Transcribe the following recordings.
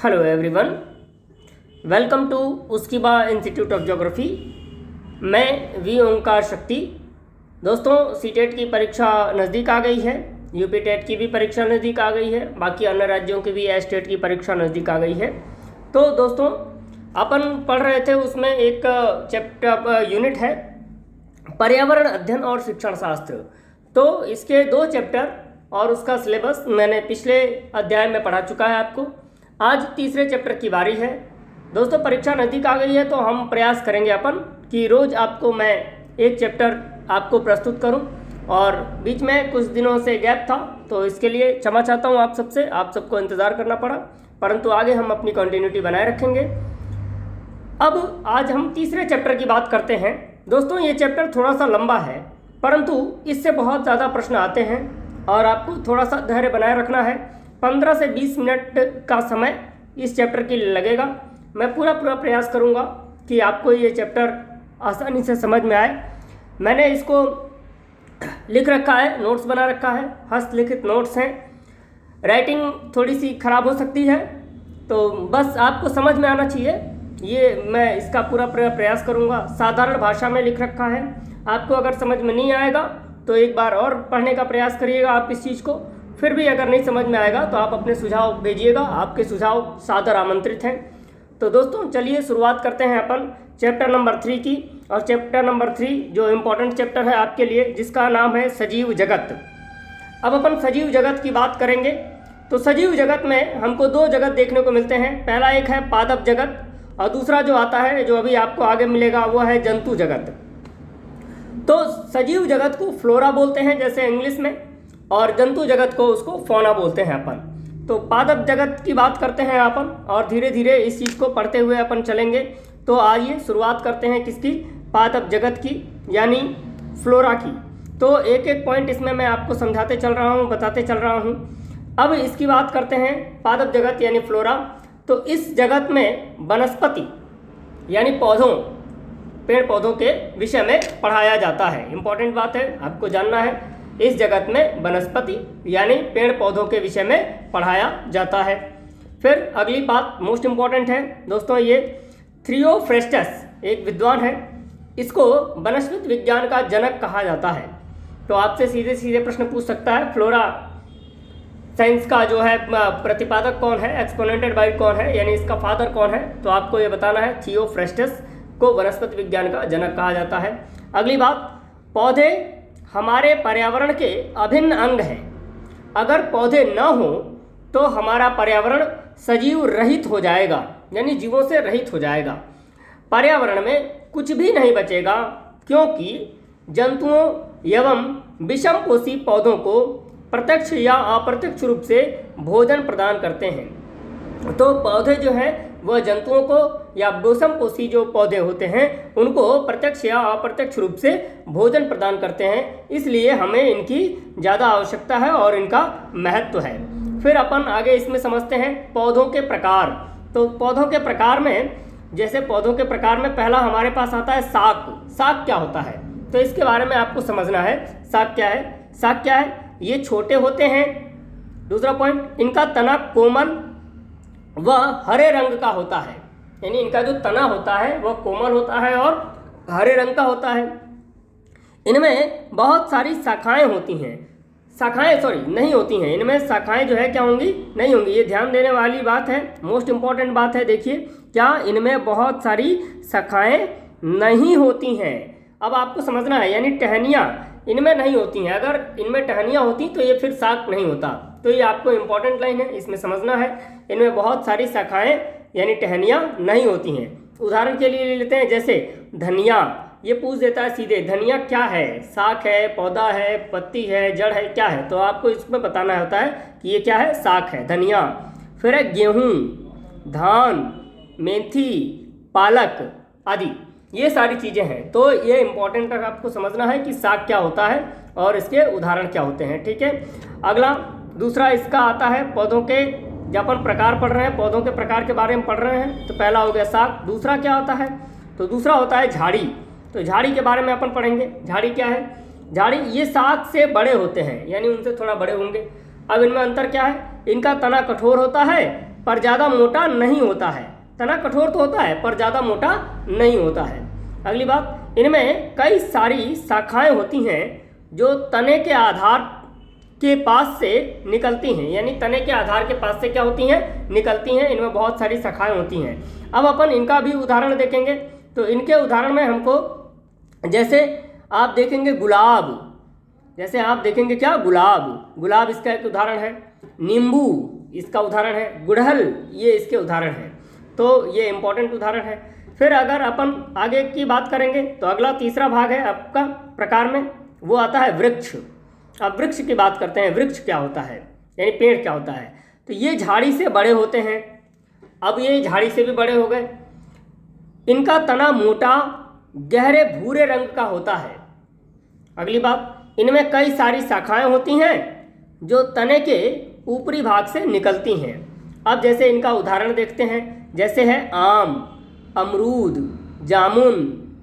Hello everyone, welcome to उस्किबा institute of geography. मैं V Omkar Shakti. दोस्तों, सीटेट की परीक्षा नज़दीक आ गई है, यूपी टेट की भी परीक्षा नज़दीक आ गई है, बाकी अन्य राज्यों की भी एस्टेट की परीक्षा नज़दीक आ गई है। तो दोस्तों, अपन पढ़ रहे थे, उसमें एक चैप्टर यूनिट है पर्यावरण अध्ययन और शिक्षण शास्त्र। तो इसके 2 चैप्टर और उसका सिलेबस मैंने पिछले अध्याय में पढ़ा चुका है आपको। आज तीसरे चैप्टर की बारी है। दोस्तों, परीक्षा नज़दीक आ गई है तो हम प्रयास करेंगे अपन कि रोज़ आपको मैं एक चैप्टर आपको प्रस्तुत करूं, और बीच में कुछ दिनों से गैप था तो इसके लिए क्षमा चाहता हूं आप सबसे। आप सबको इंतज़ार करना पड़ा, परंतु आगे हम अपनी कंटिन्यूटी बनाए रखेंगे। अब आज हम तीसरे चैप्टर की बात करते हैं। दोस्तों, ये चैप्टर थोड़ा सा लंबा है, परंतु इससे बहुत ज़्यादा प्रश्न आते हैं और आपको थोड़ा सा धैर्य बनाए रखना है। 15 से 20 मिनट का समय इस चैप्टर के लिए लगेगा। मैं पूरा प्रयास करूंगा कि आपको ये चैप्टर आसानी से समझ में आए। मैंने इसको लिख रखा है, नोट्स बना रखा है, हस्तलिखित नोट्स हैं। राइटिंग थोड़ी सी ख़राब हो सकती है, तो बस आपको समझ में आना चाहिए। ये मैं इसका पूरा प्रयास करूंगा। साधारण भाषा में लिख रखा है। आपको अगर समझ में नहीं आएगा तो एक बार और पढ़ने का प्रयास करिएगा आप इस चीज़ को। फिर भी अगर नहीं समझ में आएगा तो आप अपने सुझाव भेजिएगा, आपके सुझाव सादर आमंत्रित हैं। तो दोस्तों, चलिए शुरुआत करते हैं अपन चैप्टर नंबर 3 की। और चैप्टर नंबर 3 जो इम्पोर्टेंट चैप्टर है आपके लिए, जिसका नाम है सजीव जगत। अब अपन सजीव जगत की बात करेंगे तो सजीव जगत में हमको 2 जगत देखने को मिलते हैं। पहला एक है पादप जगत और दूसरा जो आता है, जो अभी आपको आगे मिलेगा, वो है जंतु जगत। तो सजीव जगत को फ्लोरा बोलते हैं जैसे इंग्लिश में, और जंतु जगत को उसको फौना बोलते हैं अपन। तो पादप जगत की बात करते हैं अपन, और धीरे धीरे इस चीज़ को पढ़ते हुए अपन चलेंगे। तो आइए शुरुआत करते हैं किसकी? पादप जगत की, यानी फ्लोरा की। तो एक एक पॉइंट इसमें मैं आपको समझाते चल रहा हूँ, बताते चल रहा हूँ। अब इसकी बात करते हैं पादप जगत यानी फ्लोरा। तो इस जगत में वनस्पति यानी पौधों, पेड़ पौधों के विषय में पढ़ाया जाता है। इंपॉर्टेंट बात है, आपको जानना है। इस जगत में वनस्पति यानी पेड़ पौधों के विषय में पढ़ाया जाता है। फिर अगली बात मोस्ट इम्पॉर्टेंट है दोस्तों, ये थियोफ्रेस्टस एक विद्वान है। इसको वनस्पति विज्ञान का जनक कहा जाता है। तो आपसे सीधे सीधे प्रश्न पूछ सकता है, फ्लोरा साइंस का जो है प्रतिपादक कौन है, एक्सपोनेंटेड बाय कौन है, यानी इसका फादर कौन है? तो आपको ये बताना है, थियोफ्रेस्टस को वनस्पति विज्ञान का जनक कहा जाता है। अगली बात, पौधे हमारे पर्यावरण के अभिन्न अंग हैं। अगर पौधे न हो तो हमारा पर्यावरण सजीव रहित हो जाएगा, यानी जीवों से रहित हो जाएगा। पर्यावरण में कुछ भी नहीं बचेगा, क्योंकि जंतुओं एवं विषमपोषी पौधों को प्रत्यक्ष या अप्रत्यक्ष रूप से भोजन प्रदान करते हैं। तो पौधे जो हैं वह जंतुओं को या विषमपोषी जो पौधे होते हैं उनको प्रत्यक्ष या अप्रत्यक्ष रूप से भोजन प्रदान करते हैं, इसलिए हमें इनकी ज़्यादा आवश्यकता है और इनका महत्व है। फिर अपन आगे इसमें समझते हैं पौधों के प्रकार। तो पौधों के प्रकार में, जैसे पौधों के प्रकार में पहला हमारे पास आता है साग। साग क्या होता है? तो इसके बारे में आपको समझना है, साग क्या है। साग क्या है? ये छोटे होते हैं। दूसरा पॉइंट, इनका तना कोमल वह हरे रंग का होता है, यानी इनका जो तना होता है वह कोमल होता है और हरे रंग का होता है। इनमें बहुत सारी शाखाएं होती हैं, नहीं होती हैं। इनमें शाखाएं जो है क्या होंगी? नहीं होंगी। ये ध्यान देने वाली बात है, मोस्ट इंपॉर्टेंट बात है। देखिए, क्या इनमें बहुत सारी शाखाएं नहीं होती हैं? अब आपको समझना है, यानी टहनियाँ इनमें नहीं होती हैं। अगर इनमें टहनियाँ होती तो ये फिर साग नहीं होता। तो ये आपको इंपॉर्टेंट लाइन है, इसमें समझना है। इनमें बहुत सारी शाखाएं यानी टहनियाँ नहीं होती हैं। उदाहरण के लिए ले लेते हैं, जैसे धनिया। ये पूछ देता है सीधे, धनिया क्या है? शाख है, पौधा है, पत्ती है, जड़ है, क्या है? तो आपको इसमें बताना होता है कि ये क्या है, शाख है, धनिया। फिर है गेहूँ, धान, मेथी, पालक आदि, ये सारी चीज़ें हैं। तो ये इंपॉर्टेंट आपको समझना है कि साग क्या होता है और इसके उदाहरण क्या होते हैं। ठीक है। अगला दूसरा इसका आता है पौधों के, जब अपन प्रकार पढ़ रहे हैं, पौधों के प्रकार के बारे में पढ़ रहे हैं। तो पहला हो गया साग। दूसरा क्या होता है? तो दूसरा होता है झाड़ी। तो झाड़ी के बारे में अपन पढ़ेंगे। झाड़ी क्या है? झाड़ी ये साग से बड़े होते हैं, यानी उनसे थोड़ा बड़े होंगे। अब इनमें अंतर क्या है? इनका तना कठोर होता है पर ज़्यादा मोटा नहीं होता है। तना कठोर तो होता है पर ज़्यादा मोटा नहीं होता है। अगली बात, इनमें कई सारी शाखाएं होती हैं जो तने के आधार के पास से निकलती हैं, यानी तने के आधार के पास से क्या होती हैं, निकलती हैं। इनमें बहुत सारी शाखाएं होती हैं। अब अपन इनका भी उदाहरण देखेंगे। तो इनके उदाहरण में हमको, जैसे आप देखेंगे गुलाब, जैसे आप देखेंगे क्या, गुलाब इसका एक उदाहरण है। नींबू इसका उदाहरण है। गुड़हल ये इसके उदाहरण हैं। तो ये इंपॉर्टेंट उदाहरण है। फिर अगर अपन आगे की बात करेंगे तो अगला तीसरा भाग है आपका प्रकार में, वो आता है वृक्ष। अब वृक्ष की बात करते हैं। वृक्ष क्या होता है, यानी पेड़ क्या होता है। तो ये झाड़ी से बड़े होते हैं। अब ये झाड़ी से भी बड़े हो गए। इनका तना मोटा गहरे भूरे रंग का होता है। अगली बात, इनमें कई सारी शाखाएं होती हैं जो तने के ऊपरी भाग से निकलती हैं। अब जैसे इनका उदाहरण देखते हैं, जैसे है आम, अमरूद, जामुन,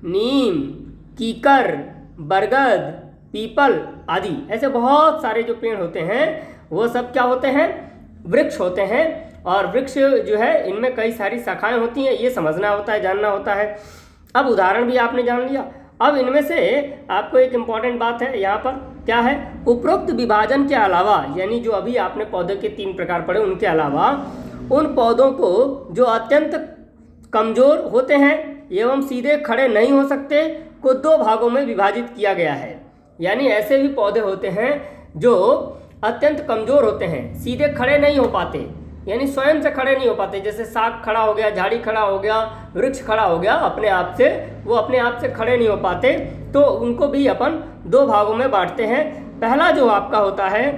नीम, कीकर, बरगद, पीपल आदि। ऐसे बहुत सारे जो पेड़ होते हैं वो सब क्या होते हैं, वृक्ष होते हैं। और वृक्ष जो है इनमें कई सारी शाखाएं होती हैं, ये समझना होता है, जानना होता है। अब उदाहरण भी आपने जान लिया। अब इनमें से आपको एक इम्पॉर्टेंट बात है यहाँ पर, क्या है, उपरोक्त विभाजन के अलावा, यानी जो अभी आपने पौधे के 3 प्रकार पढ़े उनके अलावा उन पौधों को जो अत्यंत कमज़ोर होते हैं एवं सीधे खड़े नहीं हो सकते को 2 भागों में विभाजित किया गया है। यानी ऐसे भी पौधे होते हैं जो अत्यंत कमज़ोर होते हैं, सीधे खड़े नहीं हो पाते, यानी स्वयं से खड़े नहीं हो पाते। जैसे साग खड़ा हो गया, झाड़ी खड़ा हो गया, वृक्ष खड़ा हो गया, अपने आप से वो अपने आप से खड़े नहीं हो पाते। तो उनको भी अपन 2 भागों में बांटते हैं। पहला जो आपका होता है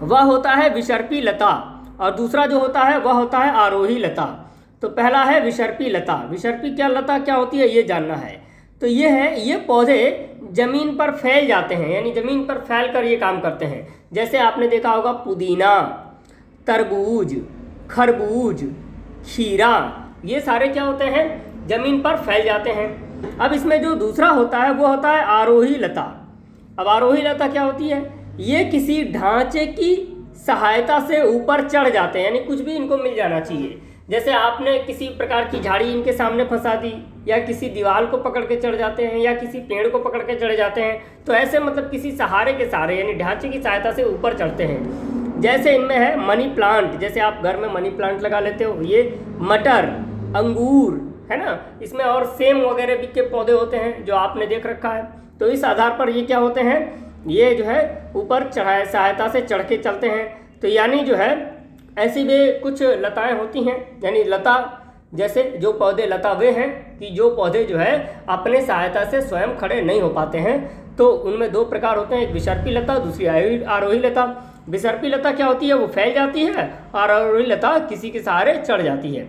वह होता है विसर्पी लता, और दूसरा जो होता है वह होता है आरोही लता। तो पहला है विसर्पी लता। विसर्पी क्या लता क्या होती है ये जानना है। तो ये है, ये पौधे जमीन पर फैल जाते हैं, यानी जमीन पर फैल कर ये काम करते हैं। जैसे आपने देखा होगा पुदीना, तरबूज, खरबूज, खीरा, ये सारे क्या होते हैं, जमीन पर फैल जाते हैं। अब इसमें जो दूसरा होता है वो होता है आरोही लता। अब आरोही लता क्या होती है, ये किसी ढांचे की सहायता से ऊपर चढ़ जाते हैं, यानी कुछ भी इनको मिल जाना चाहिए। जैसे आपने किसी प्रकार की झाड़ी इनके सामने फंसा दी, या किसी दीवार को पकड़ के चढ़ जाते हैं, या किसी पेड़ को पकड़ के चढ़ जाते हैं। तो ऐसे मतलब किसी सहारे के सहारे, यानी ढांचे की सहायता से ऊपर चढ़ते हैं। जैसे इनमें है मनी प्लांट, जैसे आप घर में मनी प्लांट लगा लेते हो, ये मटर, अंगूर है ना, इसमें और सेम वगैरह भी के पौधे होते हैं जो आपने देख रखा है। तो इस आधार पर ये क्या होते हैं, ये जो है ऊपर चढ़ाए सहायता से चढ़ के चलते हैं। तो यानी जो है ऐसी भी कुछ लताएं होती हैं, यानी लता जैसे जो पौधे लता वे हैं कि जो पौधे जो है अपने सहायता से स्वयं खड़े नहीं हो पाते हैं। तो उनमें 2 प्रकार होते हैं, एक विसर्पी लता, दूसरी आरोही लता। विसर्पी लता क्या होती है, वो फैल जाती है, और आरोही लता किसी के सहारे चढ़ जाती है।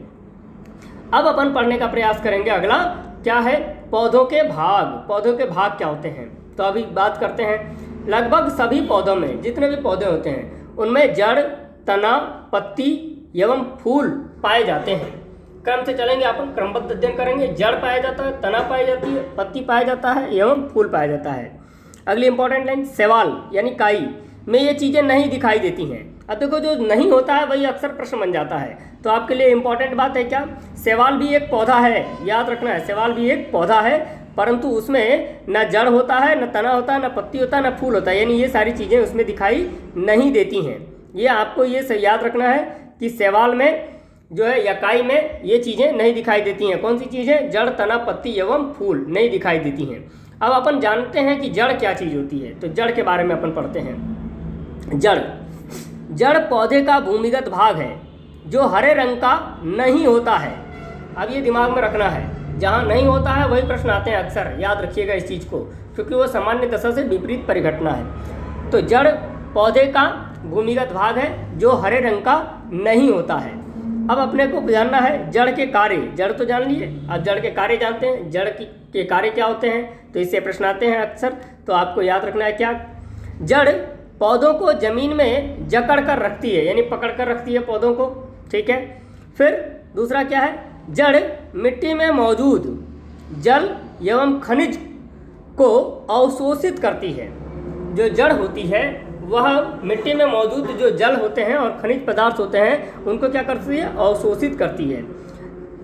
अब अपन पढ़ने का प्रयास करेंगे। अगला क्या है, पौधों के भाग। पौधों के भाग क्या होते हैं, तो अभी बात करते हैं। लगभग सभी पौधों में, जितने भी पौधे होते हैं उनमें जड़, तना, पत्ती एवं फूल पाए जाते हैं। क्रम से चलेंगे, अपन क्रमबद्ध अध्ययन करेंगे। जड़ पाया जाता है, तना पाई जाती है, पत्ती पाया जाता है एवं फूल पाया जाता है। अगली इंपॉर्टेंट लाइन, शैवाल यानी काई में ये चीज़ें नहीं दिखाई देती हैं। अब देखो जो नहीं होता है वही अक्सर प्रश्न बन जाता है। तो आपके लिए इंपॉर्टेंट बात है क्या, शैवाल भी एक पौधा है, याद रखना है, शैवाल भी एक पौधा है, परंतु उसमें न जड़ होता है, न तना होता है, न पत्ती होता है, न फूल होता है, यानी ये सारी चीज़ें उसमें दिखाई नहीं देती हैं। ये आपको ये याद रखना है कि शैवाल में जो है या काई में ये चीज़ें नहीं दिखाई देती हैं। कौन सी चीज़ें, जड़, तना, पत्ती एवं फूल नहीं दिखाई देती हैं। अब अपन जानते हैं कि जड़ क्या चीज़ होती है, तो जड़ के बारे में अपन पढ़ते हैं। जड़ पौधे का भूमिगत भाग है जो हरे रंग का नहीं होता है। अब ये दिमाग में रखना है, जहाँ नहीं होता है वही प्रश्न आते हैं अक्सर, याद रखिएगा इस चीज़ को, क्योंकि वो सामान्य दशा से विपरीत परिघटना है। तो जड़ पौधे का भूमिगत भाग है जो हरे रंग का नहीं होता है। अब अपने को जानना है जड़ के कार्य। जड़ तो जान लिए, अब जड़ के कार्य जानते हैं। जड़ के कार्य क्या होते हैं, तो इससे प्रश्न आते हैं अक्सर। तो आपको याद रखना है क्या, जड़ पौधों को जमीन में जकड़ कर रखती है, यानी पकड़ कर रखती है पौधों को, ठीक है। फिर दूसरा क्या है, जड़ मिट्टी में मौजूद जल एवं खनिज को अवशोषित करती है। जो जड़ होती है वह मिट्टी में मौजूद जो जल होते हैं और खनिज पदार्थ होते हैं उनको क्या करती है, अवशोषित करती है।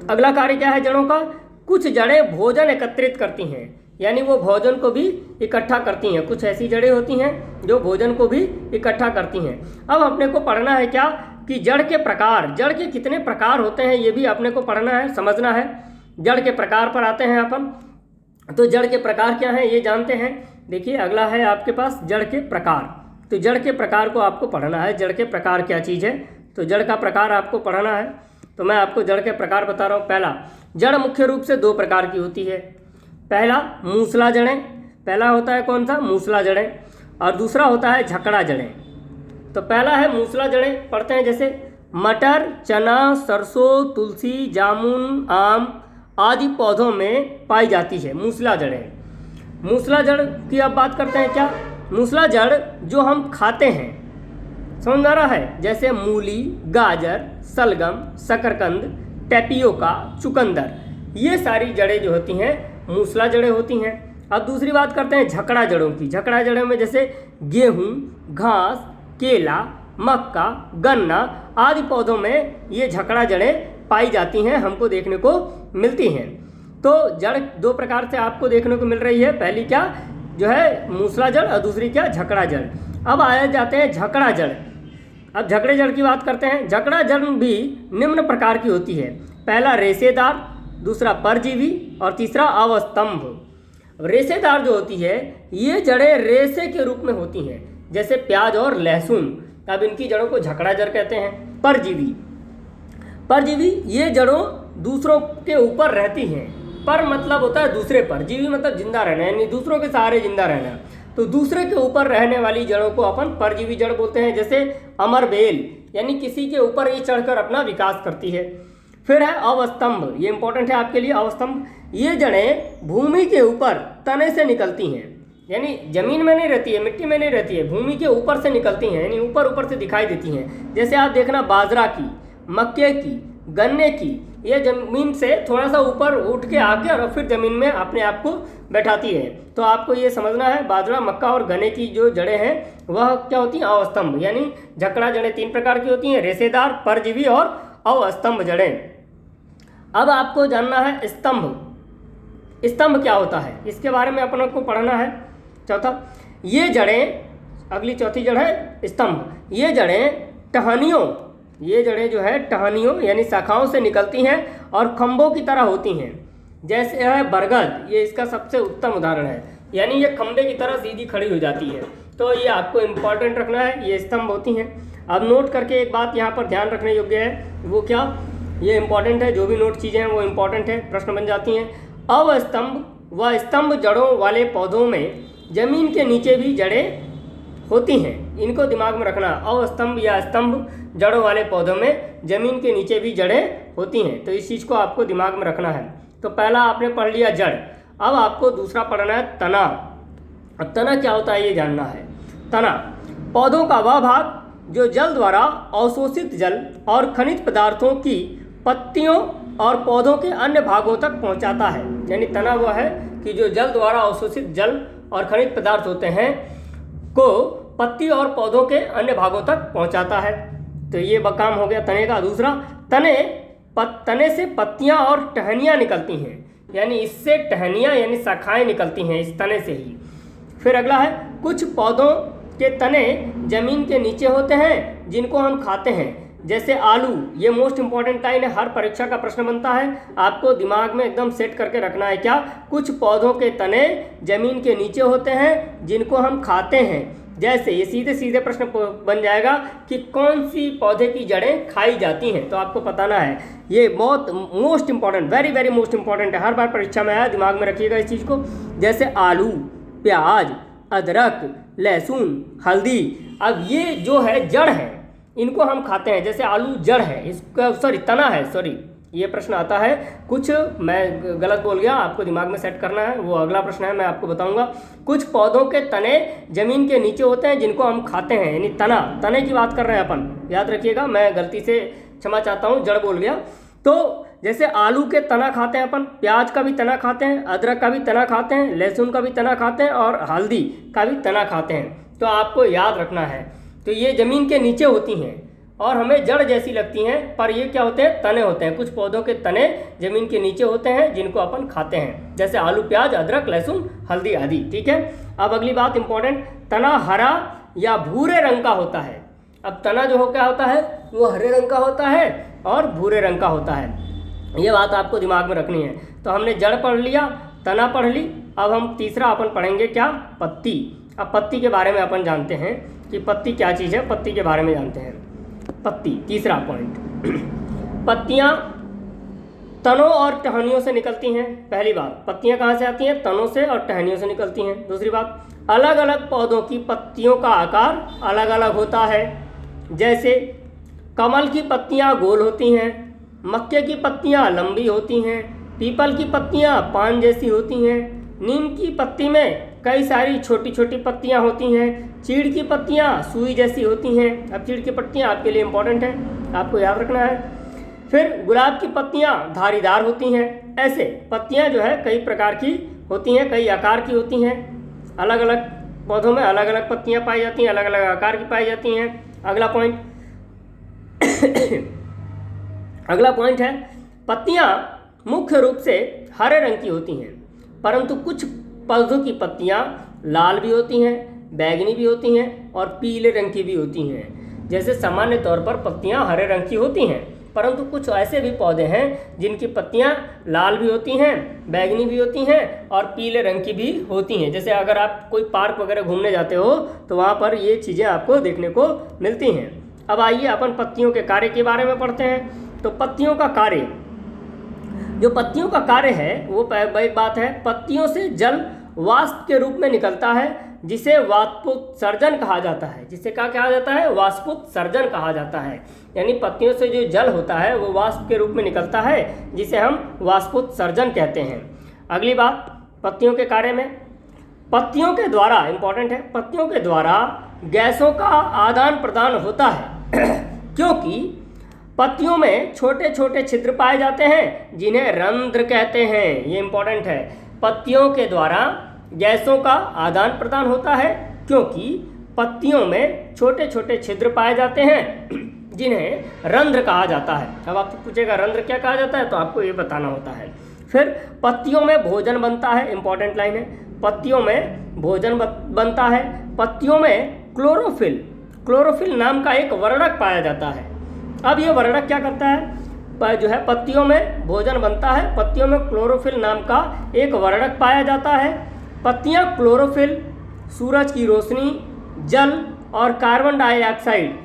अगला कार्य क्या है जड़ों का, कुछ जड़ें भोजन एकत्रित करती हैं, यानी वो भोजन को भी इकट्ठा करती हैं। कुछ ऐसी जड़ें होती हैं जो भोजन को भी इकट्ठा करती हैं। अब अपने को पढ़ना है क्या कि जड़ के प्रकार, जड़ के कितने प्रकार होते हैं ये भी अपने को पढ़ना है, समझना है। जड़ के प्रकार पर आते हैं अपन, तो जड़ के प्रकार क्या हैं ये जानते हैं। देखिए अगला है आपके पास जड़ के प्रकार। तो जड़ के प्रकार को आपको पढ़ना है, जड़ के प्रकार क्या चीज़ है, तो जड़ का प्रकार आपको पढ़ना है। तो मैं आपको जड़ के प्रकार बता रहा हूँ। पहला, जड़ मुख्य रूप से 2 प्रकार की होती है। पहला मूसला जड़ें, पहला होता है कौन सा, मूसला जड़ें, और दूसरा होता है झकड़ा जड़ें। तो पहला है मूसला जड़ें, पढ़ते हैं जैसे मटर, चना, सरसों, तुलसी, जामुन, आम आदि पौधों में पाई जाती है मूसला जड़ें। मूसला जड़ की अब बात करते हैं क्या, मूसला जड़ जो हम खाते हैं, समझ आ रहा है, जैसे मूली, गाजर, सलगम, शकरकंद, टेपियोका, चुकंदर, ये सारी जड़ें जो होती हैं मूसला जड़ें होती हैं। अब दूसरी बात करते हैं झकड़ा जड़ों की। झकड़ा जड़ों में जैसे गेहूँ, घास, केला, मक्का, गन्ना आदि पौधों में ये झकड़ा जड़ें पाई जाती हैं, हमको देखने को मिलती हैं। तो जड़ 2 प्रकार से आपको देखने को मिल रही है, पहली क्या जो है मूसला जड़ और दूसरी क्या झकड़ा जड़। अब आया जाते हैं झकड़ा जड़। अब झकड़े जड़ की बात करते हैं। झकड़ा जड़ भी निम्न प्रकार की होती है। पहला रेशेदार, दूसरा परजीवी और तीसरा अवस्तंभ। रेशेदार जो होती है ये जड़ें रेशे के रूप में होती हैं, जैसे प्याज और लहसुन, अब इनकी जड़ों को झकड़ा जड़ कहते हैं। परजीवी, परजीवी ये जड़ों दूसरों के ऊपर रहती हैं। पर मतलब होता है दूसरे पर, जीवी मतलब जिंदा रहना, यानी दूसरों के सहारे जिंदा रहना। तो दूसरे के ऊपर रहने वाली जड़ों को अपन परजीवी जड़ बोलते हैं। जैसे अमर बेल, यानी किसी के ऊपर ये चढ़कर अपना विकास करती है। फिर है अवस्तंभ, ये इंपॉर्टेंट है आपके लिए। अवस्तंभ ये जड़ें भूमि के ऊपर तने से निकलती हैं, यानी जमीन में नहीं रहती है, मिट्टी में नहीं रहती है, भूमि के ऊपर से निकलती हैं, यानी ऊपर ऊपर से दिखाई देती हैं। जैसे आप देखना बाजरा की, मक्के की, गन्ने की, ये जमीन से थोड़ा सा ऊपर उठ के आके और फिर ज़मीन में अपने आप को बैठाती है। तो आपको ये समझना है बाजरा, मक्का और गन्ने की जो जड़ें हैं वह क्या होती हैं, अवस्तंभ। यानी झकड़ा जड़ें 3 प्रकार की होती हैं, रेशेदार, परजीवी और अवस्तंभ जड़ें। अब आपको जानना है स्तंभ। स्तंभ क्या होता है इसके बारे में अपन को पढ़ना है। चौथा, ये जड़ें, अगली चौथी जड़ है स्तंभ। ये जड़ें टहनियों, ये जड़ें जो है टहनियों यानी शाखाओं से निकलती हैं और खंभों की तरह होती हैं। जैसे है बरगद, ये इसका सबसे उत्तम उदाहरण है, यानी ये खंभे की तरह सीधी खड़ी हो जाती है। तो ये आपको इम्पॉर्टेंट रखना है, ये स्तंभ होती हैं। अब नोट करके एक बात यहाँ पर ध्यान रखने योग्य है, वो क्या, ये इंपॉर्टेंट है, जो भी नोट चीज़ें हैं वो इंपॉर्टेंट है, प्रश्न बन जाती हैं। अवस्तंभ व स्तंभ जड़ों वाले पौधों में जमीन के नीचे भी जड़ें होती हैं, इनको दिमाग में रखना। अवस्तंभ या स्तंभ जड़ों वाले पौधों में जमीन के नीचे भी जड़ें होती हैं, तो इस चीज़ को आपको दिमाग में रखना है। तो पहला आपने पढ़ लिया जड़। अब आपको दूसरा पढ़ना है तना। अब तना क्या होता है ये जानना है। तना पौधों का वह भाग जो जल द्वारा अवशोषित जल और खनिज पदार्थों की पत्तियों और पौधों के अन्य भागों तक पहुंचाता है। यानी तना वह है कि जो जल द्वारा अवशोषित जल और खनिज पदार्थ होते हैं को पत्ती और पौधों के अन्य भागों तक पहुंचाता है। तो ये काम हो गया तने का। दूसरा, तने से पत्तियां और टहनियाँ निकलती हैं, यानी इससे टहनियाँ यानी शाखाएं निकलती हैं इस तने से ही। फिर अगला है, कुछ पौधों के तने जमीन के नीचे होते हैं जिनको हम खाते हैं, जैसे आलू। ये मोस्ट इंपॉर्टेंट लाइन है, हर परीक्षा का प्रश्न बनता है, आपको दिमाग में एकदम सेट करके रखना है। क्या, कुछ पौधों के तने जमीन के नीचे होते हैं जिनको हम खाते हैं। जैसे ये सीधे सीधे प्रश्न बन जाएगा कि कौन सी पौधे की जड़ें खाई जाती हैं, तो आपको बताना है। ये बहुत most important, very very most important है, हर बार परीक्षा में आया, दिमाग में रखिएगा इस चीज़ को। जैसे आलू, प्याज, अदरक, लहसुन, हल्दी, अब ये जो है जड़ है, इनको हम खाते हैं। जैसे आलू जड़ है, इसका तना है, ये प्रश्न आता है। कुछ मैं गलत बोल गया, आपको दिमाग में सेट करना है, वो अगला प्रश्न है, मैं आपको बताऊंगा। कुछ पौधों के तने जमीन के नीचे होते हैं जिनको हम खाते हैं, यानी तने की बात कर रहे हैं अपन, याद रखिएगा। मैं गलती से क्षमा चाहता हूँ, जड़ बोल गया। तो जैसे आलू के तना खाते हैं अपन, प्याज का भी तना खाते हैं, अदरक का भी तना खाते हैं, लहसुन का भी तना खाते हैं और हल्दी का भी तना खाते हैं। तो आपको याद रखना है। तो ये ज़मीन के नीचे होती हैं और हमें जड़ जैसी लगती हैं, पर ये क्या होते हैं, तने होते हैं। कुछ पौधों के तने ज़मीन के नीचे होते हैं जिनको अपन खाते हैं, जैसे आलू, प्याज, अदरक, लहसुन, हल्दी आदि। ठीक है। अब अगली बात इंपॉर्टेंट, तना हरा या भूरे रंग का होता है। अब तना जो क्या होता है, वो हरे रंग का होता है और भूरे रंग का होता है। ये बात आपको दिमाग में रखनी है। तो हमने जड़ पढ़ लिया, तना पढ़ ली। अब हम तीसरा अपन पढ़ेंगे क्या, पत्ती। अब पत्ती के बारे में अपन जानते हैं कि पत्ती क्या चीज़ है, पत्ती के बारे में जानते हैं। पत्ती, तीसरा पॉइंट, पत्तियाँ तनों और टहनियों से निकलती हैं। पहली बात, पत्तियाँ कहाँ से आती हैं, तनों से और टहनियों से निकलती हैं। दूसरी बात, अलग अलग पौधों की पत्तियों का आकार अलग अलग होता है। जैसे कमल की पत्तियाँ गोल होती हैं, मक्के की पत्तियाँ लंबी होती हैं, पीपल की पत्तियाँ पान जैसी होती हैं, नीम की पत्ती में कई सारी छोटी छोटी पत्तियाँ होती हैं, चीड़ की पत्तियाँ सुई जैसी होती हैं। अब चीड़ की पत्तियाँ आपके लिए इम्पोर्टेंट हैं, आपको याद रखना है। फिर गुलाब की पत्तियाँ धारीदार होती हैं। ऐसे पत्तियाँ जो है कई प्रकार की होती हैं, कई आकार की होती हैं। अलग अलग पौधों में अलग अलग पत्तियाँ पाई जाती हैं, अलग अलग आकार की पाई जाती हैं। अगला पॉइंट अगला पॉइंट है, पत्तियाँ मुख्य रूप से हरे रंग की होती हैं, परंतु कुछ पौधों की पत्तियाँ लाल भी होती हैं, बैंगनी भी होती हैं और पीले रंग की भी होती हैं। जैसे सामान्य तौर पर पत्तियाँ हरे रंग की होती हैं, परंतु कुछ ऐसे भी पौधे हैं जिनकी पत्तियाँ लाल भी होती हैं, बैंगनी भी होती हैं और पीले रंग की भी होती हैं। जैसे अगर आप कोई पार्क वगैरह घूमने जाते हो तो वहाँ पर ये चीज़ें आपको देखने को मिलती हैं। अब आइए अपन पत्तियों के कार्य के बारे में पढ़ते हैं। तो पत्तियों का कार्य, जो पत्तियों का कार्य है वो एक बात है, पत्तियों से जल वाष्प के रूप में निकलता है, जिसे वाष्पोत्सर्जन कहा जाता है। जिसे क्या कहा जाता है, वाष्पोत्सर्जन कहा जाता है। यानी पत्तियों से जो जल होता है वो वाष्प के रूप में निकलता है, जिसे हम वाष्पोत्सर्जन कहते हैं। अगली बात, पत्तियों के कार्य में, पत्तियों के द्वारा, इंपॉर्टेंट है, पत्तियों के द्वारा गैसों का आदान प्रदान होता है क्योंकि पत्तियों में छोटे छोटे छिद्र पाए जाते हैं जिन्हें रंध्र कहते हैं। ये इंपॉर्टेंट है, पत्तियों के द्वारा गैसों का आदान प्रदान होता है क्योंकि पत्तियों में छोटे छोटे छिद्र पाए जाते हैं जिन्हें रंध्र कहा जाता है। अब आपसे पूछेगा रंध्र क्या कहा जाता है, तो आपको ये बताना होता है। फिर पत्तियों में भोजन बनता है, इंपॉर्टेंट लाइन है, पत्तियों में भोजन बनता है। पत्तियों में क्लोरोफिल नाम का एक वर्णक पाया जाता है। अब ये वर्णक क्या करता है, जो है पत्तियों में भोजन बनता है, पत्तियों में क्लोरोफिल नाम का एक वर्णक पाया जाता है। पत्तियाँ क्लोरोफिल, सूरज की रोशनी, जल और कार्बन डाइऑक्साइड,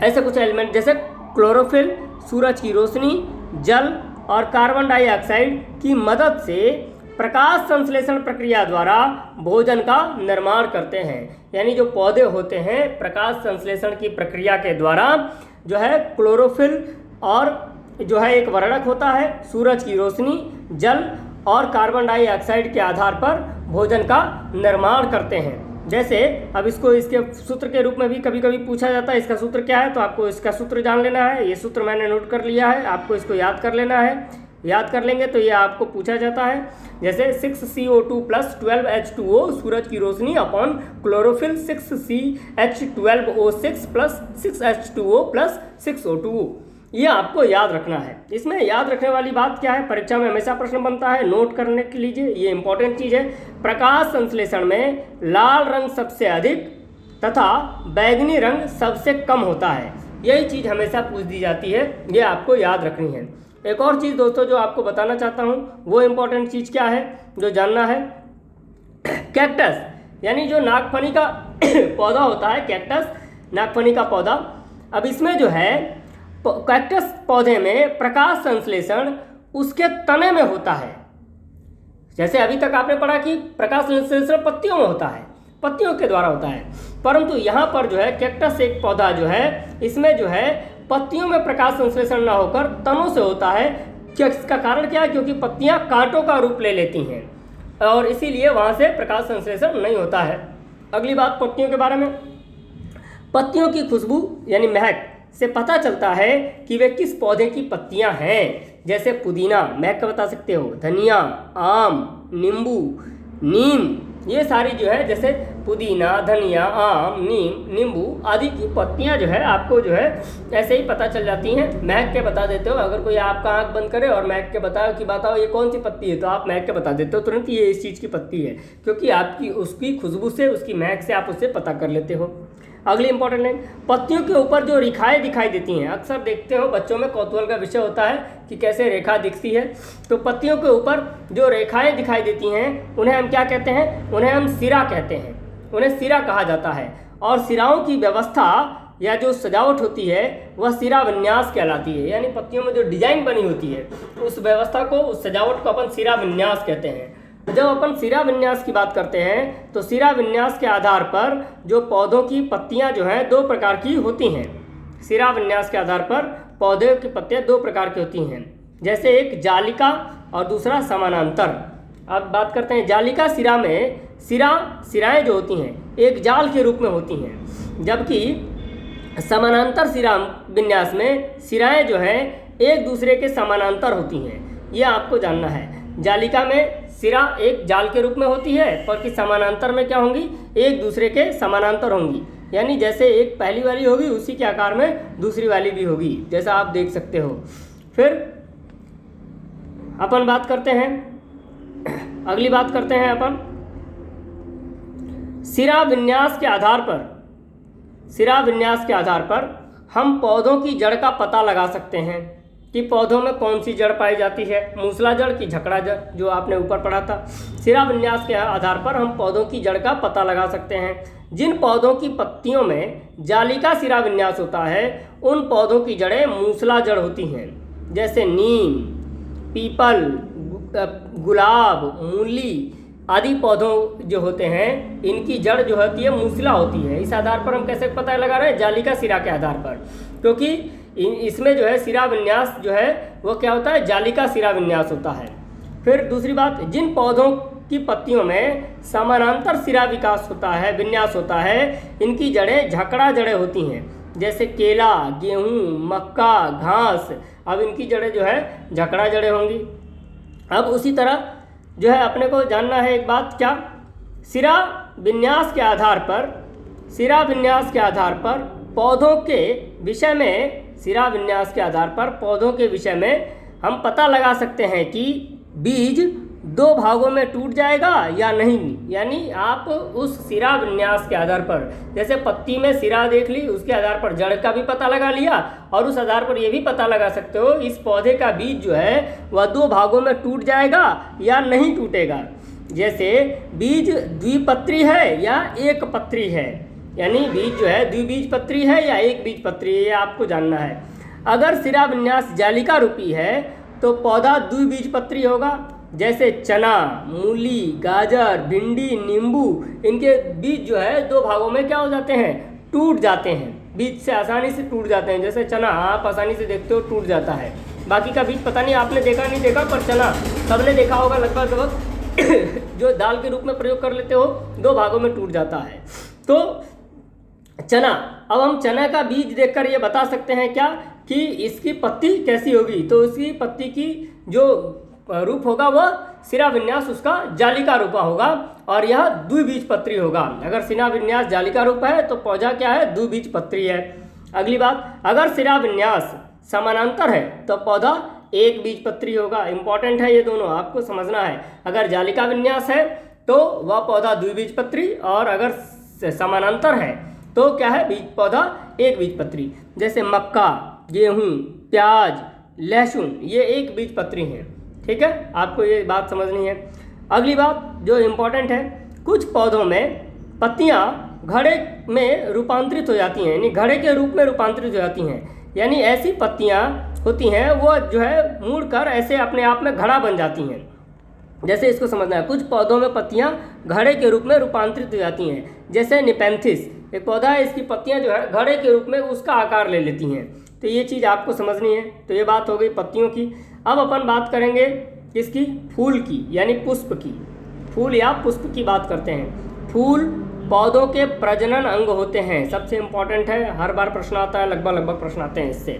ऐसे कुछ एलिमेंट, जैसे क्लोरोफिल, सूरज की रोशनी, जल और कार्बन डाइऑक्साइड की मदद से प्रकाश संश्लेषण प्रक्रिया द्वारा भोजन का निर्माण करते हैं। यानी जो पौधे होते हैं प्रकाश संश्लेषण की प्रक्रिया के द्वारा जो है क्लोरोफिल और जो है एक वर्णक होता है, सूरज की रोशनी, जल और कार्बन डाइऑक्साइड के आधार पर भोजन का निर्माण करते हैं। जैसे अब इसको इसके सूत्र के रूप में भी कभी कभी पूछा जाता है, इसका सूत्र क्या है, तो आपको इसका सूत्र जान लेना है। ये सूत्र मैंने नोट कर लिया है, आपको इसको याद कर लेना है। याद कर लेंगे तो ये आपको पूछा जाता है, जैसे 6CO2 + 12H2O सूरज की रोशनी upon chlorophyll 6CH12O6 + 6H2O + 6O2। ये आपको याद रखना है। इसमें याद रखने वाली बात क्या है, परीक्षा में हमेशा प्रश्न बनता है, नोट करने के लीजिए, ये इंपॉर्टेंट चीज़ है। प्रकाश संश्लेषण में लाल रंग सबसे अधिक तथा बैंगनी रंग सबसे कम होता है। यही चीज़ हमेशा पूछ दी जाती है, ये आपको याद रखनी है। एक और चीज़ दोस्तों जो आपको बताना चाहता हूँ, वो इम्पोर्टेंट चीज़ क्या है जो जानना है, कैक्टस यानी जो नागफनी का पौधा होता है, कैक्टस नागफनी का पौधा। अब इसमें जो है कैक्टस पौधे में प्रकाश संश्लेषण उसके तने में होता है। जैसे अभी तक आपने पढ़ा कि प्रकाश संश्लेषण पत्तियों में होता है, पत्तियों के द्वारा होता है, परंतु यहाँ पर जो है कैक्टस एक पौधा जो है, इसमें जो है पत्तियों में प्रकाश संश्लेषण ना होकर तनों से होता है। इसका कारण क्या है, क्योंकि पत्तियाँ कांटों का रूप ले लेती हैं और इसीलिए वहाँ से प्रकाश संश्लेषण नहीं होता है। अगली बात पत्तियों के बारे में, पत्तियों की खुशबू यानी महक से पता चलता है कि वे किस पौधे की पत्तियां हैं। जैसे पुदीना महक का बता सकते हो, धनिया, आम, नींबू, नीम, ये सारी जो है जैसे पुदीना, धनिया, आम, नीम, नींबू आदि की पत्तियां जो है आपको जो है ऐसे ही पता चल जाती हैं, महक के बता देते हो। अगर कोई आपका आंख बंद करे और महक के बताओ कि बताओ ये कौन सी पत्ती है, तो आप महक के बता देते हो तुरंत ये इस चीज़ की पत्ती है, क्योंकि आपकी उसकी खुशबू से, उसकी महक से आप उससे पता कर लेते हो। अगली इंपॉर्टेंट लाइन, पत्तियों के ऊपर जो रेखाएं दिखाई देती हैं, अक्सर देखते हो बच्चों में कौतूहल का विषय होता है कि कैसे रेखा दिखती है। तो पत्तियों के ऊपर जो रेखाएं दिखाई देती हैं उन्हें हम क्या कहते हैं, उन्हें हम सिरा कहते हैं, उन्हें सिरा कहा जाता है। और सिराओं की व्यवस्था या जो सजावट होती है वह सिरा विन्यास कहलाती है, यानी पत्तियों में जो डिजाइन बनी होती है उस व्यवस्था को, उस सजावट को अपन सिरा विन्यास कहते हैं। जब अपन सिरा विन्यास की बात करते हैं तो सिरा विन्यास के आधार पर जो पौधों की पत्तियां जो हैं दो प्रकार की होती हैं। सिरा विन्यास के आधार पर पौधे की पत्तियां दो प्रकार की होती हैं, जैसे एक जालिका और दूसरा समानांतर। अब बात करते हैं जालिका सिरा में, सिराएं जो होती हैं एक जाल के रूप में होती हैं, जबकि समानांतर सिरा विन्यास में सिराएं जो हैं एक दूसरे के समानांतर होती हैं। ये आपको जानना है। जालिका में सिरा एक जाल के रूप में होती है, जबकि समानांतर में क्या होंगी, एक दूसरे के समानांतर होंगी, यानी जैसे एक पहली वाली होगी उसी के आकार में दूसरी वाली भी होगी, जैसा आप देख सकते हो। फिर अपन बात करते हैं, अगली बात करते हैं अपन सिरा विन्यास के आधार पर। सिरा विन्यास के आधार पर हम पौधों की जड़ का पता लगा सकते हैं कि पौधों में कौन सी जड़ पाई जाती है, मूसला जड़ की झकड़ा जड़, जो आपने ऊपर पढ़ा था। सिरा विन्यास के आधार पर हम पौधों की जड़ का पता लगा सकते हैं। जिन पौधों की पत्तियों में जालिका सिरा विन्यास होता है उन पौधों की जड़ें मूसला जड़ होती हैं, जैसे नीम, पीपल, गुलाब, मूली आदि पौधों जो होते हैं इनकी जड़ जो होती है मूसला होती है। इस आधार पर हम कैसे पता लगा रहे हैं, जालिका सिरा के आधार पर, क्योंकि इसमें जो है सिरा विन्यास जो है वो क्या होता है, जालिका सिरा विन्यास होता है। फिर दूसरी बात, जिन पौधों की पत्तियों में समानांतर सिरा विकास होता है, विन्यास होता है, इनकी जड़ें झकड़ा जड़ें होती हैं, जैसे केला, गेहूँ, मक्का, घास। अब इनकी जड़ें जो है झकड़ा जड़ें होंगी। अब उसी तरह जो है अपने को जानना है एक बात, क्या, सिरा विन्यास के आधार पर, सिरा विन्यास के आधार पर पौधों के विषय में, सिरा विन्यास के आधार पर पौधों के विषय में हम पता लगा सकते हैं कि बीज दो भागों में टूट जाएगा या नहीं। यानी आप उस सिरा विन्यास के आधार पर, जैसे पत्ती में सिरा देख ली, उसके आधार पर जड़ का भी पता लगा लिया, और उस आधार पर यह भी पता लगा सकते हो इस पौधे का बीज जो है वह दो भागों में टूट जाएगा या नहीं टूटेगा। जैसे बीज द्विपत्री है या एक पत्री है, यानी बीज जो है द्विबीजपत्री है या एक बीजपत्री है, ये आपको जानना है। अगर सिरा विन्यास जालिका रूपी है तो पौधा द्विबीजपत्री होगा, जैसे चना, मूली, गाजर, भिंडी, नींबू, इनके बीज जो है दो भागों में क्या हो जाते हैं, टूट जाते हैं, बीज से आसानी से टूट जाते हैं। जैसे चना आप आसानी से देखते हो टूट जाता है, बाकी का बीज पता नहीं आपने देखा नहीं देखा, पर चना सबने देखा होगा लगभग जो दाल के रूप में प्रयोग कर लेते हो, दो भागों में टूट जाता है। तो चना, अब हम चना का बीज देखकर ये बता सकते हैं क्या कि इसकी पत्ती कैसी होगी, तो इसकी पत्ती की जो रूप होगा वह सिरा विन्यास उसका जालिका रूपा होगा और यह द्विबीजपत्री होगा। अगर सिरा विन्यास जालिका रूप है तो पौधा क्या है, द्विबीजपत्री है। अगली बात, अगर सिरा विन्यास समानांतर है तो पौधा एक बीजपत्री होगा। इंपॉर्टेंट है ये दोनों, आपको समझना है। अगर जालिका विन्यास है तो वह पौधा द्विबीजपत्री, और अगर समानांतर है तो क्या है, बीज पौधा एक बीजपत्री। जैसे मक्का, गेहूँ, प्याज, लहसुन, ये एक बीजपत्री हैं। ठीक है, आपको ये बात समझनी है। अगली बात जो इम्पोर्टेंट है, कुछ पौधों में पत्तियां घड़े में रूपांतरित हो जाती हैं, यानी घड़े के रूप में रूपांतरित हो जाती हैं, यानी ऐसी पत्तियां होती हैं वो जो है मुड़कर ऐसे अपने आप में घड़ा बन जाती हैं। जैसे इसको समझना है, कुछ पौधों में पत्तियां घड़े के रूप में रूपांतरित हो जाती हैं, जैसे निपेंथिस एक पौधा है, इसकी पत्तियां जो है घड़े के रूप में उसका आकार ले लेती हैं। तो ये चीज़ आपको समझनी है। तो ये बात हो गई पत्तियों की। अब अपन बात करेंगे किसकी, फूल की, यानी पुष्प की। फूल या पुष्प की बात करते हैं। फूल पौधों के प्रजनन अंग होते हैं, सबसे इम्पॉर्टेंट है, हर बार प्रश्न आता है, लगभग प्रश्न आते हैं इससे।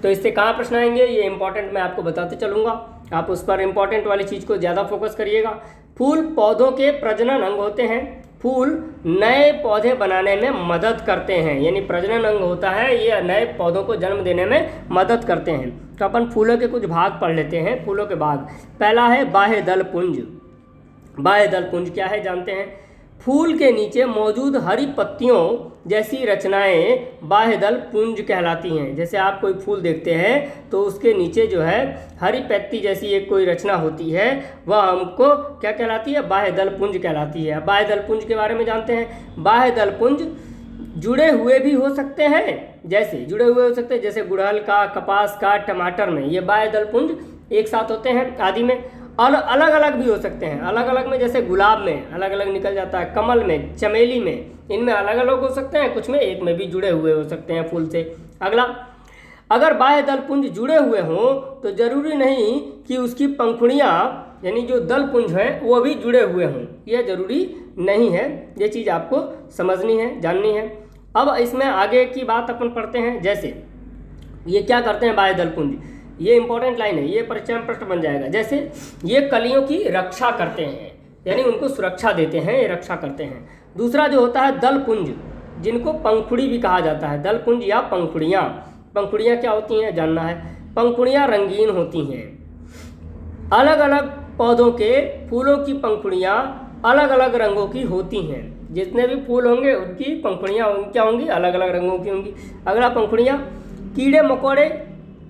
तो इससे कहाँ प्रश्न आएंगे ये इम्पॉर्टेंट मैं आपको बताते चलूँगा, आप उस पर इम्पॉर्टेंट वाली चीज़ को ज़्यादा फोकस करिएगा। फूल पौधों के प्रजनन अंग होते हैं। फूल नए पौधे बनाने में मदद करते हैं, यानी प्रजनन अंग होता है, ये नए पौधों को जन्म देने में मदद करते हैं। तो अपन फूलों के कुछ भाग पढ़ लेते हैं, फूलों के भाग। पहला है बाह्य दल पुंज। बाह्य दल पुंज क्या है जानते हैं। फूल के नीचे मौजूद हरी पत्तियों जैसी रचनाएं बाह्य दल पुंज कहलाती हैं। जैसे आप कोई फूल देखते हैं तो उसके नीचे जो है हरी पत्ती जैसी एक कोई रचना होती है, वह हमको क्या कहलाती है, बाह्य दल पुंज कहलाती है। बाह्य दल पुंज के बारे में जानते हैं। बाह्य दल पुंज जुड़े हुए भी हो सकते हैं, जैसे जुड़े हुए हो सकते हैं जैसे गुड़हल का, कपास का, टमाटर में, ये बाह्य दल पुंज एक साथ होते हैं आदि में। अलग अलग भी हो सकते हैं, अलग अलग में जैसे गुलाब में अलग अलग निकल जाता है, कमल में, चमेली में, इनमें अलग अलग हो सकते हैं, कुछ में एक में भी जुड़े हुए हो सकते हैं फूल से। अगला, अगर बाह्य दल पुंज जुड़े हुए हों तो जरूरी नहीं कि उसकी पंखुड़ियाँ यानी जो दल पुंज है वो भी जुड़े हुए हों, यह जरूरी नहीं है। ये चीज़ आपको समझनी है, जाननी है। अब इसमें आगे की बात अपन पढ़ते हैं। जैसे ये क्या करते हैं बाह्य दल पुंज, ये इंपॉर्टेंट लाइन है, ये परीक्षा में प्रश्न बन जाएगा। जैसे ये कलियों की रक्षा करते हैं, यानी उनको सुरक्षा देते हैं, ये रक्षा करते हैं। दूसरा जो होता है दल पुंज, जिनको पंखुड़ी भी कहा जाता है, दल पुंज या पंखुड़ियाँ। पंखुड़ियाँ क्या होती हैं जानना है। पंखुड़ियाँ रंगीन होती हैं। अलग अलग पौधों के फूलों की पंखुड़ियाँ अलग अलग रंगों की होती हैं। जितने भी फूल होंगे उनकी पंखुड़ियाँ क्या होंगी, अलग अलग रंगों की होंगी। अगला, पंखुड़ियाँ कीड़े मकोड़े,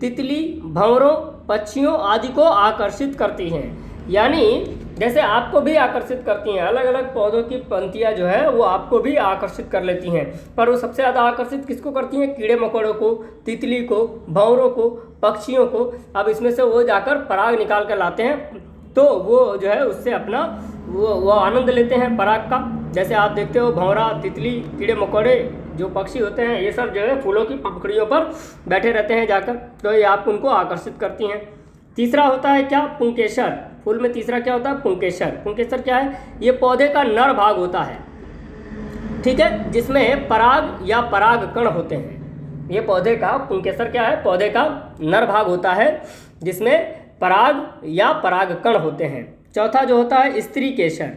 तितली, भंवरों, पक्षियों आदि को आकर्षित करती हैं। यानी जैसे आपको भी आकर्षित करती हैं, अलग अलग पौधों की पंक्तियाँ जो है वो आपको भी आकर्षित कर लेती हैं। पर वो सबसे ज़्यादा आकर्षित किसको करती हैं, कीड़े मकोड़ों को, तितली को, भंवरों को, पक्षियों को। अब इसमें से वो जाकर पराग निकाल कर लाते हैं, तो वो जो है उससे अपना वो आनंद लेते हैं पराग का। जैसे आप देखते हो भंवरा, तितली, कीड़े मकोड़े जो पक्षी होते हैं, ये सब जो है फूलों की पंखुड़ियों पर बैठे रहते हैं जाकर, तो ये आप उनको आकर्षित करती हैं। तीसरा होता है क्या, पुंकेसर। फूल में तीसरा क्या होता है, पुंकेसर। पुंकेसर क्या है, ये पौधे का नर भाग होता है, ठीक है, जिसमें पराग या पराग कण होते हैं। ये पौधे का पुंकेसर क्या है, पौधे का नर भाग होता है जिसमें पराग या पराग कण होते हैं। चौथा जो होता है स्त्री केसर।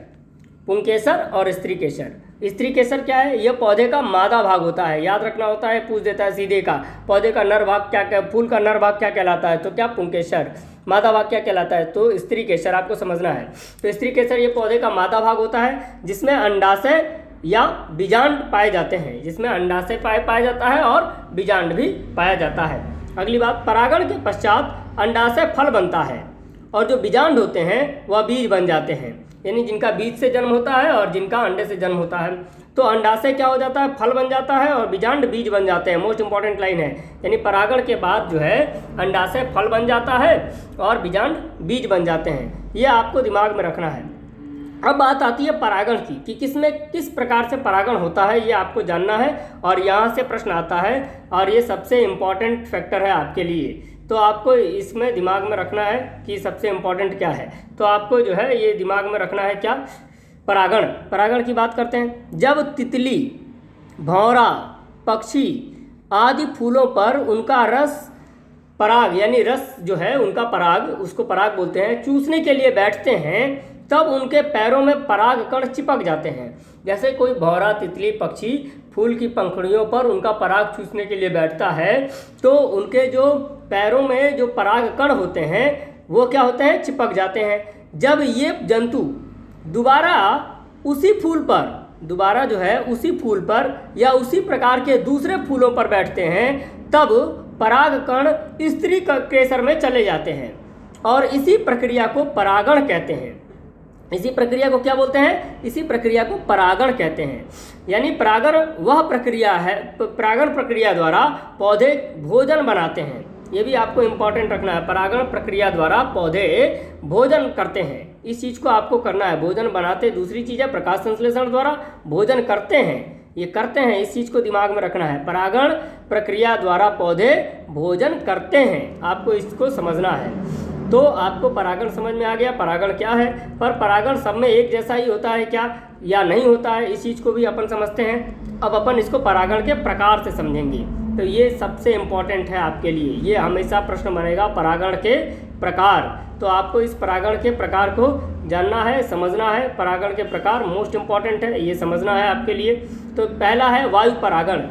पुंकेसर और स्त्री केसर। स्त्री केसर क्या है, यह पौधे का मादा भाग होता है। याद रखना होता है, पूछ देता है सीधे का, पौधे का नर भाग क्या, फूल का नर भाग क्या कहलाता है, तो क्या पुंकेसर। मादा भाग क्या कहलाता है, तो स्त्री केसर, आपको समझना है। तो स्त्री केसर ये पौधे का मादा भाग होता है जिसमें अंडाशय या बीजांड पाए जाते हैं, जिसमें अंडाशय पाया जाता है और बीजांड भी पाया जाता है। अगली बात, परागण के पश्चात अंडाशय फल बनता है और जो बीजांड होते हैं वह बीज बन जाते हैं, यानी जिनका बीज से जन्म होता है और जिनका अंडे से जन्म होता है। तो अंडाशय क्या हो जाता है, फल बन जाता है और बीजांड बीज बन जाते हैं। मोस्ट इंपॉर्टेंट लाइन है, यानी परागण के बाद जो है अंडाशय फल बन जाता है और बीजांड बीज बन जाते हैं। ये आपको दिमाग में रखना है। अब बात आती है परागण की, कि किसमें किस प्रकार से परागण होता है, ये आपको जानना है और यहाँ से प्रश्न आता है और ये सबसे इम्पॉर्टेंट फैक्टर है आपके लिए। तो आपको इसमें दिमाग में रखना है कि सबसे इम्पॉर्टेंट क्या है। तो आपको जो है ये दिमाग में रखना है क्या, परागण। परागण की बात करते हैं। जब तितली, भंवरा, पक्षी आदि फूलों पर उनका रस पराग यानी रस जो है उनका पराग, उसको पराग बोलते हैं, चूसने के लिए बैठते हैं, तब उनके पैरों में पराग कण चिपक जाते हैं। जैसे कोई भंवरा, तितली, पक्षी फूल की पंखुड़ियों पर उनका पराग चूसने के लिए बैठता है, तो उनके जो पैरों में जो पराग कण होते हैं वो क्या होते हैं, चिपक जाते हैं। जब ये जंतु दोबारा उसी फूल पर, दोबारा जो है उसी फूल पर या उसी प्रकार के दूसरे फूलों पर बैठते हैं, तब पराग कण स्त्री केसर में चले जाते हैं और इसी प्रक्रिया को परागण कहते हैं। इसी प्रक्रिया को क्या बोलते हैं, इसी प्रक्रिया को परागण कहते हैं। यानी परागण वह प्रक्रिया है, परागण प्रक्रिया द्वारा पौधे भोजन बनाते हैं। ये भी आपको इम्पॉर्टेंट रखना है, परागण प्रक्रिया द्वारा पौधे भोजन करते हैं। इस चीज़ को आपको करना है, भोजन बनाते दूसरी चीज़ है, प्रकाश संश्लेषण द्वारा भोजन करते हैं, ये करते हैं, इस चीज़ को दिमाग में रखना है। परागण प्रक्रिया द्वारा पौधे भोजन करते हैं, आपको इसको समझना है। तो आपको परागण समझ में आ गया, परागण क्या है। पर परागण सब में एक जैसा ही होता है क्या या नहीं होता है, इस चीज़ को भी अपन समझते हैं। अब अपन इसको परागण के प्रकार से समझेंगे, तो ये सबसे इम्पॉर्टेंट है आपके लिए, ये हमेशा प्रश्न बनेगा, परागण के प्रकार। तो आपको इस परागण के प्रकार को जानना है, समझना है। परागण के प्रकार मोस्ट इम्पॉर्टेंट है, ये समझना है आपके लिए। तो पहला है वायु परागण।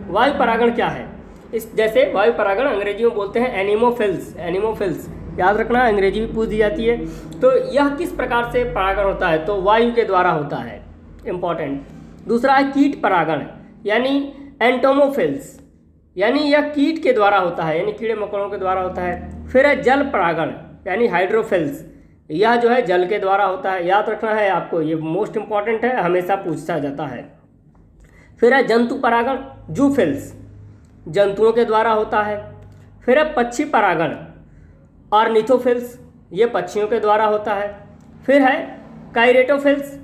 वायु परागण क्या है? जैसे वायु परागण अंग्रेजी में बोलते हैं एनिमोफिल्स। एनिमोफिल्स याद रखना, अंग्रेजी भी पूछ दी जाती है। तो यह किस प्रकार से परागण होता है? तो वायु के द्वारा होता है, इम्पॉर्टेंट। दूसरा है कीट परागण यानी एंटोमोफिल्स, यानी यह कीट के द्वारा होता है, यानी कीड़े मकोड़ों के द्वारा होता है। फिर है जल परागण यानी हाइड्रोफिल्स, यह जो है जल के द्वारा होता है, याद रखना है आपको, ये मोस्ट इंपॉर्टेंट है, हमेशा पूछा जाता है। फिर है जंतु परागण जूफिल्स, जंतुओं के द्वारा होता है। फिर है पक्षी परागण ऑर्निथोफिल्स, ये पक्षियों के द्वारा होता है। फिर है काइरोटेरिफिल्स,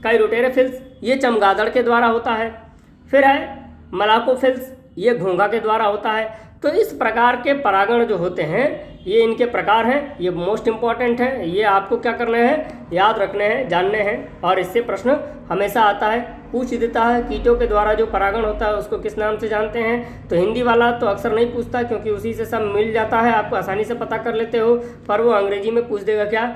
काइरोटेरिफिल्स, ये चमगादड़ के द्वारा होता है। फिर है मलाकोफिल्स, ये घोंघा के द्वारा होता है। तो इस प्रकार के परागण जो होते हैं ये इनके प्रकार हैं, ये मोस्ट इंपॉर्टेंट है, ये आपको क्या करने हैं, याद रखने हैं, जानने हैं। और इससे प्रश्न हमेशा आता है, पूछ देता है कीटों के द्वारा जो परागण होता है उसको किस नाम से जानते हैं। तो हिंदी वाला तो अक्सर नहीं पूछता क्योंकि उसी से सब मिल जाता है, आपको आसानी से पता कर लेते हो। पर वो अंग्रेजी में पूछ देगा क्या,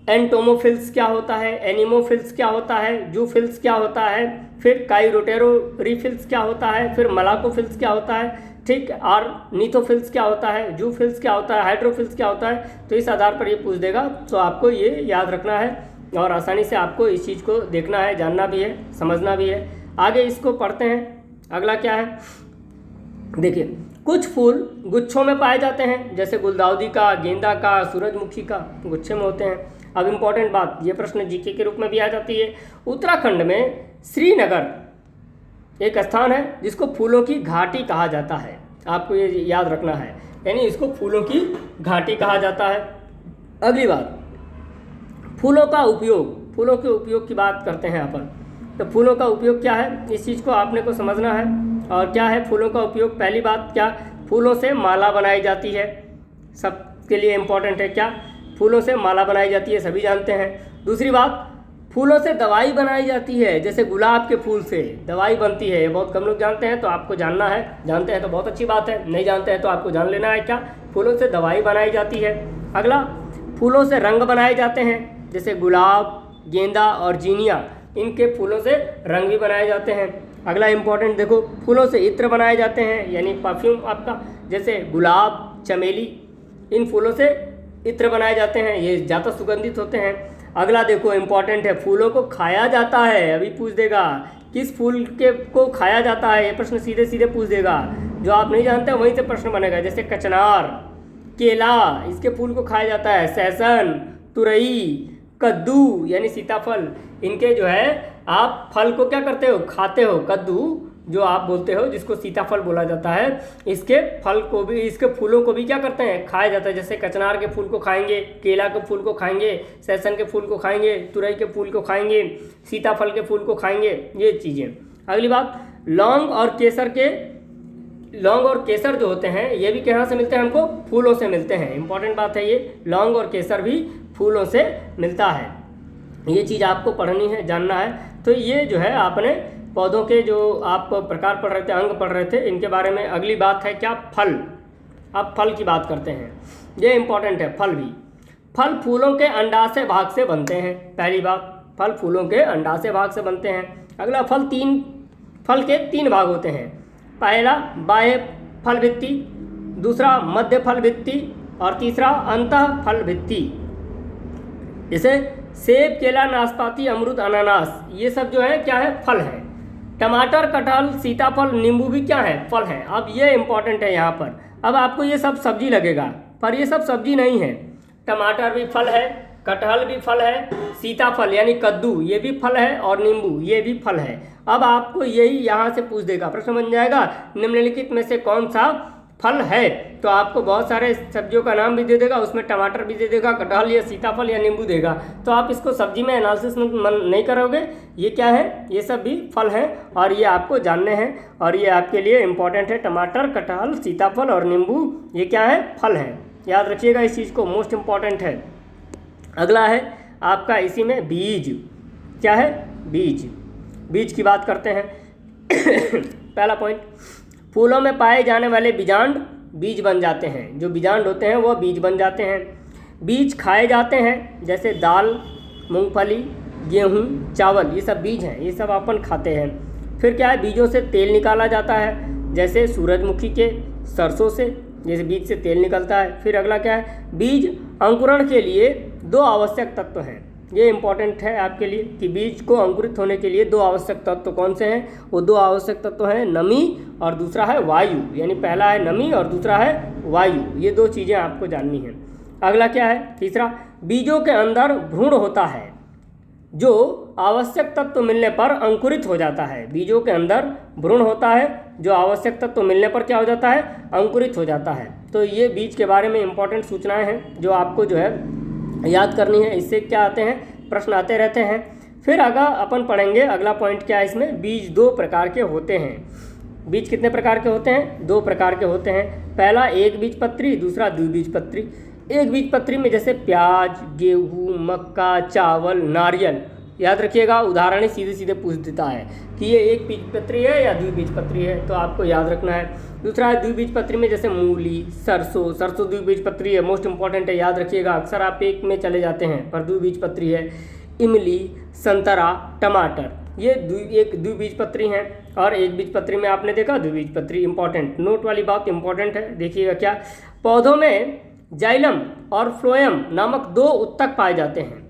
एंटोमोफिल्स क्या होता है, एनिमोफिल्स क्या होता है, जूफिल्स क्या होता है, फिर काइरोटेरिफिल्स क्या होता है, फिर मलाकोफिल्स क्या होता है, ठीक, और नीथोफिल्स क्या होता है, जूफिल्स क्या होता है, हाइड्रोफिल्स क्या होता है। तो इस आधार पर ये पूछ देगा, तो आपको ये याद रखना है और आसानी से आपको इस चीज़ को देखना है, जानना भी है, समझना भी है। आगे इसको पढ़ते हैं। अगला क्या है, देखिए, कुछ फूल गुच्छों में पाए जाते हैं, जैसे गुलदाउदी का, गेंदा का, सूरजमुखी का गुच्छे में होते हैं। अब इम्पॉर्टेंट बात, ये प्रश्न जीके के रूप में भी आ जाती है। उत्तराखंड में श्रीनगर एक स्थान है जिसको फूलों की घाटी कहा जाता है, आपको ये याद रखना है, यानी इसको फूलों की घाटी कहा जाता है। अगली बात, फूलों का उपयोग, फूलों के उपयोग की बात करते हैं अपन। तो फूलों का उपयोग क्या है, इस चीज़ को आपने को समझना है। और क्या है फूलों का उपयोग? पहली बात, क्या फूलों से माला बनाई जाती है, सबके लिए इम्पोर्टेंट है। क्या फूलों से माला बनाई जाती है, सभी जानते हैं। दूसरी बात, फूलों से दवाई बनाई जाती है, जैसे गुलाब के फूल से दवाई बनती है, ये बहुत कम लोग जानते हैं, तो आपको जानना है। जानते हैं तो बहुत अच्छी बात है, नहीं जानते हैं तो आपको जान लेना है। क्या फूलों से दवाई बनाई जाती है। अगला, फूलों से रंग बनाए जाते हैं, जैसे गुलाब, गेंदा और जीनिया, इनके फूलों से रंग भी बनाए जाते हैं। अगला इंपॉर्टेंट देखो, फूलों से इत्र बनाए जाते हैं, यानी परफ्यूम आपका, जैसे गुलाब, चमेली, इन फूलों से इत्र बनाए जाते हैं, ये ज़्यादा सुगंधित होते हैं। अगला देखो इंपॉर्टेंट है, फूलों को खाया जाता है, अभी पूछ देगा किस फूल के को खाया जाता है, ये प्रश्न सीधे सीधे पूछ देगा। जो आप नहीं जानते वहीं से प्रश्न बनेगा, जैसे कचनार, केला, इसके फूल को खाया जाता है। सहसन, तुरई, कद्दू यानी सीताफल, इनके जो है आप फल को क्या करते हो, खाते हो। कद्दू जो आप बोलते हो, जिसको सीताफल बोला जाता है, इसके फल को भी, इसके फूलों को भी क्या करते हैं, खाया जाता है। जैसे कचनार के फूल को खाएंगे, केला के फूल को खाएंगे, सहसन के फूल को खाएंगे, तुरई के फूल को खाएंगे, सीताफल के फूल को खाएंगे, ये चीज़ें। अगली बात, लौंग और केसर जो होते हैं ये भी कहाँ से मिलते हैं हमको, फूलों से मिलते हैं। इंपॉर्टेंट बात है ये, लौंग और केसर भी फूलों से मिलता है। ये चीज़ आपको पढ़नी है, जानना है। तो ये जो है आपने पौधों के जो आप प्रकार पढ़ रहे थे, अंग पढ़ रहे थे, इनके बारे में। अगली बात है क्या, फल। अब फल की बात करते हैं, ये इंपॉर्टेंट है। फल भी, फल फूलों के अंडाशय भाग से बनते हैं। पहली बात, फल फूलों के अंडाशय भाग से बनते हैं। अगला, फल के तीन भाग होते हैं। पहला बाह्य फल भित्ति, दूसरा मध्य फल भित्ति और तीसरा अंतः फल भित्ति। जैसे सेब, केला, नाशपाती, अमरूद, अनानास, ये सब जो है क्या है, फल है। टमाटर, कटहल, सीताफल, नींबू भी क्या है, फल है। अब ये इंपॉर्टेंट है यहाँ पर। अब आपको ये सब सब्जी लगेगा, पर ये सब सब्जी नहीं है। टमाटर भी फल है, कटहल भी फल है, सीताफल यानी कद्दू ये भी फल है, और नींबू ये भी फल है। अब आपको यही यहाँ से पूछ देगा, प्रश्न बन जाएगा निम्नलिखित में से कौन सा फल है। तो आपको बहुत सारे सब्जियों का नाम भी दे देगा, उसमें टमाटर भी दे देगा, कटहल या सीताफल या नींबू देगा। तो आप इसको सब्जी में एनालिसिस नहीं करोगे। ये क्या है, ये सब भी फल हैं और ये आपको जानने हैं, और ये आपके लिए इम्पॉर्टेंट है। टमाटर, कटहल, सीताफल और नींबू ये क्या है, फल हैं। याद रखिएगा इस चीज़ को, मोस्ट इम्पॉर्टेंट है। अगला है आपका इसी में बीज। क्या है, बीज। बीज की बात करते हैं। पहला पॉइंट, फूलों में पाए जाने वाले बीजांड बीज बन जाते हैं। जो बीजांड होते हैं वो बीज बन जाते हैं। बीज खाए जाते हैं, जैसे दाल, मूंगफली, गेहूँ, चावल, ये सब बीज हैं, ये सब अपन खाते हैं। फिर क्या है, बीजों से तेल निकाला जाता है, जैसे सूरजमुखी के, सरसों से, जैसे बीज से तेल निकलता है। फिर अगला क्या है, बीज अंकुरण के लिए 2 आवश्यक तत्व हैं। ये इंपॉर्टेंट है आपके लिए कि बीज को अंकुरित होने के लिए 2 आवश्यक तत्व कौन से हैं। वो 2 आवश्यक तत्व हैं नमी और दूसरा है वायु, यानी पहला है नमी और दूसरा है वायु। ये 2 चीज़ें आपको जाननी हैं। अगला क्या है, तीसरा, बीजों के अंदर भ्रूण होता है जो आवश्यक तत्व मिलने पर अंकुरित हो जाता है। बीजों के अंदर भ्रूण होता है जो आवश्यक तत्व मिलने पर क्या हो जाता है, अंकुरित हो जाता है। तो ये बीज के बारे में इंपॉर्टेंट सूचनाएं हैं जो आपको जो है याद करनी है। इससे क्या आते हैं, प्रश्न आते रहते हैं। फिर आगे अपन पढ़ेंगे, अगला पॉइंट क्या है इसमें, बीज 2 प्रकार के होते हैं। बीज कितने प्रकार के होते हैं, 2 प्रकार के होते हैं। पहला एक बीजपत्री, दूसरा द्विबीजपत्री। एक बीजपत्री में जैसे प्याज, गेहूँ, मक्का, चावल, नारियल, याद रखिएगा उदाहरण ही सीधे सीधे पूछ देता है कि ये एक बीजपत्री है या द्विबीजपत्री है, तो आपको याद रखना है। दूसरा है द्विबीजपत्री में जैसे मूली, सरसों, सरसों द्विबीजपत्री है, मोस्ट इंपॉर्टेंट है, याद रखिएगा, अक्सर आप एक में चले जाते हैं पर द्विबीजपत्री है। इमली, संतरा, टमाटर, ये एक द्विबीजपत्री हैं। और एक बीजपत्री में आपने देखा द्विबीजपत्री, इंपॉर्टेंट नोट वाली बात इंपॉर्टेंट है, देखिएगा क्या, पौधों में जाइलम और फ्लोएम नामक 2 उत्तक पाए जाते हैं।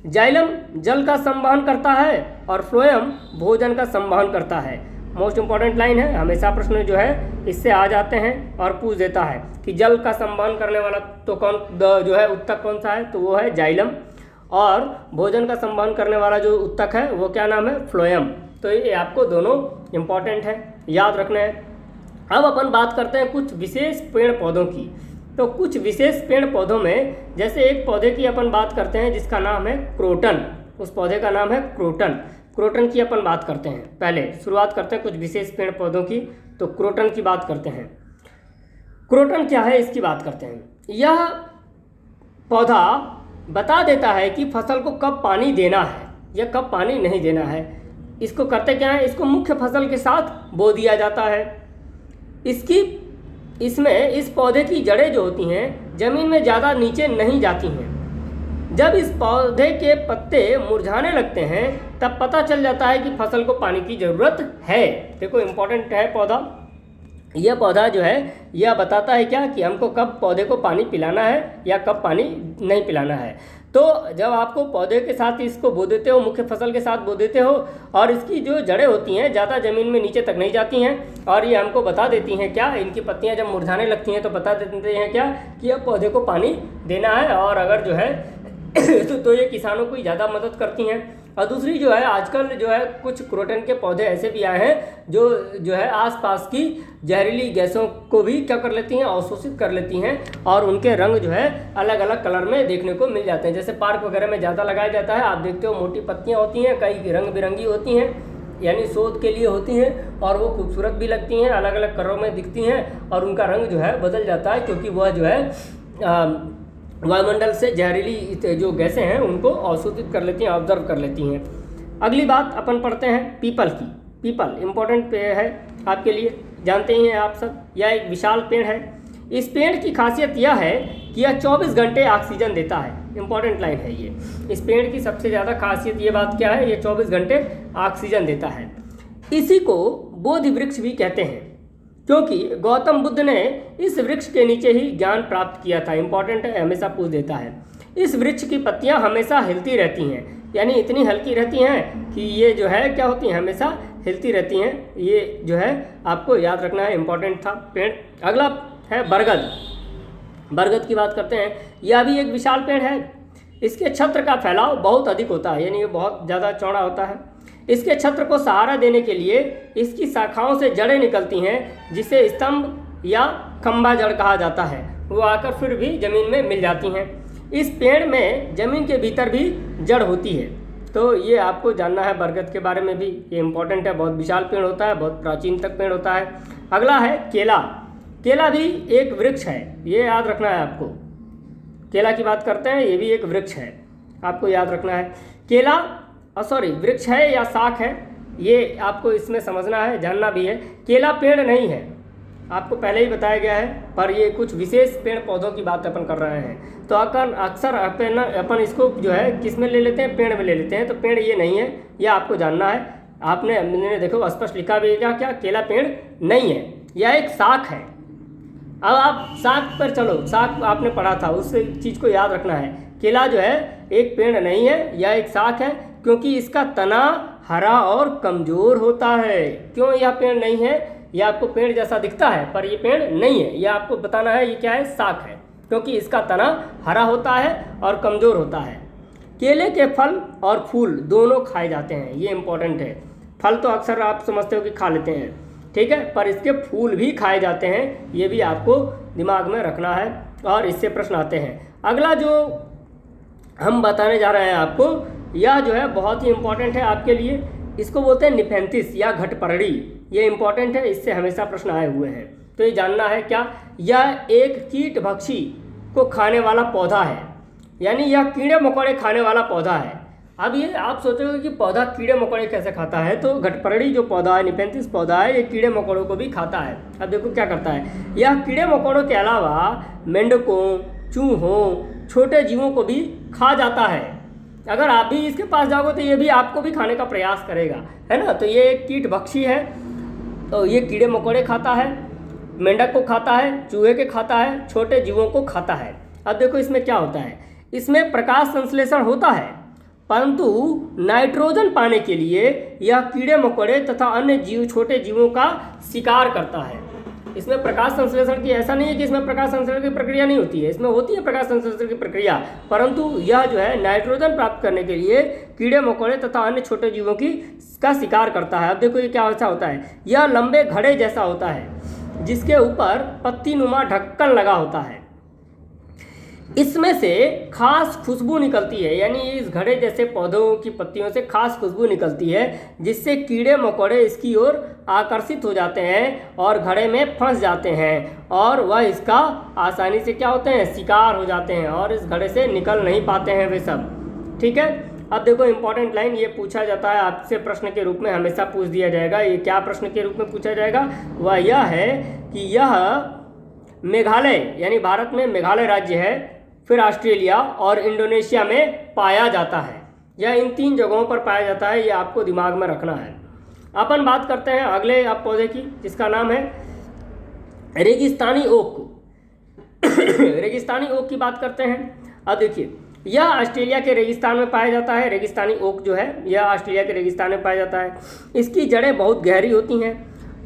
जाइलम जल का संवहन करता है और फ्लोएम भोजन का संवहन करता है। मोस्ट इंपॉर्टेंट लाइन है, हमेशा प्रश्न जो है इससे आ जाते हैं और पूछ देता है कि जल का संवहन करने वाला तो कौन जो है उत्तक कौन सा है, तो वो है जाइलम, और भोजन का संवहन करने वाला जो उत्तक है वो क्या नाम है, फ्लोएम। तो ये आपको दोनों इंपॉर्टेंट है, याद रखना है। अब अपन बात करते हैं कुछ विशेष पेड़ पौधों की। तो कुछ विशेष पेड़ पौधों में जैसे एक पौधे की अपन बात करते हैं जिसका नाम है क्रोटन, उस पौधे का नाम है क्रोटन। क्रोटन की अपन बात करते हैं, पहले शुरुआत करते हैं कुछ विशेष पेड़ पौधों की, तो क्रोटन की बात करते हैं। क्रोटन क्या है इसकी बात करते हैं। यह पौधा बता देता है कि फसल को कब पानी देना है या कब पानी नहीं देना है। इसको करते क्या है, इसको मुख्य फसल के साथ बो दिया जाता है। इसमें इस पौधे की जड़ें जो होती हैं ज़मीन में ज़्यादा नीचे नहीं जाती हैं। जब इस पौधे के पत्ते मुरझाने लगते हैं तब पता चल जाता है कि फसल को पानी की ज़रूरत है। देखो इंपॉर्टेंट है पौधा, यह पौधा जो है यह बताता है क्या कि हमको कब पौधे को पानी पिलाना है या कब पानी नहीं पिलाना है। तो जब आपको पौधे के साथ इसको बो देते हो, मुख्य फसल के साथ बो देते हो, और इसकी जो जड़ें होती हैं ज़्यादा ज़मीन में नीचे तक नहीं जाती हैं, और ये हमको बता देती हैं क्या, इनकी पत्तियां जब मुरझाने लगती हैं तो बता देते हैं क्या कि अब पौधे को पानी देना है। और अगर जो है तो ये किसानों को ज़्यादा मदद करती हैं। और दूसरी जो है आजकल जो है कुछ क्रोटन के पौधे ऐसे भी आए हैं जो है आसपास की जहरीली गैसों को भी क्या कर लेती हैं, अवशोषित कर लेती हैं, और उनके रंग जो है अलग अलग कलर में देखने को मिल जाते हैं। जैसे पार्क वगैरह में ज़्यादा लगाया जाता है, आप देखते हो मोटी पत्तियाँ होती हैं, कई रंग बिरंगी होती हैं, यानी शोध के लिए होती हैं, और वो खूबसूरत भी लगती हैं, अलग अलग कलरों में दिखती हैं, और उनका रंग जो है बदल जाता है क्योंकि वह जो है वायुमंडल से जहरीली जो गैसें हैं उनको अवशोषित कर लेती हैं, ऑब्जर्व कर लेती हैं। अगली बात अपन पढ़ते हैं पीपल की। पीपल इम्पोर्टेंट पेड़ है आपके लिए, जानते ही हैं आप सब, यह एक विशाल पेड़ है। इस पेड़ की खासियत यह है कि यह 24 घंटे ऑक्सीजन देता है। इंपॉर्टेंट लाइन है ये, इस पेड़ की सबसे ज़्यादा खासियत ये बात क्या है, ये 24 घंटे ऑक्सीजन देता है। इसी को बोधि वृक्ष भी कहते हैं क्योंकि गौतम बुद्ध ने इस वृक्ष के नीचे ही ज्ञान प्राप्त किया था। इंपॉर्टेंट है, हमेशा पूछ देता है। इस वृक्ष की पत्तियां हमेशा हिलती रहती हैं, यानी इतनी हल्की रहती हैं कि ये जो है क्या होती हैं, हमेशा हिलती रहती हैं। ये जो है आपको याद रखना है, इंपॉर्टेंट था पेड़। अगला है बरगद। बरगद की बात करते हैं। यह भी एक विशाल पेड़ है। इसके छत्र का फैलाव बहुत अधिक होता है, यानी ये बहुत ज़्यादा चौड़ा होता है। इसके छत्र को सहारा देने के लिए इसकी शाखाओं से जड़ें निकलती हैं, जिसे स्तंभ या खंभा जड़ कहा जाता है। वो आकर फिर भी ज़मीन में मिल जाती हैं। इस पेड़ में ज़मीन के भीतर भी जड़ होती है। तो ये आपको जानना है बरगद के बारे में भी, ये इंपॉर्टेंट है। बहुत विशाल पेड़ होता है, बहुत प्राचीन तक पेड़ होता है। अगला है केला। केला भी एक वृक्ष है, ये याद रखना है आपको। केला की बात करते हैं, ये भी एक वृक्ष है, आपको याद रखना है। केला वृक्ष है या शाख है, ये आपको इसमें समझना है, जानना भी है। केला पेड़ नहीं है, आपको पहले ही बताया गया है, पर ये कुछ विशेष पेड़ पौधों की बात अपन कर रहे हैं। तो अक्सर अपन इसको जो है किस में ले लेते हैं, पेड़ में ले लेते हैं। तो पेड़ ये नहीं है, यह आपको जानना है। मैंने देखो स्पष्ट लिखा भी है क्या, केला पेड़ नहीं है, यह एक शाख है। अब आप शाख पर चलो, शाख आपने पढ़ा था, उस चीज़ को याद रखना है। केला जो है एक पेड़ नहीं है, यह एक शाख है, क्योंकि इसका तना हरा और कमज़ोर होता है। क्यों यह पेड़ नहीं है? यह आपको पेड़ जैसा दिखता है पर यह पेड़ नहीं है, यह आपको बताना है ये क्या है, शाख है, क्योंकि इसका तना हरा होता है और कमज़ोर होता है। केले के फल और फूल दोनों खाए जाते हैं, ये इम्पोर्टेंट है। फल तो अक्सर आप समझते हो कि खा लेते हैं, ठीक है, पर इसके फूल भी खाए जाते हैं, ये भी आपको दिमाग में रखना है और इससे प्रश्न आते हैं। अगला जो हम बताने जा रहे हैं आपको, यह जो है बहुत ही इम्पोर्टेंट है आपके लिए। इसको बोलते हैं निफेंथिस या घटपरड़ी, ये इम्पोर्टेंट है, इससे हमेशा प्रश्न आए हुए हैं। तो ये जानना है क्या, यह एक कीट भक्षी को खाने वाला पौधा है, यानी यह कीड़े मकोड़े खाने वाला पौधा है। अब ये आप सोचोगे कि पौधा कीड़े मकोड़े कैसे खाता है, तो घटपरड़ी जो पौधा है, निफेंथिस पौधा है, ये कीड़े मकोड़ों को भी खाता है। अब देखो क्या करता है, यह कीड़े मकोड़ों के अलावा मेंढकों, चूहों, छोटे जीवों को भी खा जाता है। अगर आप भी इसके पास जाओगे तो ये भी आपको भी खाने का प्रयास करेगा, है ना। तो ये एक कीट भक्षी है, तो ये कीड़े मकोड़े खाता है, मेंढक को खाता है, चूहे के खाता है, छोटे जीवों को खाता है। अब देखो इसमें क्या होता है, इसमें प्रकाश संश्लेषण होता है, परंतु नाइट्रोजन पाने के लिए यह कीड़े मकोड़े तथा अन्य जीव, छोटे जीवों का शिकार करता है। इसमें प्रकाश संश्लेषण की, ऐसा नहीं है कि इसमें प्रकाश संश्लेषण की प्रक्रिया नहीं होती है, इसमें होती है प्रकाश संश्लेषण की प्रक्रिया, परंतु यह जो है नाइट्रोजन प्राप्त करने के लिए कीड़े मकोड़े तथा अन्य छोटे जीवों का शिकार करता है। अब देखो ये क्या ऐसा होता है, यह लंबे घड़े जैसा होता है जिसके ऊपर पत्ती नुमा ढक्कन लगा होता है। इसमें से खास खुशबू निकलती है, यानी इस घड़े जैसे पौधों की पत्तियों से खास खुशबू निकलती है, जिससे कीड़े मकोड़े इसकी ओर आकर्षित हो जाते हैं और घड़े में फंस जाते हैं, और वह इसका आसानी से क्या होते हैं, शिकार हो जाते हैं, और इस घड़े से निकल नहीं पाते हैं वे सब, ठीक है। अब देखो इंपॉर्टेंट लाइन, ये पूछा जाता है आपसे, प्रश्न के रूप में हमेशा पूछ दिया जाएगा। ये क्या प्रश्न के रूप में पूछा जाएगा, वह यह है कि यह मेघालय, यानी भारत में मेघालय राज्य है, फिर ऑस्ट्रेलिया और इंडोनेशिया में पाया जाता है। यह इन 3 जगहों पर पाया जाता है, ये आपको दिमाग में रखना है। अपन बात करते हैं अगले आप पौधे की, जिसका नाम है रेगिस्तानी ओक। रेगिस्तानी ओक की बात करते हैं। अब देखिए, यह ऑस्ट्रेलिया के रेगिस्तान में पाया जाता है। रेगिस्तानी ओक जो है यह ऑस्ट्रेलिया के रेगिस्तान में पाया जाता है। इसकी जड़ें बहुत गहरी होती हैं,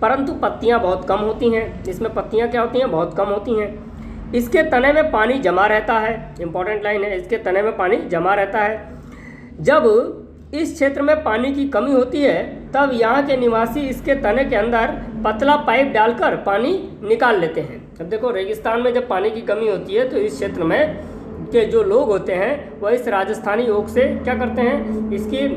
परंतु पत्तियाँ बहुत कम होती हैं। इसमें पत्तियाँ क्या होती हैं, बहुत कम होती हैं। इसके तने में पानी जमा रहता है, इंपॉर्टेंट लाइन है, इसके तने में पानी जमा रहता है। जब इस क्षेत्र में पानी की कमी होती है तब यहाँ के निवासी इसके तने के अंदर पतला पाइप डालकर पानी निकाल लेते हैं। अब देखो रेगिस्तान में जब पानी की कमी होती है तो इस क्षेत्र में के जो लोग होते हैं वह इस राजस्थानी ओक से क्या करते हैं, इसकी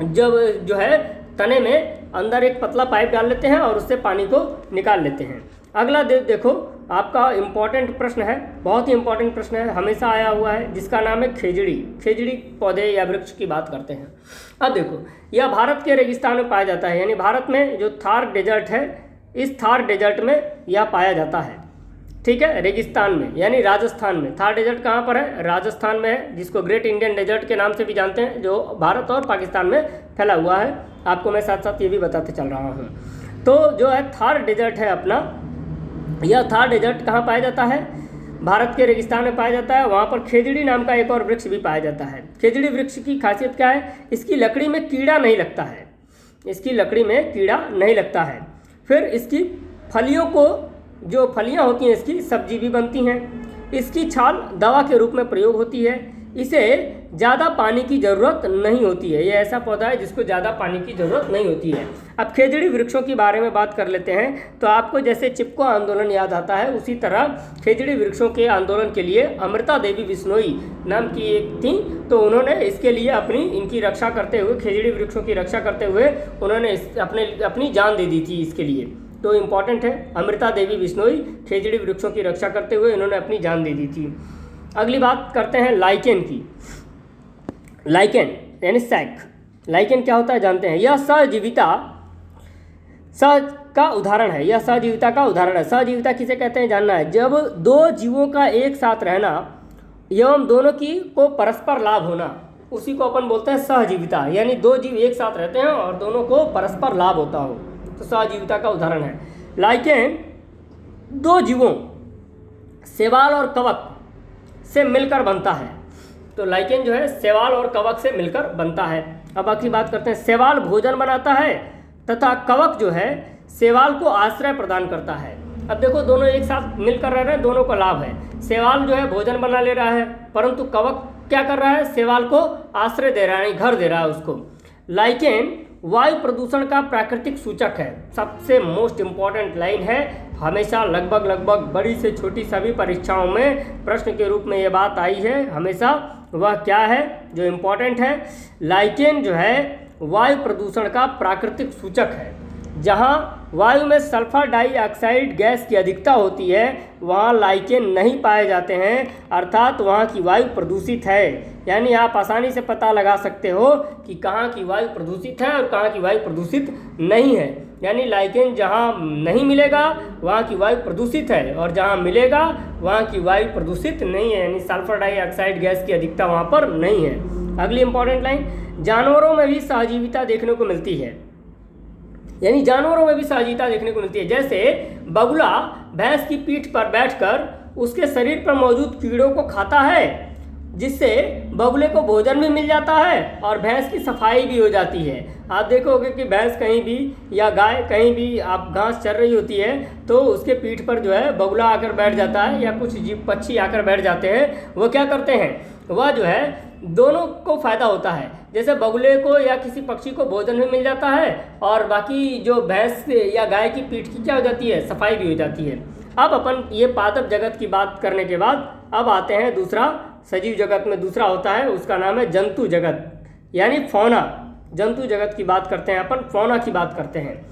जब जो है तने में अंदर एक पतला पाइप डाल लेते हैं और उससे पानी को निकाल लेते हैं। अगला देखो आपका इम्पॉर्टेंट प्रश्न है, बहुत ही इम्पॉर्टेंट प्रश्न है, हमेशा आया हुआ है, जिसका नाम है खेजड़ी। खेजड़ी पौधे या वृक्ष की बात करते हैं। अब देखो यह भारत के रेगिस्तान में पाया जाता है, यानी भारत में जो थार डेजर्ट है, इस थार डेजर्ट में यह पाया जाता है, ठीक है, रेगिस्तान में, यानी राजस्थान में। थार डेजर्ट कहाँ पर है, राजस्थान में है, जिसको ग्रेट इंडियन डेजर्ट के नाम से भी जानते हैं, जो भारत और पाकिस्तान में फैला हुआ है। आपको मैं साथ साथ ये भी बताते चल रहा हूँ। तो जो है थार डेजर्ट है अपना, यह थार डेजर्ट कहाँ पाया जाता है, भारत के रेगिस्तान में पाया जाता है। वहाँ पर खेजड़ी नाम का एक और वृक्ष भी पाया जाता है। खेजड़ी वृक्ष की खासियत क्या है, इसकी लकड़ी में कीड़ा नहीं लगता है, इसकी लकड़ी में कीड़ा नहीं लगता है। फिर इसकी फलियों को, जो फलियाँ होती हैं इसकी, सब्जी भी बनती हैं। इसकी छाल दवा के रूप में प्रयोग होती है। इसे ज़्यादा पानी की ज़रूरत नहीं होती है, ये ऐसा पौधा है जिसको ज़्यादा पानी की ज़रूरत नहीं होती है। अब खेजड़ी वृक्षों के बारे में बात कर लेते हैं। तो आपको जैसे चिपको आंदोलन याद आता है, उसी तरह खेजड़ी वृक्षों के आंदोलन के लिए अमृता देवी बिश्नोई नाम की एक थी, तो उन्होंने इसके लिए इनकी रक्षा करते हुए, खेजड़ी वृक्षों की रक्षा करते हुए उन्होंने अपनी जान दे दी थी इसके लिए। तो इम्पॉर्टेंट है, अमृता देवी बिश्नोई खेजड़ी वृक्षों की रक्षा करते हुए इन्होंने अपनी जान दे दी थी। अगली बात करते हैं लाइकेन की। लाइकेन यानी सैक। लाइकेन क्या होता है जानते हैं, यह का उदाहरण है, यह सहजीविता का उदाहरण है। सहजीविता किसे कहते हैं जानना है, जब दो जीवों का एक साथ रहना एवं दोनों की को परस्पर लाभ होना, उसी को अपन बोलते हैं सहजीविता। यानी दो जीव एक साथ रहते हैं और दोनों को परस्पर लाभ होता हो, तो सहजीविता का उदाहरण है। लाइकेन दो जीवों शैवाल और कवक से मिलकर बनता है, तो लाइकेन जो है शैवाल और कवक से मिलकर बनता है। अब आखिरी बात करते हैं, शैवाल भोजन बनाता है तथा कवक जो है शैवाल को आश्रय प्रदान करता है। अब देखो दोनों एक साथ मिलकर रह रहे हैं, दोनों को लाभ है। शैवाल जो है भोजन बना ले रहा है, परंतु कवक क्या कर रहा है, शैवाल को आश्रय दे रहा है, घर दे रहा है उसको। लाइकेन वायु प्रदूषण का प्राकृतिक सूचक है। सबसे मोस्ट इम्पॉर्टेंट लाइन है, हमेशा लगभग बड़ी से छोटी सभी परीक्षाओं में प्रश्न के रूप में ये बात आई है हमेशा। वह क्या है जो इम्पॉर्टेंट है, लाइकेन जो है वायु प्रदूषण का प्राकृतिक सूचक है। जहाँ वायु में सल्फर डाइऑक्साइड गैस की अधिकता होती है वहाँ लाइकेन नहीं पाए जाते हैं, अर्थात वहाँ की वायु प्रदूषित है। यानी आप आसानी से पता लगा सकते हो कि कहाँ की वायु प्रदूषित है और कहाँ की वायु प्रदूषित नहीं है। यानी लाइकेन जहाँ नहीं मिलेगा वहाँ की वायु प्रदूषित है और जहाँ मिलेगा वहाँ की वायु प्रदूषित नहीं है, यानी सल्फर डाइऑक्साइड गैस की अधिकता वहाँ पर नहीं है। अगली इंपॉर्टेंट लाइन, जानवरों में भी सहजीविता देखने को मिलती है। यानी जानवरों में भी सहजीविता देखने को मिलती है। जैसे बगुला भैंस की पीठ पर बैठकर उसके शरीर पर मौजूद कीड़ों को खाता है, जिससे बगुले को भोजन भी मिल जाता है और भैंस की सफाई भी हो जाती है। आप देखोगे कि भैंस कहीं भी या गाय कहीं भी आप घास चर रही होती है तो उसके पीठ पर जो है बगुला आकर बैठ जाता है या कुछ जीव पक्षी आकर बैठ जाते हैं। वो क्या करते हैं, वह जो है दोनों को फ़ायदा होता है। जैसे बगुले को या किसी पक्षी को भोजन भी मिल जाता है और बाकी जो भैंस या गाय की पीठ की क्या हो जाती है, सफाई भी हो जाती है। अब अपन ये पादप जगत की बात करने के बाद अब आते हैं दूसरा, सजीव जगत में दूसरा होता है, उसका नाम है जंतु जगत यानी फौना। जंतु जगत की बात करते हैं अपन, फौना की बात करते हैं।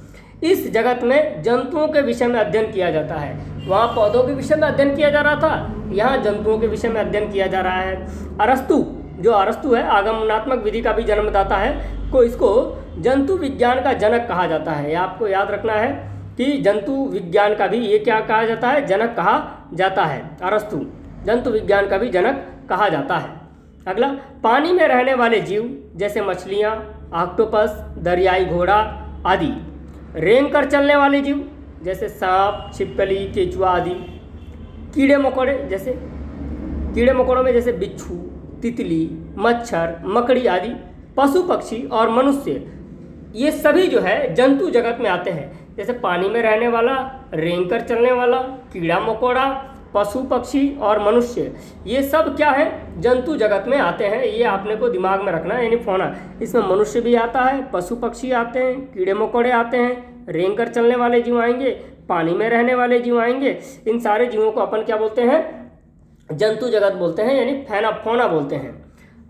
इस जगत में जंतुओं के विषय में अध्ययन किया जाता है। वहाँ पौधों के विषय में अध्ययन किया जा रहा था, यहाँ जंतुओं के विषय में अध्ययन किया जा रहा है। अरस्तु जो अरस्तु है आगमनात्मक विधि का भी जन्मदाता है, को इसको जंतु विज्ञान का जनक कहा जाता है। आपको याद रखना है कि जंतु विज्ञान का भी ये क्या कहा जाता है, जनक कहा जाता है। अरस्तु जंतु विज्ञान का भी जनक कहा जाता है। अगला, पानी में रहने वाले जीव जैसे मछलियाँ, ऑक्टोपस, दरियाई घोड़ा आदि। रेंग कर चलने वाले जीव जैसे सांप, छिपकली, केचुआ आदि। कीड़े मकोड़ों में जैसे बिच्छू, तितली, मच्छर, मकड़ी आदि। पशु पक्षी और मनुष्य, ये सभी जो है जंतु जगत में आते हैं। जैसे पानी में रहने वाला, रेंग कर चलने वाला, कीड़ा मकोड़ा, पशु पक्षी और मनुष्य, ये सब क्या है, जंतु जगत में आते हैं। ये आपने को दिमाग में रखना है, यानी फौना। इसमें मनुष्य भी आता है, पशु पक्षी आते हैं, कीड़े मकोड़े आते हैं, रेंग कर चलने वाले जीव आएंगे, पानी में रहने वाले जीव आएंगे। इन सारे जीवों को अपन क्या बोलते हैं, जंतु जगत बोलते हैं, यानी फौना बोलते हैं।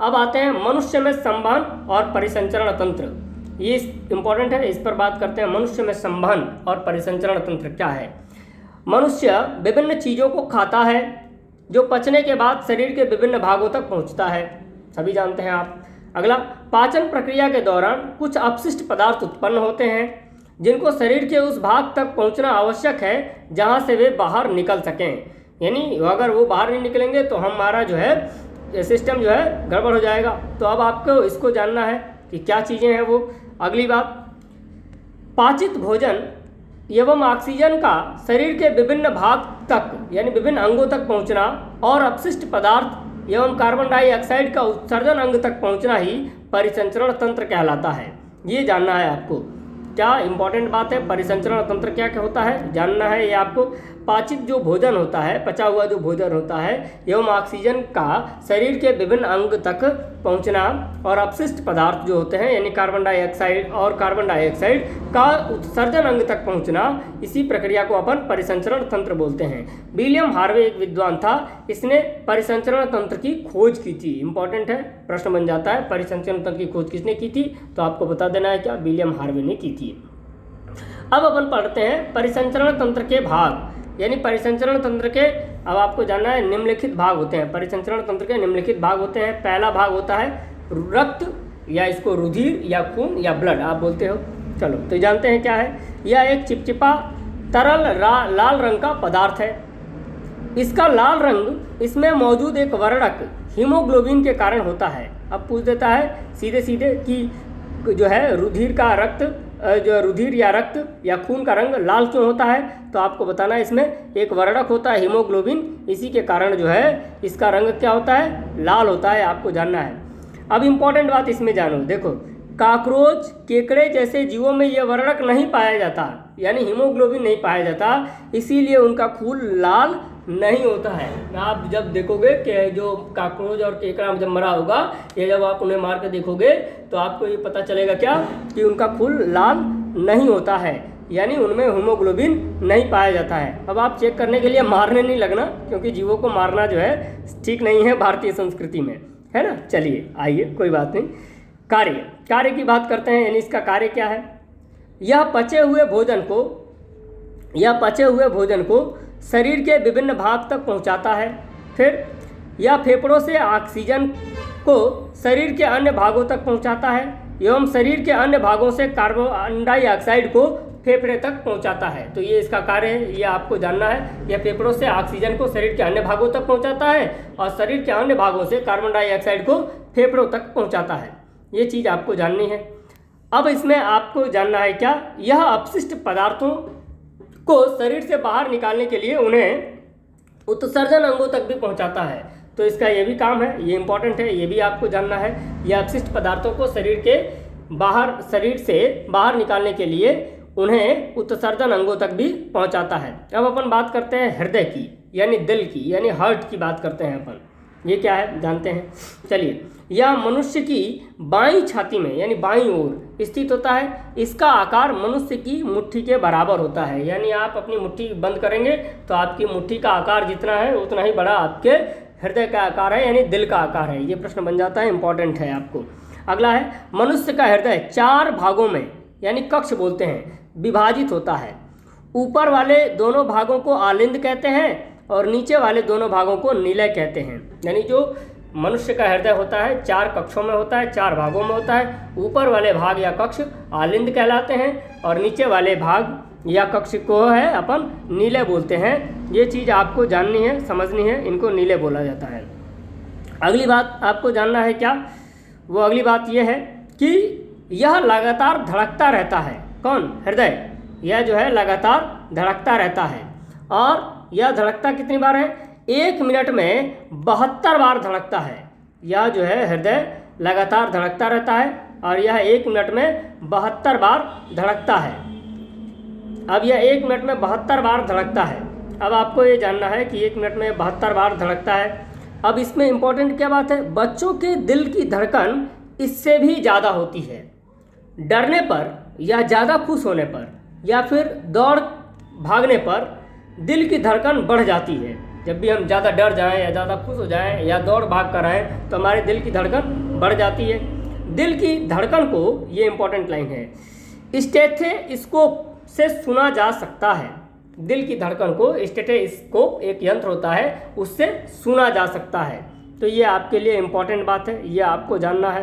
अब आते हैं मनुष्य में संवहन और परिसंचरण तंत्र। ये इंपॉर्टेंट है, इस पर बात करते हैं। मनुष्य में संवहन और परिसंचरण तंत्र क्या है। मनुष्य विभिन्न चीज़ों को खाता है जो पचने के बाद शरीर के विभिन्न भागों तक पहुंचता है, सभी जानते हैं आप। अगला, पाचन प्रक्रिया के दौरान कुछ अपशिष्ट पदार्थ उत्पन्न होते हैं जिनको शरीर के उस भाग तक पहुंचना आवश्यक है जहां से वे बाहर निकल सकें। यानी अगर वो बाहर नहीं निकलेंगे तो हमारा जो है सिस्टम जो है गड़बड़ हो जाएगा। तो अब आपको इसको जानना है कि क्या चीज़ें हैं वो। अगली बात, पाचित भोजन एवं ऑक्सीजन का शरीर के विभिन्न भाग तक यानी विभिन्न अंगों तक पहुंचना और अपशिष्ट पदार्थ एवं कार्बन डाइऑक्साइड का उत्सर्जन अंग तक पहुंचना ही परिसंचरण तंत्र कहलाता है। ये जानना है आपको। क्या इंपॉर्टेंट बात है, परिसंचरण तंत्र क्या क्या होता है जानना है ये आपको। पाचित जो भोजन होता है, पचा हुआ जो भोजन होता है एवं ऑक्सीजन का शरीर के विभिन्न अंग तक पहुंचना और अपशिष्ट पदार्थ जो होते हैं यानी कार्बन डाइऑक्साइड का उत्सर्जन अंग तक पहुंचना, इसी प्रक्रिया को अपन परिसंचरण तंत्र बोलते हैं। विलियम हार्वे एक विद्वान था, इसने परिसंचरण तंत्र की खोज की थी। इंपॉर्टेंट है, प्रश्न बन जाता है, परिसंचरण तंत्र की खोज किसने की थी, तो आपको बता देना है क्या, विलियम हार्वे ने की थी। अब अपन पढ़ते हैं परिसंचरण तंत्र के भाग, यानी परिसंचरण तंत्र के, अब आपको जानना है निम्नलिखित भाग होते हैं। परिसंचरण तंत्र के निम्नलिखित भाग होते हैं। पहला भाग होता है रक्त, या इसको रुधिर या खून या ब्लड आप बोलते हो। चलो तो जानते हैं क्या है। यह एक चिपचिपा तरल लाल रंग का पदार्थ है। इसका लाल रंग इसमें मौजूद एक वर्णक हीमोग्लोबिन के कारण होता है। अब पूछ देता है सीधे सीधे कि जो है रुधिर का रक्त जो रुधिर या रक्त या खून का रंग लाल क्यों होता है, तो आपको बताना है इसमें एक वर्णक होता है हीमोग्लोबिन, इसी के कारण जो है इसका रंग क्या होता है, लाल होता है, आपको जानना है। अब इम्पॉर्टेंट बात इसमें जानो, देखो काकरोच केकड़े जैसे जीवों में यह वर्णक नहीं पाया जाता, यानी हीमोग्लोबिन नहीं पाया जाता, इसीलिए उनका खून लाल नहीं होता है। आप जब देखोगे कि जो काकरोच और केकड़ा जब मरा होगा, ये जब आप उन्हें मार कर देखोगे तो आपको ये पता चलेगा क्या कि उनका खून लाल नहीं होता है, यानी उनमें हीमोग्लोबिन नहीं पाया जाता है। अब आप चेक करने के लिए मारने नहीं लगना, क्योंकि जीवों को मारना जो है ठीक नहीं है भारतीय संस्कृति में, है ना। चलिए आइए, कोई बात नहीं। कार्य की बात करते हैं, यानी इसका कार्य क्या है। यह पचे हुए भोजन को शरीर के विभिन्न भाग तक पहुंचाता है। फिर यह फेफड़ों से ऑक्सीजन को शरीर के अन्य भागों तक पहुंचाता है एवं शरीर के अन्य भागों से कार्बन डाइऑक्साइड को फेफड़े तक पहुंचाता है। तो ये इसका कार्य है, ये आपको जानना है। यह फेफड़ों से ऑक्सीजन को शरीर के अन्य भागों तक पहुंचाता है और शरीर के अन्य भागों से कार्बन डाइऑक्साइड को फेफड़ों तक पहुंचाता है। ये चीज़ आपको जाननी है। अब इसमें आपको जानना है क्या, यह अपशिष्ट पदार्थों को शरीर से बाहर निकालने के लिए उन्हें उत्सर्जन अंगों तक भी पहुंचाता है। तो इसका ये भी काम है, ये इंपॉर्टेंट है, ये भी आपको जानना है। यह अपशिष्ट पदार्थों को शरीर से बाहर निकालने के लिए उन्हें उत्सर्जन अंगों तक भी पहुंचाता है। अब अपन बात करते हैं हृदय की, यानी दिल की, यानी हार्ट की बात करते हैं अपन। ये क्या है जानते हैं, चलिए। यह मनुष्य की बाईं छाती में, यानी बाईं ओर स्थित होता है। इसका आकार मनुष्य की मुट्ठी के बराबर होता है, यानी आप अपनी मुट्ठी बंद करेंगे तो आपकी मुट्ठी का आकार जितना है उतना ही बड़ा आपके हृदय का आकार है, यानी दिल का आकार है। ये प्रश्न बन जाता है, इंपॉर्टेंट है आपको। अगला है, मनुष्य का हृदय 4 भागों में, यानी कक्ष बोलते हैं, विभाजित होता है। ऊपर वाले दोनों भागों को आलिंद कहते हैं और नीचे वाले दोनों भागों को निलय कहते हैं। यानी जो मनुष्य का हृदय होता है 4 कक्षों में होता है, 4 भागों में होता है। ऊपर वाले भाग या कक्ष आलिंद कहलाते हैं और नीचे वाले भाग या कक्ष को है अपन नीले बोलते हैं। ये चीज़ आपको जाननी है, समझनी है, इनको नीले बोला जाता है। अगली बात आपको जानना है क्या, वो अगली बात ये है कि यह लगातार धड़कता रहता है। कौन, हृदय, यह जो है लगातार धड़कता रहता है। और यह धड़कता कितनी बार है, 1 मिनट में 72 बार धड़कता है। यह जो है हृदय लगातार धड़कता रहता है और यह 1 मिनट में 72 बार धड़कता है। अब यह 1 मिनट में 72 बार धड़कता है। अब आपको ये जानना है कि 1 मिनट में 72 बार धड़कता है। अब इसमें इम्पोर्टेंट क्या बात है, बच्चों के दिल की धड़कन इससे भी ज़्यादा होती है। डरने पर या ज़्यादा खुश होने पर या फिर दौड़ भागने पर दिल की धड़कन बढ़ जाती है। जब भी हम ज़्यादा डर जाएं या ज़्यादा खुश हो जाएं या दौड़ भाग कर आएँ तो हमारे दिल की धड़कन बढ़ जाती है। दिल की धड़कन को, ये इंपॉर्टेंट लाइन है, स्टेथोस्कोप से सुना जा सकता है। दिल की धड़कन को स्टेथोस्कोप एक यंत्र होता है, उससे सुना जा सकता है। तो ये आपके लिए इम्पॉर्टेंट बात है, ये आपको जानना है।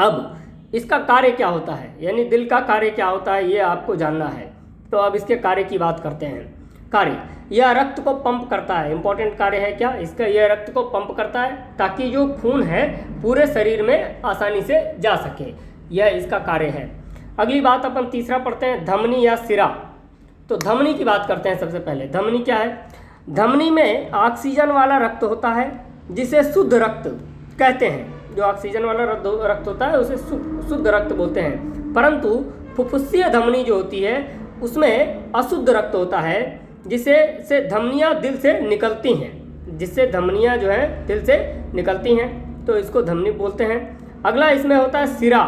अब इसका कार्य क्या होता है, यानी दिल का कार्य क्या होता है, ये आपको जानना है। तो अब इसके कार्य की बात करते हैं। कार्य, यह रक्त को पंप करता है। इंपॉर्टेंट कार्य है क्या इसका, यह रक्त को पंप करता है ताकि जो खून है पूरे शरीर में आसानी से जा सके, यह इसका कार्य है। अगली बात अपन तीसरा पढ़ते हैं, धमनी या सिरा। तो धमनी की बात करते हैं सबसे पहले। धमनी क्या है, धमनी में ऑक्सीजन वाला रक्त होता है जिसे शुद्ध रक्त कहते हैं। जो ऑक्सीजन वाला रक्त होता है उसे शुद्ध रक्त बोलते हैं। परंतु फुफ्फुसीय धमनी जो होती है उसमें अशुद्ध रक्त होता है, जिससे धमनियाँ दिल से निकलती हैं, जिससे धमनियाँ जो है दिल से निकलती हैं, तो इसको धमनी बोलते हैं। अगला इसमें होता है सिरा।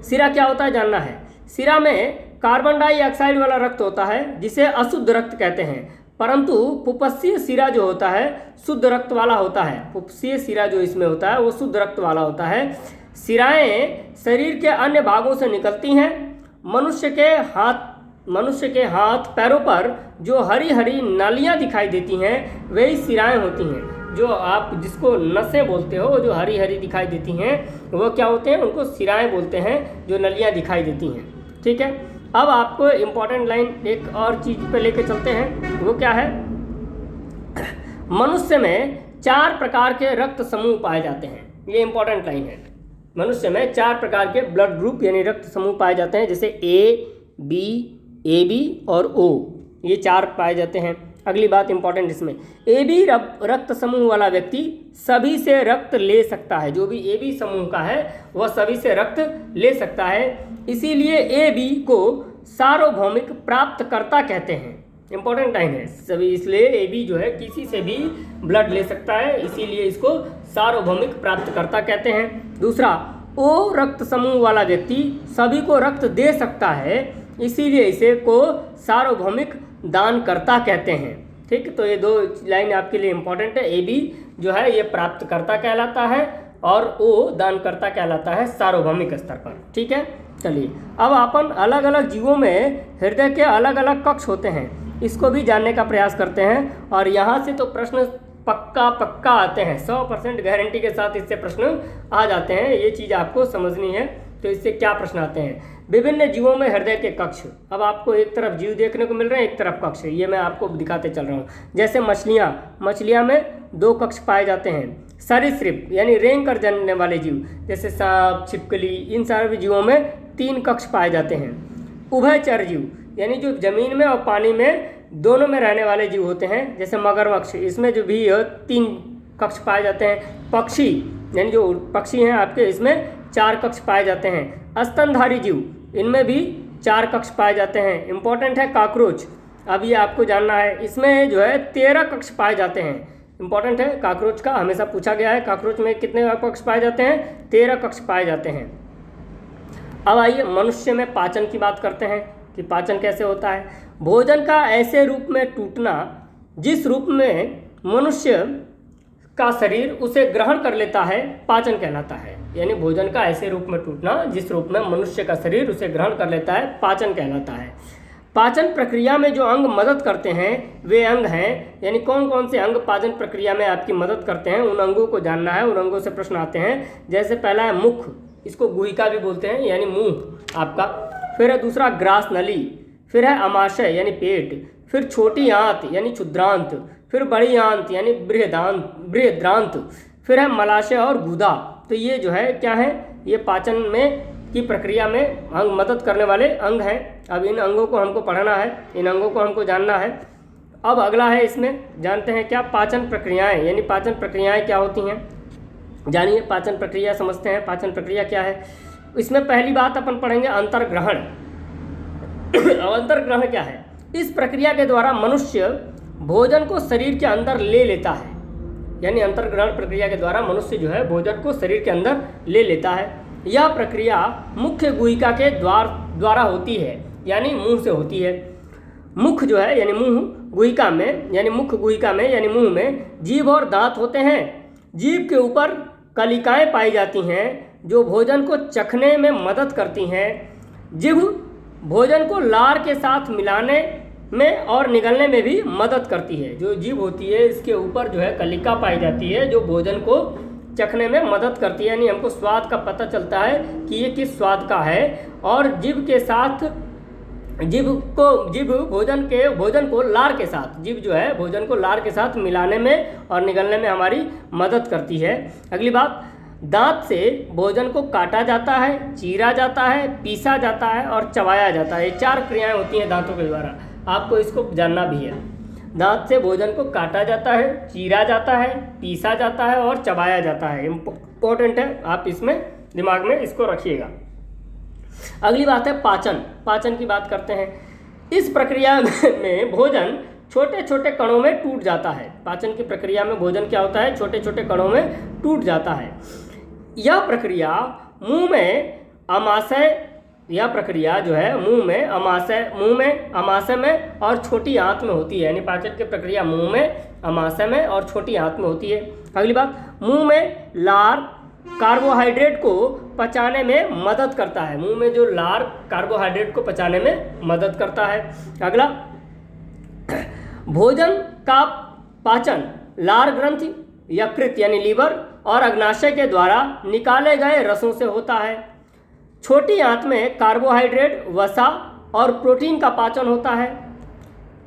सिरा क्या होता है जानना है। सिरा में कार्बन डाइऑक्साइड वाला रक्त होता है जिसे अशुद्ध रक्त कहते हैं, परंतु फुफ्फुसीय सिरा जो होता है शुद्ध रक्त वाला होता है। फुफ्फुसीय सिरा जो इसमें होता है वो शुद्ध रक्त वाला होता है। सिराएं शरीर के अन्य भागों से निकलती हैं। मनुष्य के हाथ पैरों पर जो हरी हरी नालियाँ दिखाई देती हैं वही सिराएँ होती हैं। जो आप जिसको नसें बोलते हो, जो हरी हरी दिखाई देती हैं वो क्या होते हैं, उनको सिराएँ बोलते हैं, जो नलियाँ दिखाई देती हैं। ठीक है, अब आपको इम्पॉर्टेंट लाइन एक और चीज़ पे लेके चलते हैं, वो क्या है, मनुष्य में 4 प्रकार के रक्त समूह पाए जाते हैं। ये इम्पॉर्टेंट लाइन है। मनुष्य में 4 प्रकार के ब्लड ग्रुप यानी रक्त समूह पाए जाते हैं, जैसे AB और O, ये 4 पाए जाते हैं। अगली बात इंपॉर्टेंट इसमें, AB रक्त समूह वाला व्यक्ति सभी से रक्त ले सकता है। जो भी AB समूह का है वह सभी से रक्त ले सकता है, इसीलिए AB को सार्वभौमिक प्राप्तकर्ता कहते हैं। इंपॉर्टेंट लाइन है सभी, इसलिए AB जो है किसी से भी ब्लड ले सकता है, इसीलिए इसको सार्वभौमिक प्राप्तकर्ता कहते हैं। दूसरा, O रक्त समूह वाला व्यक्ति सभी को रक्त दे सकता है, इसीलिए इसे को सार्वभौमिक दानकर्ता कहते हैं। ठीक, तो ये 2 लाइन आपके लिए इंपॉर्टेंट है। AB जो है ये प्राप्तकर्ता कहलाता है और O दानकर्ता कहलाता है सार्वभौमिक स्तर पर। ठीक है, चलिए अब अपन अलग अलग जीवों में हृदय के अलग अलग कक्ष होते हैं, इसको भी जानने का प्रयास करते हैं। और यहाँ से तो प्रश्न पक्का आते हैं, 100% गारंटी के साथ इससे प्रश्न आ जाते हैं। ये चीज़ आपको समझनी है। तो इससे क्या प्रश्न आते हैं, विभिन्न जीवों में हृदय के कक्ष। अब आपको एक तरफ जीव देखने को मिल रहे हैं, एक तरफ कक्ष, ये मैं आपको दिखाते चल रहा हूँ। जैसे मछलियाँ में 2 कक्ष पाए जाते हैं। सरीसृप यानी रेंग कर जानने वाले जीव जैसे सांप, छिपकली, इन सारे जीवों में 3 कक्ष पाए जाते हैं। उभयचर जीव यानी जो जमीन में और पानी में दोनों में रहने वाले जीव होते हैं, जैसे मगरमच्छ, इसमें जो भी 3 कक्ष पाए जाते हैं। पक्षी यानी जो पक्षी हैं आपके, इसमें 4 कक्ष पाए जाते हैं। स्तनधारी जीव, इनमें भी 4 कक्ष पाए जाते हैं। इंपॉर्टेंट है कॉकरोच, अब ये आपको जानना है, इसमें जो है 13 कक्ष पाए जाते हैं। इंपॉर्टेंट है कॉकरोच का, हमेशा पूछा गया है कॉकरोच में कितने कक्ष पाए जाते हैं, 13 कक्ष पाए जाते हैं। अब आइए मनुष्य में पाचन की बात करते हैं कि पाचन कैसे होता है। भोजन का ऐसे रूप में टूटना जिस रूप में मनुष्य का शरीर उसे ग्रहण कर लेता है, पाचन कहलाता है। यानी भोजन का ऐसे रूप में टूटना जिस रूप में मनुष्य का शरीर उसे ग्रहण कर लेता है, पाचन कहलाता है। पाचन प्रक्रिया में जो अंग मदद करते हैं वे अंग हैं, यानी कौन कौन से अंग पाचन प्रक्रिया में आपकी मदद करते हैं, उन अंगों को जानना है। उन अंगों से प्रश्न आते हैं। जैसे पहला है मुख, इसको गुहिका भी बोलते हैं, यानी मुंह आपका। फिर है दूसरा ग्रास नली, फिर है अमाशय यानी पेट, फिर छोटी आंत यानी क्षुद्रांत, फिर बड़ी आंत यानी बृहद्रांत, फिर है मलाशय और गुदा। तो ये जो है क्या है, ये पाचन में की प्रक्रिया में अंग मदद करने वाले अंग हैं। अब इन अंगों को हमको पढ़ना है, इन अंगों को हमको जानना है। अब अगला है, इसमें जानते हैं क्या पाचन प्रक्रियाएं, यानी पाचन प्रक्रियाएं क्या होती हैं, जानिए। पाचन प्रक्रिया समझते हैं, पाचन प्रक्रिया क्या है। इसमें पहली बात अपन पढ़ेंगे अंतर्ग्रहण। अंतर्ग्रहण क्या है, इस प्रक्रिया के द्वारा मनुष्य भोजन को शरीर के अंदर ले लेता है। यानी अंतर्ग्रहण प्रक्रिया के द्वारा मनुष्य जो है भोजन को शरीर के अंदर ले लेता है। यह प्रक्रिया मुख्य गुहिका के द्वारा होती है, यानी मुंह से होती है। मुख जो है यानी मुंह गुहिका में, यानी मुख्य गुहिका में यानी मुंह में जीभ और दांत होते हैं। जीभ के ऊपर कलिकाएं पाई जाती हैं जो भोजन को चखने में मदद करती हैं। जीभ भोजन को लार के साथ मिलाने में और निगलने में भी मदद करती है। जो जीभ होती है इसके ऊपर जो है कलिका पाई जाती है जो भोजन को चखने में मदद करती है, यानी हमको स्वाद का पता चलता है कि ये किस स्वाद का है। और जीभ के साथ जीभ भोजन को लार के साथ, जीभ जो है भोजन को लार के साथ मिलाने में और निगलने में हमारी मदद करती है। अगली बात, दांत से भोजन को काटा जाता है, चीरा जाता है, पीसा जाता है और चबाया जाता है। ये 4 क्रियाएं होती हैं दांतों के द्वारा, आपको इसको जानना भी है। दांत से भोजन को काटा जाता है, चीरा जाता है, पीसा जाता है और चबाया जाता है। इम्पोर्टेंट है, आप इसमें दिमाग में इसको रखिएगा। अगली बात है पाचन। पाचन की बात करते हैं। इस प्रक्रिया में भोजन छोटे छोटे कणों में टूट जाता है। पाचन की प्रक्रिया में भोजन क्या होता है, छोटे छोटे कणों में टूट जाता है। यह प्रक्रिया मुंह में अमाशय, यह प्रक्रिया जो है मुंह में अमाशय में और छोटी आंत में होती है। यानी पाचन की प्रक्रिया मुंह में, अमाशय में और छोटी आंत में होती है। अगली बात, मुंह में लार कार्बोहाइड्रेट को पचाने में मदद करता है। मुंह में जो लार कार्बोहाइड्रेट को पचाने में मदद करता है। अगला, भोजन का पाचन लार ग्रंथि, यकृत यानी लीवर और अग्नाशय के द्वारा निकाले गए रसों से होता है। छोटी आंत में कार्बोहाइड्रेट, वसा और प्रोटीन का पाचन होता है।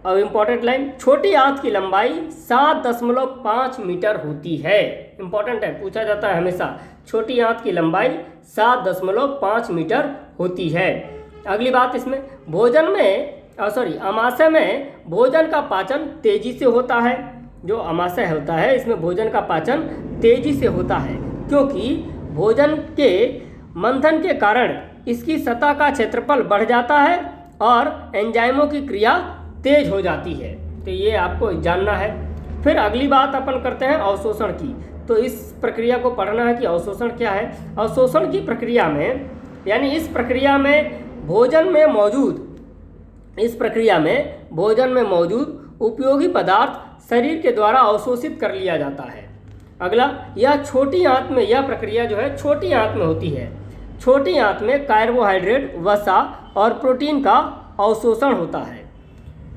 अब इम्पॉर्टेंट लाइन, छोटी आंत की लंबाई 7.5 मीटर होती है। इम्पॉर्टेंट है, पूछा जाता है हमेशा। छोटी आंत की लंबाई 7.5 मीटर होती है। अगली बात इसमें, भोजन में अमाशय में भोजन का पाचन तेजी से होता है। जो अमाशय होता है इसमें भोजन का पाचन तेजी से होता है, क्योंकि भोजन के मंथन के कारण इसकी सतह का क्षेत्रफल बढ़ जाता है और एंजाइमों की क्रिया तेज हो जाती है। तो ये आपको जानना है। फिर अगली बात अपन करते हैं अवशोषण की। तो इस प्रक्रिया को पढ़ना है कि अवशोषण क्या है। अवशोषण की प्रक्रिया में, यानी इस प्रक्रिया में भोजन में मौजूद उपयोगी पदार्थ शरीर के द्वारा अवशोषित कर लिया जाता है। अगला, यह छोटी आंत में, यह प्रक्रिया जो है छोटी आंत में होती है। छोटी आंत में कार्बोहाइड्रेट, वसा और प्रोटीन का अवशोषण होता है।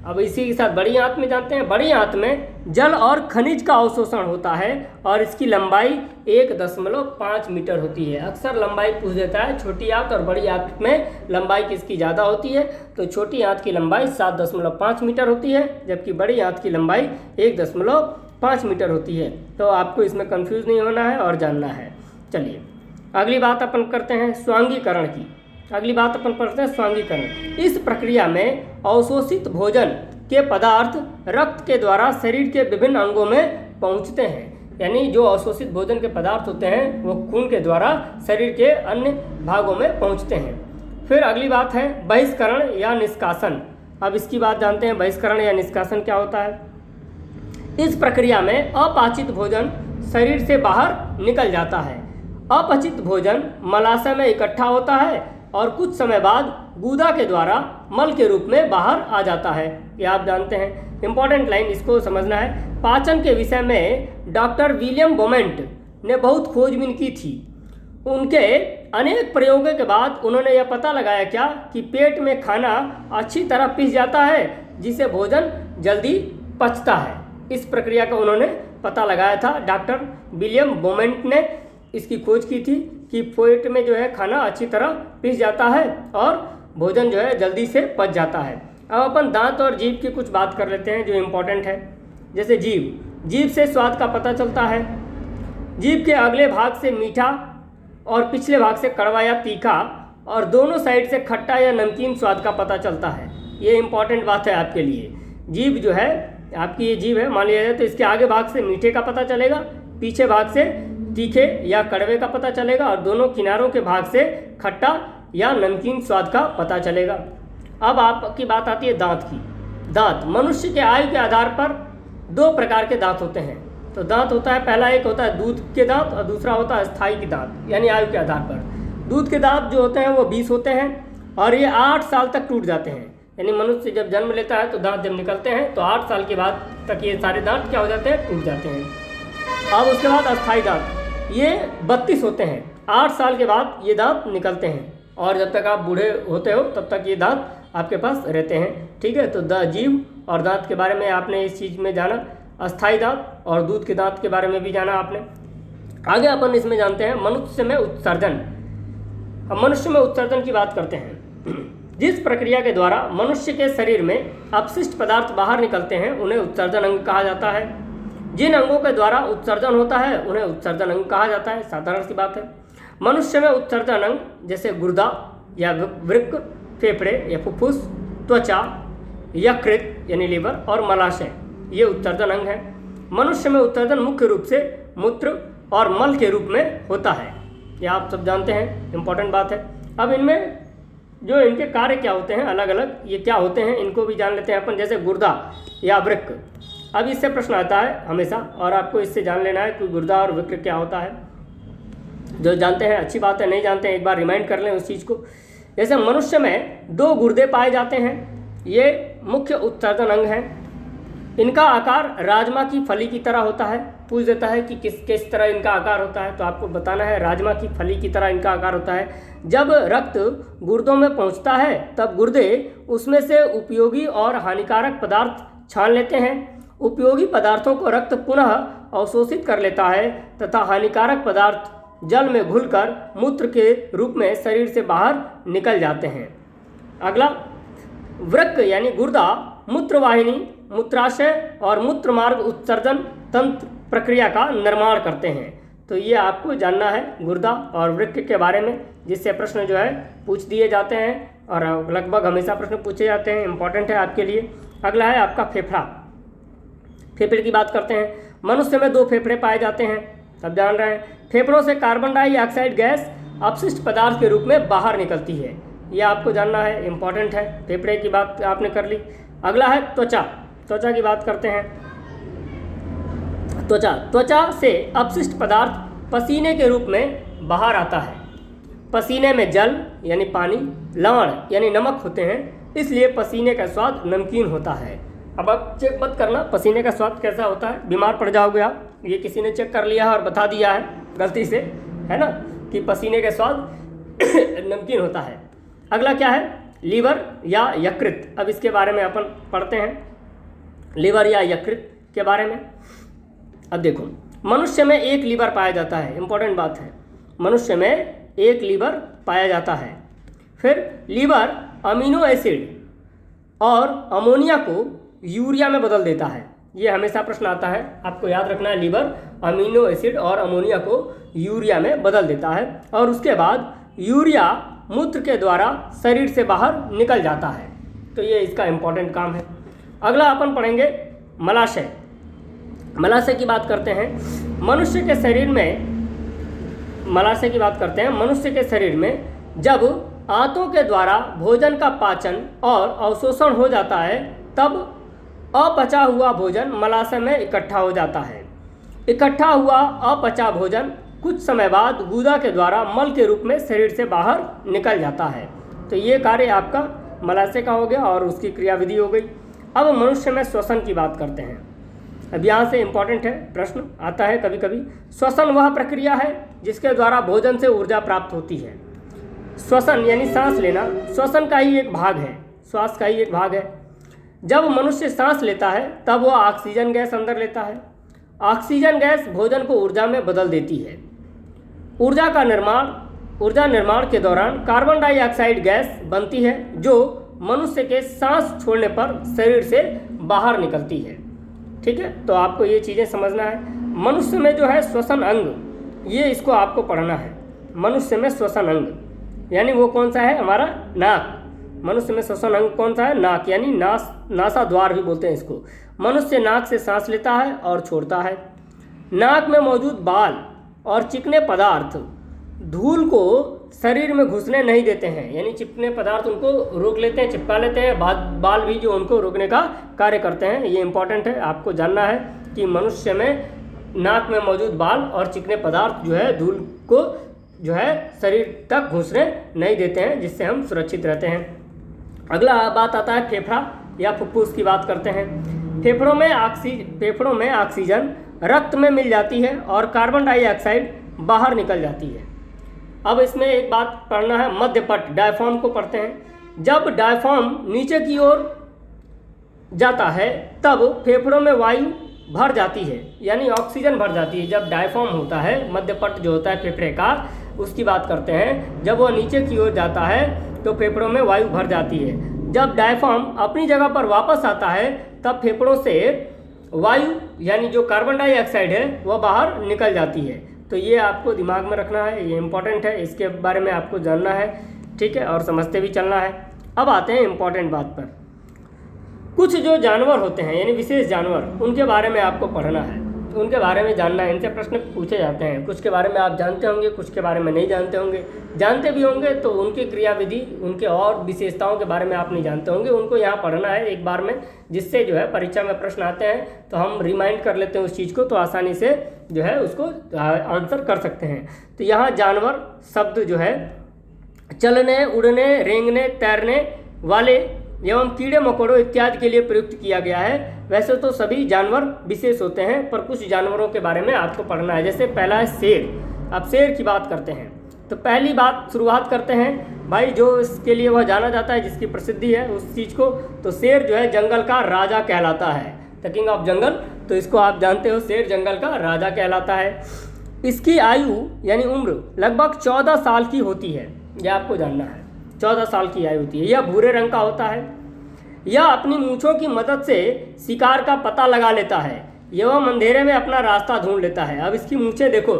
अब इसी के साथ बड़ी आंत में जानते हैं। बड़ी आंत में जल और खनिज का अवशोषण होता है और इसकी लंबाई 1.5 मीटर होती है। अक्सर लंबाई पूछ देता है, छोटी आंत और बड़ी आंत में लंबाई किसकी ज़्यादा होती है। तो छोटी आंत की लंबाई 7.5 मीटर होती है, जबकि बड़ी आंत की लंबाई 1.5 मीटर होती है। तो आपको इसमें कंफ्यूज नहीं होना है और जानना है। चलिए अगली बात अपन करते हैं स्वांगीकरण की। अगली बात अपन पढ़ते हैं स्वांगीकरण। इस प्रक्रिया में अवशोषित भोजन के पदार्थ रक्त के द्वारा शरीर के विभिन्न अंगों में पहुंचते हैं। यानी जो अवशोषित भोजन के पदार्थ होते हैं वो खून के द्वारा शरीर के अन्य भागों में पहुंचते हैं। फिर अगली बात है बहिष्करण या निष्कासन। अब इसकी बात जानते हैं, बहिष्करण या निष्कासन क्या होता है। इस प्रक्रिया में अपाचित भोजन शरीर से बाहर निकल जाता है। अपचित भोजन मलाशय में इकट्ठा होता है और कुछ समय बाद गूदा के द्वारा मल के रूप में बाहर आ जाता है। ये आप जानते हैं। इंपॉर्टेंट लाइन, इसको समझना है। पाचन के विषय में डॉक्टर विलियम बोमेंट ने बहुत खोजबीन की थी। उनके अनेक प्रयोगों के बाद उन्होंने यह पता लगाया क्या कि पेट में खाना अच्छी तरह पिस जाता है, जिससे भोजन जल्दी पचता है। इस प्रक्रिया का उन्होंने पता लगाया था। डॉक्टर विलियम बोमेंट ने इसकी खोज की थी कि पेट में जो है खाना अच्छी तरह पिस जाता है और भोजन जो है जल्दी से पच जाता है। अब अपन दांत और जीभ की कुछ बात कर लेते हैं जो इम्पोर्टेंट है। जैसे जीभ से स्वाद का पता चलता है। जीभ के अगले भाग से मीठा और पिछले भाग से कड़वा या तीखा और दोनों साइड से खट्टा या नमकीन स्वाद का पता चलता है। ये इम्पॉर्टेंट बात है आपके लिए। जीभ जो है आपकी, ये जीभ है मान लिया जाए, तो इसके आगे भाग से मीठे का पता चलेगा, पीछे भाग से तीखे या कड़वे का पता चलेगा और दोनों किनारों के भाग से खट्टा या नमकीन स्वाद का पता चलेगा। अब आपकी बात आती है दांत की। दांत मनुष्य के आयु के आधार पर 2 प्रकार के दांत होते हैं। तो दांत होता है, पहला एक होता है दूध के दांत और दूसरा होता है स्थायी के दांत, यानी आयु के आधार पर। दूध के दांत जो होते हैं वो 20 होते हैं और ये 8 साल तक टूट जाते हैं। यानी मनुष्य जब जन्म लेता है तो दांत जब निकलते हैं तो 8 साल के बाद तक ये सारे दांत क्या हो जाते हैं, टूट जाते हैं। अब उसके बाद अस्थायी दांत, ये 32 होते हैं। 8 साल के बाद ये दांत निकलते हैं और जब तक आप बूढ़े होते हो तब तक ये दांत आपके पास रहते हैं। ठीक है, तो जीभ और दांत के बारे में आपने इस चीज़ में जाना, अस्थायी दांत और दूध के दांत के बारे में भी जाना आपने। आगे अपन इसमें जानते हैं मनुष्य में उत्सर्जन। हम मनुष्य में उत्सर्जन की बात करते हैं। जिस प्रक्रिया के द्वारा मनुष्य के शरीर में अपशिष्ट पदार्थ बाहर निकलते हैं उन्हें उत्सर्जन अंग कहा जाता है। जिन अंगों के द्वारा उत्सर्जन होता है उन्हें उत्सर्जन अंग कहा जाता है। साधारण सी बात है। मनुष्य में उत्सर्जन अंग जैसे गुर्दा या वृक्क, फेफड़े या फुफ्फुस, त्वचा, यकृत यानी लीवर और मलाशय, ये उत्सर्जन अंग है। मनुष्य में उत्सर्जन मुख्य रूप से मूत्र और मल के रूप में होता है। ये आप सब जानते हैं, इंपॉर्टेंट बात है। अब इनमें जो इनके कार्य क्या होते हैं, अलग अलग ये क्या होते हैं, इनको भी जान लेते हैं अपन। जैसे गुर्दा या वृक्क, अब इससे प्रश्न आता है हमेशा और आपको इससे जान लेना है कि गुर्दा और वृक्क क्या होता है। जो जानते हैं अच्छी बात है, नहीं जानते हैं एक बार रिमाइंड कर लें उस चीज़ को। जैसे मनुष्य में 2 गुर्दे पाए जाते हैं, ये मुख्य उत्सर्जन अंग हैं। इनका आकार राजमा की फली की तरह होता है। पूछ देता है कि किस तरह इनका आकार होता है, तो आपको बताना है राजमा की फली की तरह इनका आकार होता है। जब रक्त गुर्दों में पहुंचता है तब गुर्दे उसमें से उपयोगी और हानिकारक पदार्थ छान लेते हैं। उपयोगी पदार्थों को रक्त पुनः अवशोषित कर लेता है तथा हानिकारक पदार्थ जल में घुलकर मूत्र के रूप में शरीर से बाहर निकल जाते हैं। अगला, वृक्क यानी गुर्दा मूत्रवाहिनी, मूत्राशय और मूत्रमार्ग उत्सर्जन तंत्र प्रक्रिया का निर्माण करते हैं। तो ये आपको जानना है गुर्दा और वृक्क के बारे में, जिससे प्रश्न जो है पूछ दिए जाते हैं और लगभग हमेशा प्रश्न पूछे जाते हैं, इंपॉर्टेंट है आपके लिए। अगला है आपका फेफड़ा। फेफड़े की बात करते हैं। मनुष्य में 2 फेफड़े पाए जाते हैं, सब जान रहे हैं। फेफड़ों से कार्बन डाइऑक्साइड गैस अपशिष्ट पदार्थ के रूप में बाहर निकलती है, यह आपको जानना है, इंपॉर्टेंट है। फेफड़े की बात आपने कर ली। अगला है त्वचा। त्वचा की बात करते हैं। त्वचा से अपशिष्ट पदार्थ पसीने के रूप में बाहर आता है। पसीने में जल यानी पानी, लवण यानी नमक होते हैं, इसलिए पसीने का स्वाद नमकीन होता है। अब आप चेक मत करना पसीने का स्वाद कैसा होता है, बीमार पड़ जाओगे आप। ये किसी ने चेक कर लिया है और बता दिया है गलती से, है ना, कि पसीने का स्वाद नमकीन होता है। अगला क्या है, लीवर या यकृत। अब इसके बारे में अपन पढ़ते हैं, लीवर या यकृत के बारे में। अब देखो, मनुष्य में 1 लीवर पाया जाता है, इंपॉर्टेंट बात है। मनुष्य में 1 लीवर पाया जाता है। फिर लीवर अमीनो एसिड और अमोनिया को यूरिया में बदल देता है। ये हमेशा प्रश्न आता है, आपको याद रखना है, लीवर अमीनो एसिड और अमोनिया को यूरिया में बदल देता है और उसके बाद यूरिया मूत्र के द्वारा शरीर से बाहर निकल जाता है। तो ये इसका इंपॉर्टेंट काम है। अगला अपन पढ़ेंगे मलाशय। मलाशय की बात करते हैं। मनुष्य के शरीर में, मलाशय की बात करते हैं, मनुष्य के शरीर में जब आंतों के द्वारा भोजन का पाचन और अवशोषण हो जाता है, तब अपचा हुआ भोजन मलाशय में इकट्ठा हो जाता है। इकट्ठा हुआ अपचा भोजन कुछ समय बाद गुदा के द्वारा मल के रूप में शरीर से बाहर निकल जाता है। तो ये कार्य आपका मलाशय का हो गया और उसकी क्रियाविधि हो गई। अब मनुष्य में श्वसन की बात करते हैं। अब यहाँ से इम्पॉर्टेंट है, प्रश्न आता है कभी कभी। श्वसन वह प्रक्रिया है जिसके द्वारा भोजन से ऊर्जा प्राप्त होती है। श्वसन यानी सांस लेना श्वसन का ही एक भाग है, श्वास का ही एक भाग है। जब मनुष्य सांस लेता है तब वह ऑक्सीजन गैस अंदर लेता है। ऑक्सीजन गैस भोजन को ऊर्जा में बदल देती है। ऊर्जा निर्माण के दौरान कार्बन डाइऑक्साइड गैस बनती है जो मनुष्य के सांस छोड़ने पर शरीर से बाहर निकलती है। ठीक है, तो आपको ये चीज़ें समझना है। मनुष्य में जो है श्वसन अंग, ये इसको आपको पढ़ना है। मनुष्य में श्वसन अंग यानी वो कौन सा है, हमारा नाक। मनुष्य में श्वसन अंग कौन सा है, नाक, यानी नासा द्वार भी बोलते हैं इसको। मनुष्य नाक से सांस लेता है और छोड़ता है। नाक में मौजूद बाल और चिकने पदार्थ धूल को शरीर में घुसने नहीं देते हैं, यानी चिकने पदार्थ उनको रोक लेते हैं, चिपका लेते हैं। बाल भी जो उनको रोकने का कार्य करते हैं। ये इंपॉर्टेंट है, आपको जानना है कि मनुष्य में नाक में मौजूद बाल और चिकने पदार्थ जो है धूल को जो है शरीर तक घुसने नहीं देते हैं, जिससे हम सुरक्षित रहते हैं। अगला बात आता है फेफड़ा या फुफ्फुस की बात करते हैं। फेफड़ों में ऑक्सीजन रक्त में मिल जाती है और कार्बन डाइऑक्साइड बाहर निकल जाती है। अब इसमें एक बात पढ़ना है, मध्यपट, डायफ्राम को पढ़ते हैं। जब डायफ्राम नीचे की ओर जाता है तब फेफड़ों में वायु भर जाती है, यानी ऑक्सीजन भर जाती है। जब डायफ्राम होता है, मध्यपट जो होता है फेफड़े का, उसकी बात करते हैं। जब वह नीचे की ओर जाता है तो फेफड़ों में वायु भर जाती है। जब डायफ्राम अपनी जगह पर वापस आता है तब फेफड़ों से वायु यानी जो कार्बन डाइऑक्साइड है वह बाहर निकल जाती है। तो ये आपको दिमाग में रखना है, ये इंपॉर्टेंट है, इसके बारे में आपको जानना है, ठीक है, और समझते भी चलना है। अब आते हैं इम्पॉर्टेंट बात पर। कुछ जो जानवर होते हैं यानी विशेष जानवर, उनके बारे में आपको पढ़ना है, उनके बारे में जानना है। इनसे प्रश्न पूछे जाते हैं। कुछ के बारे में आप जानते होंगे, कुछ के बारे में नहीं जानते होंगे। जानते भी होंगे तो उनकी क्रियाविधि, उनके और विशेषताओं के बारे में आप नहीं जानते होंगे। उनको यहाँ पढ़ना है एक बार में, जिससे जो है परीक्षा में प्रश्न आते हैं तो हम रिमाइंड कर लेते हैं उस चीज़ को, तो आसानी से जो है उसको आंसर कर सकते हैं। तो यहाँ जानवर शब्द जो है चलने, उड़ने, रेंगने, तैरने वाले एवं कीड़े मकोड़ों इत्यादि के लिए प्रयुक्त किया गया है। वैसे तो सभी जानवर विशेष होते हैं, पर कुछ जानवरों के बारे में आपको पढ़ना है। जैसे पहला है शेर। अब शेर की बात करते हैं तो पहली बात शुरुआत करते हैं भाई जो इसके लिए वह जाना जाता है, जिसकी प्रसिद्धि है उस चीज़ को, तो शेर जो है जंगल का राजा कहलाता है, द किंग ऑफ जंगल। तो इसको आप जानते हो, शेर जंगल का राजा कहलाता है। इसकी आयु यानी उम्र लगभग 14 साल की होती है, यह आपको जानना है, 14 साल की आयु होती है। यह भूरे रंग का होता है। यह अपनी मूंछों की मदद से शिकार का पता लगा लेता है। एवं अंधेरे में अपना रास्ता ढूंढ लेता है। अब इसकी मूंछें देखो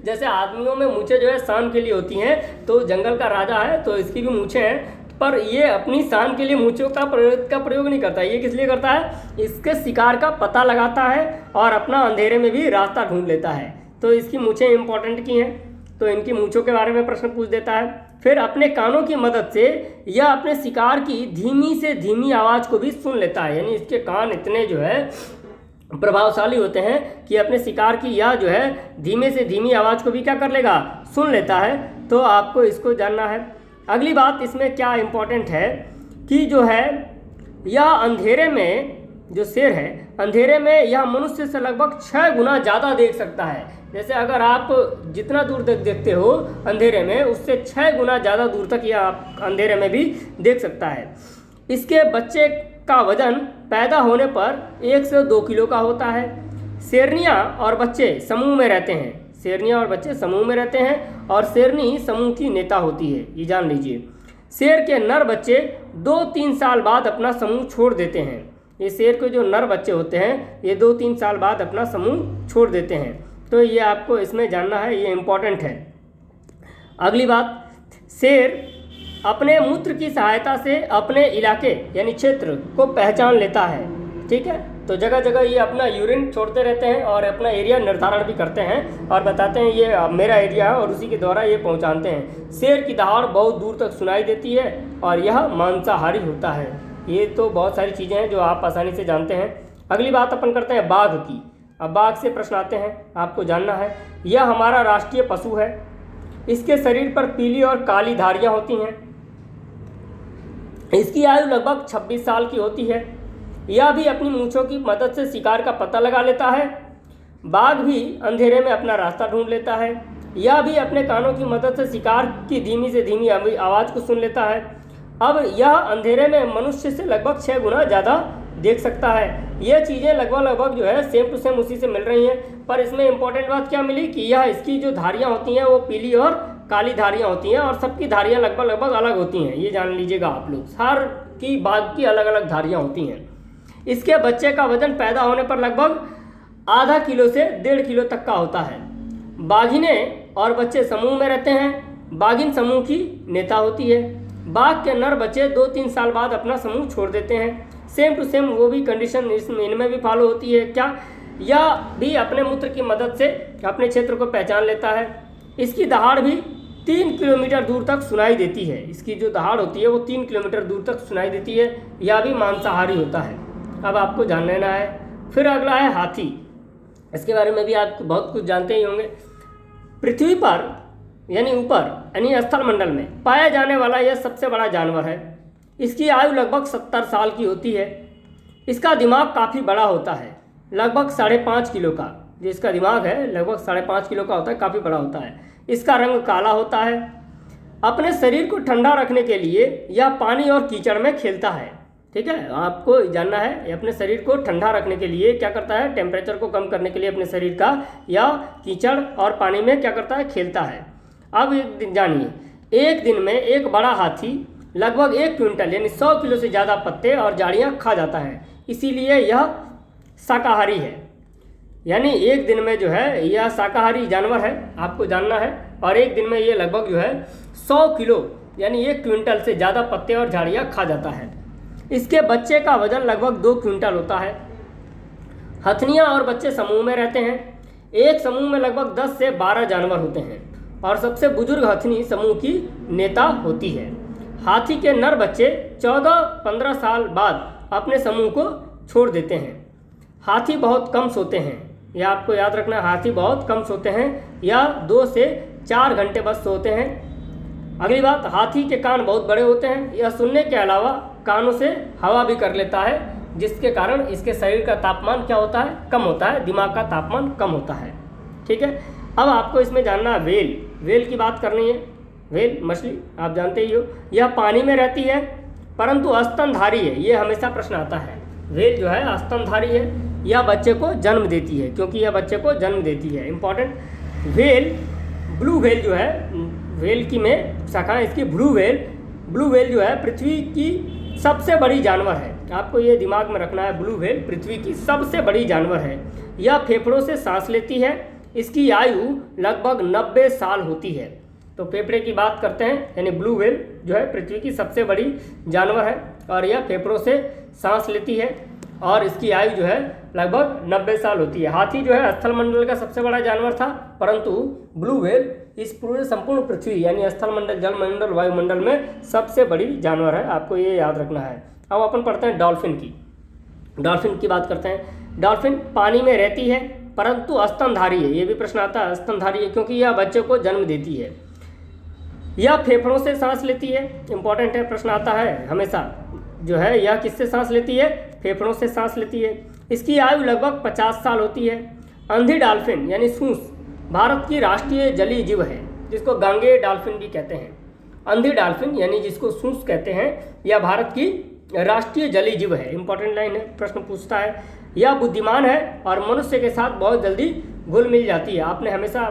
जैसे आदमियों में मूंछें जो है शान के लिए होती हैं, तो जंगल का राजा है तो इसकी भी मूंछें हैं, पर ये अपनी शान के लिए मूंछों का प्रयोग नहीं करता। ये किस लिए करता है? इसके शिकार का पता लगाता है और अपना अंधेरे में भी रास्ता ढूंढ लेता है। तो इसकी मूंछें इंपॉर्टेंट की हैं, तो इनकी मूंछों के बारे में प्रश्न पूछ देता है। फिर अपने कानों की मदद से यह अपने शिकार की धीमी से धीमी आवाज़ को भी सुन लेता है। यानी इसके कान इतने जो है प्रभावशाली होते हैं कि अपने शिकार की यह जो है धीमे से धीमी आवाज़ को भी क्या कर लेगा? सुन लेता है। तो आपको इसको जानना है। अगली बात इसमें क्या इम्पोर्टेंट है कि जो है यह अंधेरे में, जो शेर है अंधेरे में यह मनुष्य से लगभग 6 गुना ज़्यादा देख सकता है। जैसे अगर आप जितना दूर तक देखते हो अंधेरे में, उससे 6 गुना ज़्यादा दूर तक यह आप अंधेरे में भी देख सकता है। इसके बच्चे का वजन पैदा होने पर 1 से 2 किलो का होता है। शेरनियाँ और बच्चे समूह में रहते हैं। शेरनियाँ और बच्चे समूह में रहते हैं और शेरनी समूह की नेता होती है, ये जान लीजिए। शेर के नर बच्चे 2-3 साल बाद अपना समूह छोड़ देते हैं। ये शेर के जो नर बच्चे होते हैं ये 2-3 साल बाद अपना समूह छोड़ देते हैं। तो ये आपको इसमें जानना है, ये इम्पोर्टेंट है। अगली बात, शेर अपने मूत्र की सहायता से अपने इलाके यानी क्षेत्र को पहचान लेता है। ठीक है, तो जगह जगह ये अपना यूरिन छोड़ते रहते हैं और अपना एरिया निर्धारण भी करते हैं और बताते हैं ये मेरा एरिया है, और उसी के द्वारा ये पहचानते हैं। शेर की दहाड़ बहुत दूर तक सुनाई देती है और यह मांसाहारी होता है। ये तो बहुत सारी चीज़ें हैं जो आप आसानी से जानते हैं। अगली बात अपन करते हैं बाघ की। अब बाघ से प्रश्न आते हैं, आपको जानना है। यह हमारा राष्ट्रीय पशु है। इसके शरीर पर पीली और काली धारियाँ होती हैं। इसकी आयु लगभग 26 साल की होती है। यह भी अपनी मूंछों की मदद से शिकार का पता लगा लेता है। बाघ भी अंधेरे में अपना रास्ता ढूंढ लेता है। यह भी अपने कानों की मदद से शिकार की धीमी से धीमी आवाज़ को सुन लेता है। अब यह अंधेरे में मनुष्य से लगभग 6 गुना ज़्यादा देख सकता है। ये चीज़ें लगभग जो है सेम टू सेम उसी से मिल रही हैं, पर इसमें इंपॉर्टेंट बात क्या मिली कि यह इसकी जो धारियाँ होती हैं वो पीली और काली धारियाँ होती हैं और सबकी धारियाँ लगभग अलग होती हैं। ये जान लीजिएगा आप लोग, हर की बाघ की अलग अलग धारियाँ होती हैं। इसके बच्चे का वजन पैदा होने पर लगभग आधा किलो से 1.5 किलो तक का होता है। बाघिने और बच्चे समूह में रहते हैं। बाघिन समूह की नेता होती है। बाघ के नर बच्चे 2-3 साल बाद अपना समूह छोड़ देते हैं। सेम टू सेम वो भी कंडीशन इनमें भी फॉलो होती है। क्या? यह भी अपने मूत्र की मदद से अपने क्षेत्र को पहचान लेता है। इसकी दहाड़ भी 3 किलोमीटर दूर तक सुनाई देती है। इसकी जो दहाड़ होती है वो 3 किलोमीटर दूर तक सुनाई देती है। यह भी मांसाहारी होता है। अब आपको जान लेना है। फिर अगला है हाथी। इसके बारे में भी आप बहुत कुछ जानते ही होंगे। पृथ्वी पर यानी ऊपर यानी स्थल मंडल में पाया जाने वाला यह सबसे बड़ा जानवर है। इसकी आयु लगभग 70 साल की होती है। इसका दिमाग काफ़ी बड़ा होता है, लगभग 5.5 किलो का। जो इसका दिमाग है लगभग 5.5 किलो का होता है, काफ़ी बड़ा होता है। इसका रंग काला होता है। अपने शरीर को ठंडा रखने के लिए यह पानी और कीचड़ में खेलता है। ठीक है, आपको जानना है अपने शरीर को ठंडा रखने के लिए क्या करता है, टेम्परेचर को कम करने के लिए अपने शरीर का या कीचड़ और पानी में क्या करता है, खेलता है। अब एक दिन जानिए, एक दिन में एक बड़ा हाथी लगभग 1 क्विंटल यानी 100 किलो से ज़्यादा पत्ते और झाड़ियाँ खा जाता है। इसीलिए यह शाकाहारी है। यानी एक दिन में जो है यह शाकाहारी जानवर है, आपको जानना है। और एक दिन में ये लगभग जो है 100 किलो यानी 1 क्विंटल से ज़्यादा पत्ते और झाड़ियाँ खा जाता है। इसके बच्चे का वजन लगभग 2 क्विंटल होता है। हथनियाँ और बच्चे समूह में रहते हैं। एक समूह में लगभग 10 से 12 जानवर होते हैं और सबसे बुजुर्ग हथनी समूह की नेता होती है। हाथी के नर बच्चे 14-15 साल बाद अपने समूह को छोड़ देते हैं। हाथी बहुत कम सोते हैं, यह आपको याद रखना। हाथी बहुत कम सोते हैं या 2 से 4 घंटे बस सोते हैं। अगली बात, हाथी के कान बहुत बड़े होते हैं। यह सुनने के अलावा कानों से हवा भी कर लेता है, जिसके कारण इसके शरीर का तापमान क्या होता है, कम होता है। दिमाग का तापमान कम होता है। ठीक है, अब आपको इसमें जानना है वेल की बात करनी है। व्हेल मछली आप जानते ही हो, यह पानी में रहती है परंतु स्तनधारी है। ये हमेशा प्रश्न आता है। व्हेल जो है स्तनधारी है, यह बच्चे को जन्म देती है, क्योंकि यह बच्चे को जन्म देती है। इंपॉर्टेंट, व्हेल ब्लू व्हेल जो है, व्हेल की में शाखा इसकी ब्लू व्हेल जो है पृथ्वी की सबसे बड़ी जानवर है। आपको ये दिमाग में रखना है, ब्लू व्हेल पृथ्वी की सबसे बड़ी जानवर है। यह फेफड़ों से सांस लेती है। इसकी आयु लगभग 90 साल होती है। तो फेफड़े की बात करते हैं, यानी ब्लू व्हेल जो है पृथ्वी की सबसे बड़ी जानवर है और यह फेफड़ों से सांस लेती है और इसकी आयु जो है लगभग 90 साल होती है। हाथी जो है स्थलमंडल का सबसे बड़ा जानवर था, परंतु ब्लू व्हेल इस पूरे संपूर्ण पृथ्वी यानी स्थलमंडल, जलमंडल, वायुमंडल में सबसे बड़ी जानवर है। आपको ये याद रखना है। अब अपन पढ़ते हैं डॉल्फिन की बात करते हैं। डॉल्फिन पानी में रहती है परंतु स्तनधारी है। ये भी प्रश्न आता है, स्तनधारी है क्योंकि यह बच्चे को जन्म देती है। यह फेफड़ों से सांस लेती है। इंपॉर्टेंट है, प्रश्न आता है हमेशा जो है, यह किससे सांस लेती है? फेफड़ों से सांस लेती है। इसकी आयु लगभग 50 साल होती है। अंधी डॉल्फिन यानी सूंस भारत की राष्ट्रीय जलीय जीव है, जिसको गांगेय डॉल्फिन भी कहते हैं। अंधी डॉल्फिन यानी जिसको सूंस कहते हैं, यह भारत की राष्ट्रीय जलीय जीव है। इंपॉर्टेंट लाइन है, प्रश्न पूछता है। यह बुद्धिमान है और मनुष्य के साथ बहुत जल्दी घुल मिल जाती है। आपने हमेशा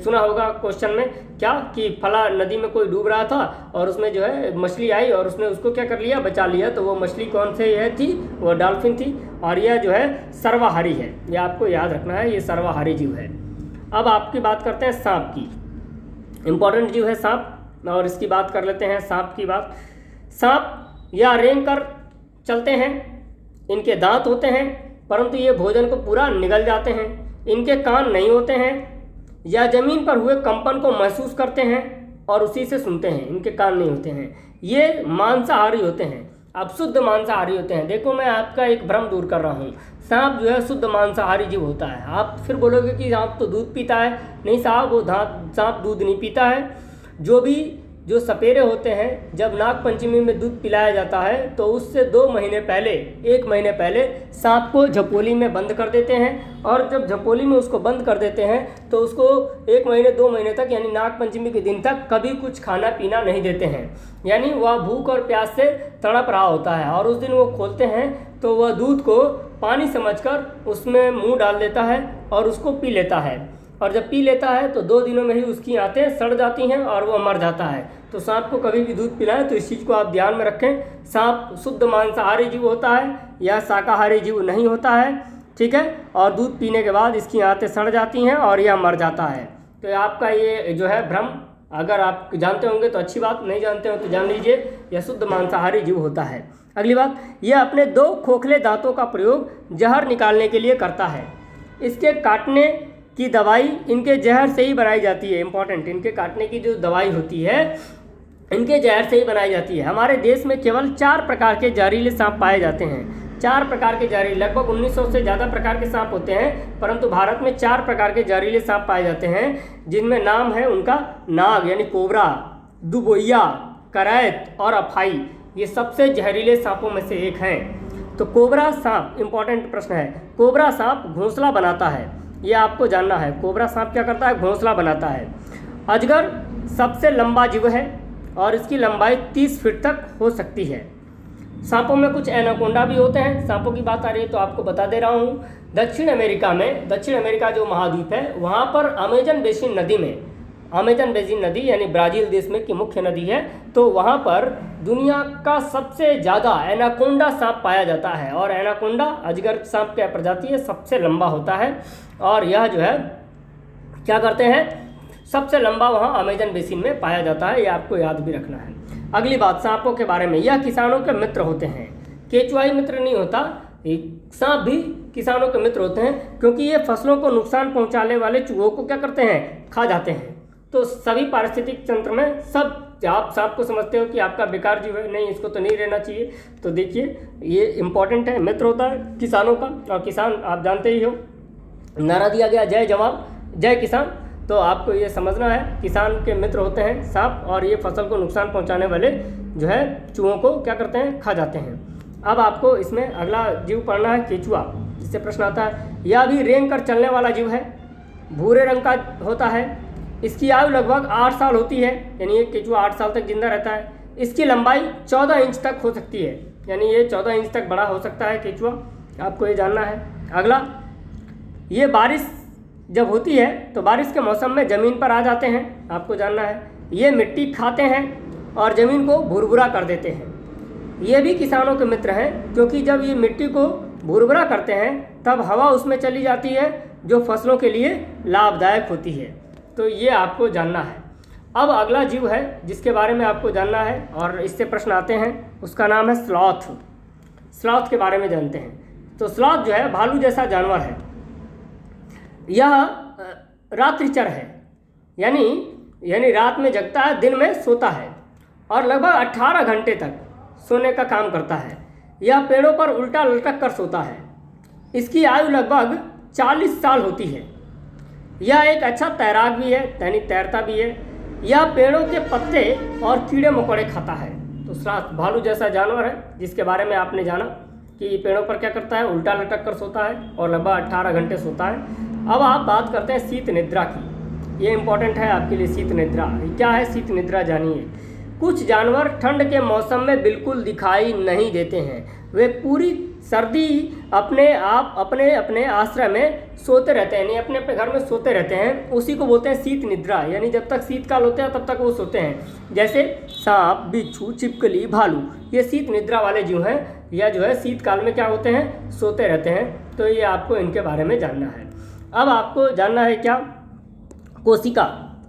सुना होगा क्वेश्चन में क्या कि फला नदी में कोई डूब रहा था और उसमें जो है मछली आई और उसने उसको क्या कर लिया, बचा लिया। तो वो मछली कौन से यह थी? वो डॉल्फिन थी और यह जो है सर्वाहारी है। यह आपको याद रखना है, ये सर्वाहारी जीव है। अब आपकी बात करते हैं सांप की। इंपॉर्टेंट जीव है सांप और इसकी बात कर लेते हैं। सांप की बात, सांप या रेंग कर चलते हैं। इनके दांत होते हैं परंतु ये भोजन को पूरा निगल जाते हैं। इनके कान नहीं होते हैं, या जमीन पर हुए कंपन को महसूस करते हैं और उसी से सुनते हैं। इनके कान नहीं होते हैं। ये मांसाहारी होते हैं। अब शुद्ध मांसाहारी होते हैं। देखो, मैं आपका एक भ्रम दूर कर रहा हूँ। सांप जो है शुद्ध मांसाहारी जीव होता है। आप फिर बोलोगे कि सांप तो दूध पीता है। नहीं साहब, वो सांप दूध नहीं पीता है। जो सपेरे होते हैं, जब नाग पंचमी में दूध पिलाया जाता है तो उससे 1 महीने पहले सांप को झपोली में बंद कर देते हैं और जब झपोली में उसको बंद कर देते हैं तो उसको 1 महीने 2 महीने तक यानी नाग पंचमी के दिन तक कभी कुछ खाना पीना नहीं देते हैं। यानी वह भूख और प्यास से तड़प रहा होता है और उस दिन वो खोलते हैं तो वह दूध को पानी समझकर उसमें मुँह डाल देता है और उसको पी लेता है। और जब पी लेता है तो 2 दिनों में ही उसकी आंतें सड़ जाती हैं और वो मर जाता है। तो सांप को कभी भी दूध पिलाएं तो इस चीज़ को आप ध्यान में रखें। सांप शुद्ध मांसाहारी जीव होता है, यह शाकाहारी जीव नहीं होता है, ठीक है। और दूध पीने के बाद इसकी आंतें सड़ जाती हैं और यह मर जाता है। तो आपका ये जो है भ्रम, अगर आप जानते होंगे तो अच्छी बात, नहीं जानते हो तो जान लीजिए, यह शुद्ध मांसाहारी जीव होता है। अगली बात, यह अपने 2 खोखले दांतों का प्रयोग जहर निकालने के लिए करता है। इसके काटने की दवाई इनके जहर से ही बनाई जाती है। इंपॉर्टेंट, इनके काटने की जो दवाई होती है इनके जहर से ही बनाई जाती है। हमारे देश में केवल 4 प्रकार के जहरीले सांप पाए जाते हैं। 4 प्रकार के जहरीले, लगभग 1900 से ज़्यादा प्रकार के सांप होते हैं, परंतु भारत में 4 प्रकार के जहरीले सांप पाए जाते हैं, जिनमें नाम है उनका नाग यानी कोबरा, दुबोइया, करैत और अफाई। ये सबसे जहरीले सांपों में से एक हैं। तो कोबरा सांप, इंपॉर्टेंट प्रश्न है, कोबरा सांप घोंसला बनाता है। ये आपको जानना है, कोबरा सांप क्या करता है? घोंसला बनाता है। अजगर सबसे लंबा जीव है और इसकी लंबाई 30 फीट तक हो सकती है। सांपों में कुछ एनाकोंडा भी होते हैं। सांपों की बात आ रही है तो आपको बता दे रहा हूँ। दक्षिण अमेरिका जो महाद्वीप है, वहाँ पर अमेजन बेसिन नदी यानी ब्राज़ील देश में की मुख्य नदी है, तो वहाँ पर दुनिया का सबसे ज़्यादा एनाकोंडा सांप पाया जाता है। और एनाकोंडा अजगर सांप क्या प्रजाति है, सबसे लंबा होता है और यह जो है क्या करते हैं, सबसे लंबा वहाँ अमेजन बेसिन में पाया जाता है। ये आपको याद भी रखना है। अगली बात, सांपों के बारे में, यह किसानों के मित्र होते हैं। केचुआ ही मित्र नहीं होता, सांप भी किसानों के मित्र होते हैं, क्योंकि ये फसलों को नुकसान पहुँचाने वाले चूहों को क्या करते हैं, खा जाते हैं। तो सभी पारिस्थितिक तंत्र में सब, आप सांप को समझते हो कि आपका बेकार जीव है, नहीं, इसको तो नहीं रहना चाहिए। तो देखिए, ये इंपॉर्टेंट है, मित्र होता है किसानों का। और किसान आप जानते ही हो, नारा दिया गया जय जवान जय किसान। तो आपको ये समझना है, किसान के मित्र होते हैं सांप और ये फसल को नुकसान पहुंचाने वाले जो है चूहों को क्या करते हैं, खा जाते हैं। अब आपको इसमें अगला जीव पढ़ना है केचुआ, जिससे प्रश्न आता है। यह भी रेंग कर चलने वाला जीव है, भूरे रंग का होता है। इसकी आयु लगभग 8 साल होती है, यानी ये केचुआ 8 साल तक जिंदा रहता है। इसकी लंबाई 14 इंच तक हो सकती है, यानी ये 14 इंच तक बड़ा हो सकता है केचुआ, आपको ये जानना है। अगला, ये बारिश जब होती है तो बारिश के मौसम में ज़मीन पर आ जाते हैं, आपको जानना है। ये मिट्टी खाते हैं और ज़मीन को भुरभुरा कर देते हैं। ये भी किसानों के मित्र हैं, क्योंकि जब ये मिट्टी को भुरभुरा करते हैं तब हवा उसमें चली जाती है, जो फसलों के लिए लाभदायक होती है। तो ये आपको जानना है। अब अगला जीव है जिसके बारे में आपको जानना है और इससे प्रश्न आते हैं, उसका नाम है स्लॉथ। स्लॉथ के बारे में जानते हैं। तो स्लॉथ जो है भालू जैसा जानवर है। यह रात्रिचर है, यानी रात में जगता है, दिन में सोता है और लगभग 18 घंटे तक सोने का काम करता है। यह पेड़ों पर उल्टा लटक कर सोता है। इसकी आयु लगभग 40 साल होती है। यह एक अच्छा तैराक भी है, यानी तैरता भी है। यह पेड़ों के पत्ते और कीड़े मकोड़े खाता है। तो स्लॉथ भालू जैसा जानवर है जिसके बारे में आपने जाना कि पेड़ों पर क्या करता है, उल्टा लटक कर सोता है और लगभग 18 घंटे सोता है। अब आप बात करते हैं शीत निद्रा की। ये इंपॉर्टेंट है आपके लिए। शीत निद्रा क्या है? शीत निद्रा जानिए। कुछ जानवर ठंड के मौसम में बिल्कुल दिखाई नहीं देते हैं। वे पूरी सर्दी अपने अपने आश्रय में सोते रहते हैं, यानी अपने अपने घर में सोते रहते हैं। उसी को बोलते हैं शीत निद्रा, यानी जब तक शीतकाल होते हैं तब तक वो सोते हैं। जैसे सांप, बिच्छू, छिपकली, भालू, ये शीत निद्रा वाले जीव हैं। या जो है शीतकाल में क्या होते हैं, सोते रहते हैं। तो ये आपको इनके बारे में जानना है। अब आपको जानना है क्या, कोशिका।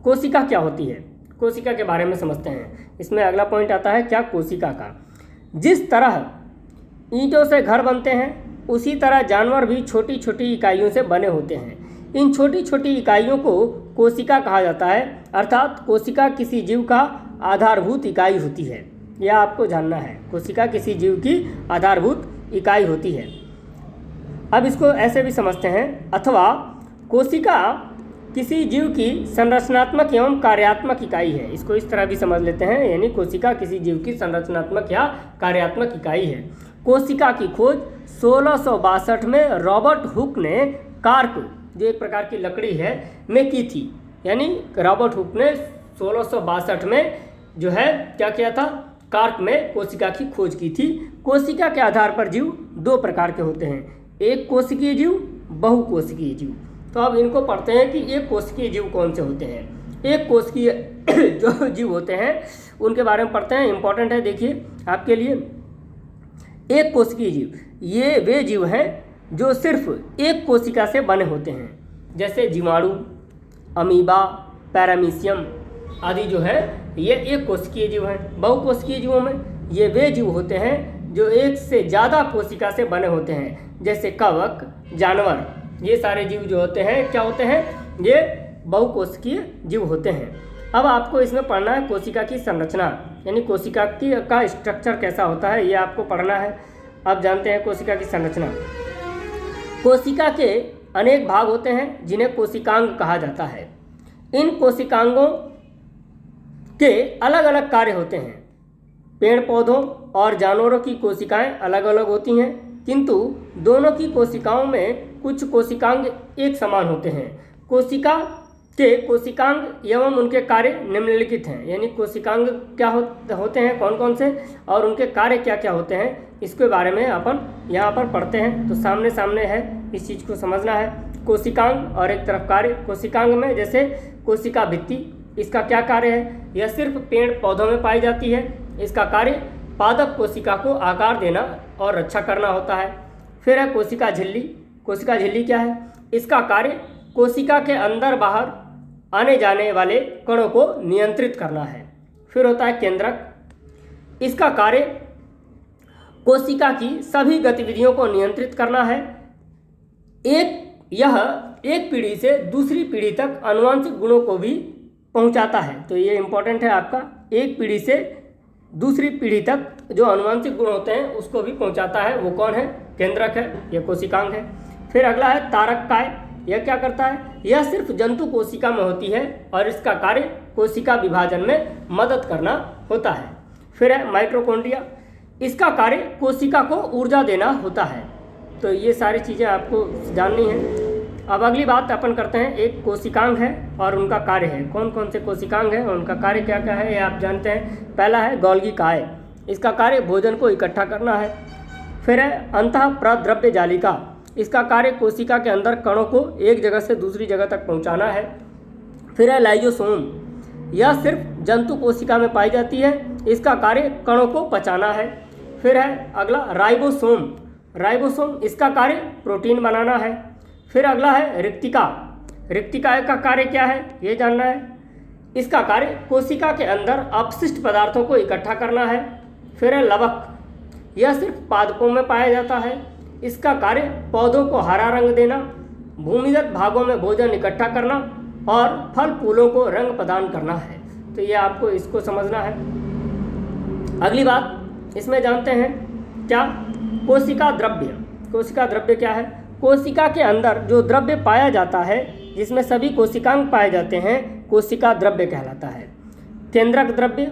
कोशिका क्या होती है, कोशिका के बारे में समझते हैं। इसमें अगला पॉइंट आता है क्या, कोशिका का। जिस तरह ईंटों से घर बनते हैं उसी तरह जानवर भी छोटी छोटी इकाइयों से बने होते हैं। इन छोटी छोटी इकाइयों को कोशिका कहा जाता है, अर्थात कोशिका किसी जीव का आधारभूत इकाई होती है। यह आपको जानना है, कोशिका किसी जीव की आधारभूत इकाई होती है। अब इसको ऐसे भी समझते हैं, अथवा कोशिका किसी जीव की संरचनात्मक एवं कार्यात्मक इकाई है। इसको इस तरह भी समझ लेते हैं, यानी कोशिका किसी जीव की संरचनात्मक या कार्यात्मक इकाई है। कोशिका की खोज 1662 में रॉबर्ट हुक ने कार्क, जो एक प्रकार की लकड़ी है, में की थी। यानी रॉबर्ट हुक ने 1662 में जो है क्या किया था, कार्क में कोशिका की खोज की थी। कोशिका के आधार पर जीव दो प्रकार के होते हैं, एक कोशिकीय जीव, बहुकोशिकीय जीव। तो अब इनको पढ़ते हैं कि एक कोशिकीय जीव कौन से होते हैं। एक कोशिकीय जो जीव होते हैं उनके बारे में पढ़ते हैं, इंपॉर्टेंट है, देखिए आपके लिए। एक कोशिकीय जीव, ये वे जीव हैं जो सिर्फ एक कोशिका से बने होते हैं, जैसे जीवाणु, अमीबा, पैरामीशियम आदि जो है ये एक कोशिकीय जीव हैं। बहुकोशिकीय जीवों में ये वे जीव होते हैं जो एक से ज़्यादा कोशिका से बने होते हैं, जैसे कवक, जानवर। ये सारे जीव जो होते हैं क्या होते हैं, ये बहुकोशिकीय जीव होते हैं। अब आपको इसमें पढ़ना है कोशिका की संरचना, यानी कोशिका का स्ट्रक्चर कैसा होता है, ये आपको पढ़ना है। अब जानते हैं कोशिका की संरचना। कोशिका के अनेक भाग होते हैं जिन्हें कोशिकांग कहा जाता है। इन कोशिकांगों के अलग अलग कार्य होते हैं। पेड़ पौधों और जानवरों की कोशिकाएं अलग अलग होती हैं, किंतु दोनों की कोशिकाओं में कुछ कोशिकांग एक समान होते हैं। कोशिका के कोशिकांग एवं उनके कार्य निम्नलिखित हैं, यानी कोशिकांग क्या होते हैं, कौन कौन से, और उनके कार्य क्या क्या होते हैं, इसके बारे में अपन यहाँ पर पढ़ते हैं। तो सामने सामने है, इस चीज़ को समझना है। कोशिकांग और एक तरफ कार्य। कोशिकांग में जैसे कोशिका भित्ति, इसका क्या कार्य है, यह सिर्फ पेड़ पौधों में पाई जाती है। इसका कार्य पादप कोशिका को आकार देना और रक्षा करना होता है। फिर है कोशिका झिल्ली। कोशिका झिल्ली क्या है, इसका कार्य कोशिका के अंदर बाहर आने जाने वाले कणों को नियंत्रित करना है। फिर होता है केंद्रक। इसका कार्य कोशिका की सभी गतिविधियों को नियंत्रित करना है। यह एक पीढ़ी से दूसरी पीढ़ी तक आनुवंशिक गुणों को भी पहुंचाता है। तो ये इंपॉर्टेंट है आपका, एक पीढ़ी से दूसरी पीढ़ी तक जो आनुवंशिक गुण होते हैं उसको भी पहुंचाता है। वो कौन है, केंद्रक है, यह कोशिकांग है। फिर अगला है तारककाय। यह क्या करता है, यह सिर्फ जंतु कोशिका में होती है और इसका कार्य कोशिका विभाजन में मदद करना होता है। फिर है माइटोकॉन्ड्रिया। इसका कार्य कोशिका को ऊर्जा देना होता है। तो ये सारी चीज़ें आपको जाननी है। अब अगली बात अपन करते हैं, एक कोशिकांग है और उनका कार्य है। कौन कौन से कोशिकांग हैं और उनका कार्य क्या क्या है, ये आप जानते हैं। पहला है गोल्गी काय, इसका कार्य भोजन को इकट्ठा करना है। फिर है अंतः प्रद्रव्य जालिका, इसका कार्य कोशिका के अंदर कणों को एक जगह से दूसरी जगह तक पहुंचाना है। फिर है लाइजोसोम, यह सिर्फ जंतु कोशिका में पाई जाती है, इसका कार्य कणों को पचाना है। फिर है अगला राइबोसोम, राइबोसोम इसका कार्य प्रोटीन बनाना है। फिर अगला है रिक्तिका, रिक्तिका का कार्य क्या है ये जानना है। इसका कार्य कोशिका के अंदर अपशिष्ट पदार्थों को इकट्ठा करना है। फिर है लवक, यह सिर्फ पादपों में पाया जाता है, इसका कार्य पौधों को हरा रंग देना, भूमिगत भागों में भोजन इकट्ठा करना और फल फूलों को रंग प्रदान करना है। तो ये आपको इसको समझना है। अगली बात इसमें जानते हैं क्या, कोशिका द्रव्य। कोशिका द्रव्य क्या है, कोशिका के अंदर जो द्रव्य पाया जाता है जिसमें सभी कोशिकांग पाए जाते हैं, कोशिका द्रव्य कहलाता है। केंद्रक द्रव्य,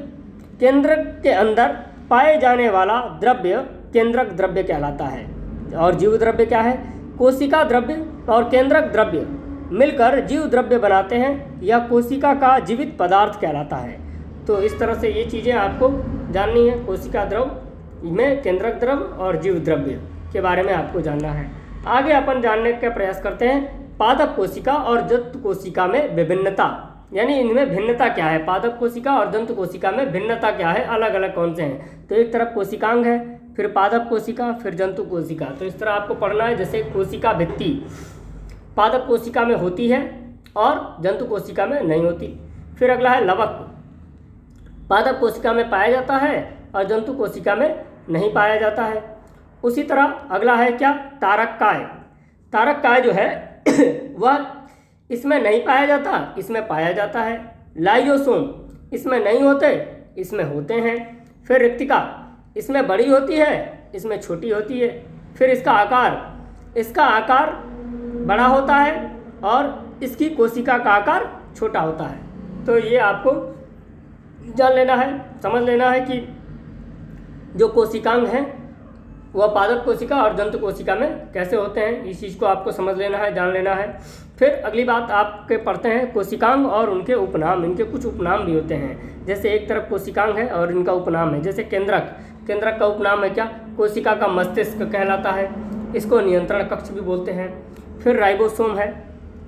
केंद्रक के अंदर पाए जाने वाला द्रव्य केंद्रक द्रव्य कहलाता है। और जीव द्रव्य क्या है, कोशिका द्रव्य और केंद्रक द्रव्य मिलकर जीव द्रव्य बनाते हैं, यह कोशिका का जीवित पदार्थ कहलाता है। तो इस तरह से ये चीज़ें आपको जाननी है, कोशिका द्रव में केंद्रक द्रव्य और जीव द्रव्य के बारे में आपको जानना है। आगे अपन जानने का प्रयास करते हैं पादप कोशिका और जंतु कोशिका में विभिन्नता, यानी इनमें भिन्नता क्या है। पादप कोशिका और जंतु कोशिका में भिन्नता क्या है, अलग अलग कौन से हैं। तो एक तरफ कोशिकांग है, फिर पादप कोशिका, फिर जंतु कोशिका। तो इस तरह आपको पढ़ना है, जैसे कोशिका भित्ति पादप कोशिका में होती है और जंतु कोशिका में नहीं होती। फिर अगला है लवक, पादप कोशिका में पाया जाता है और जंतु कोशिका में नहीं पाया जाता है। उसी तरह अगला है क्या, तारक काय। तारक काय जो है वह इसमें नहीं पाया जाता, इसमें पाया जाता है। लाइजोसोम इसमें नहीं होते, इसमें होते हैं। फिर रिक्तिका, इसमें बड़ी होती है, इसमें छोटी होती है। फिर इसका आकार बड़ा होता है और इसकी कोशिका का आकार छोटा होता है। तो ये आपको जान लेना है, समझ लेना है कि जो कोशिकांग हैं वह पादप कोशिका और जंतु कोशिका में कैसे होते हैं। इस चीज़ को आपको समझ लेना है, जान लेना है। फिर अगली बात आपके पढ़ते हैं कोशिकांग और उनके उपनाम। इनके कुछ उपनाम भी होते हैं, जैसे एक तरफ कोशिकांग है और इनका उपनाम है। जैसे केंद्रक, केंद्रक का उपनाम है क्या, कोशिका का मस्तिष्क कहलाता है, इसको नियंत्रण कक्ष भी बोलते हैं। फिर राइबोसोम है,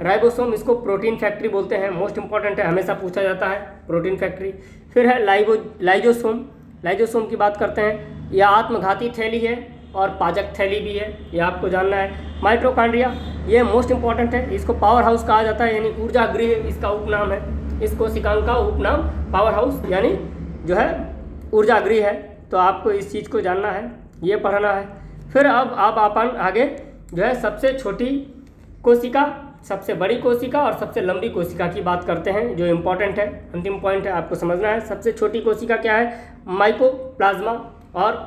राइबोसोम इसको प्रोटीन फैक्ट्री बोलते हैं, मोस्ट इंपॉर्टेंट है, हमेशा पूछा जाता है प्रोटीन फैक्ट्री। फिर है लाइजोसोम, लाइजोसोम की बात करते हैं, यह आत्मघाती थैली है और पाचक थैली भी है, ये आपको जानना है। माइटोकॉन्ड्रिया, ये मोस्ट इंपॉर्टेंट है, इसको पावर हाउस कहा जाता है, यानी ऊर्जा गृह इसका उपनाम है। इस कोशिकांग का उपनाम पावर हाउस यानी जो है ऊर्जा गृह है। तो आपको इस चीज़ को जानना है, ये पढ़ना है। फिर अब अपन आगे जो है सबसे छोटी कोशिका, सबसे बड़ी कोशिका और सबसे लंबी कोशिका की बात करते हैं, जो इम्पोर्टेंट है, अंतिम पॉइंट है, आपको समझना है। सबसे छोटी कोशिका क्या है, माइकोप्लाज्मा और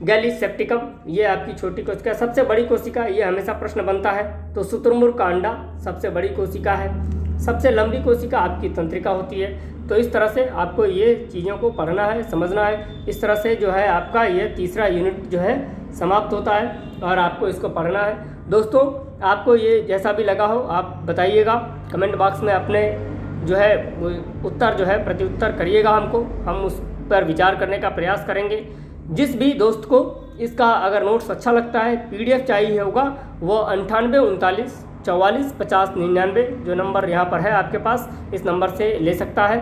गैलीसेप्टिकम, ये आपकी छोटी कोशिका। सबसे बड़ी कोशिका, ये हमेशा प्रश्न बनता है, तो शुतुरमुर्ग का अंडा सबसे बड़ी कोशिका है। सबसे लंबी कोशिका आपकी तंत्रिका होती है। तो इस तरह से आपको ये चीज़ों को पढ़ना है, समझना है। इस तरह से जो है आपका ये तीसरा यूनिट जो है समाप्त होता है और आपको इसको पढ़ना है। दोस्तों आपको ये जैसा भी लगा हो आप बताइएगा, कमेंट बॉक्स में अपने जो है उत्तर जो है प्रत्युत्तर करिएगा हमको, हम उस पर विचार करने का प्रयास करेंगे। जिस भी दोस्त को इसका अगर नोट्स अच्छा लगता है, PDF चाहिए होगा, वो 98 39 44 50 99 जो नंबर यहाँ पर है आपके पास, इस नंबर से ले सकता है।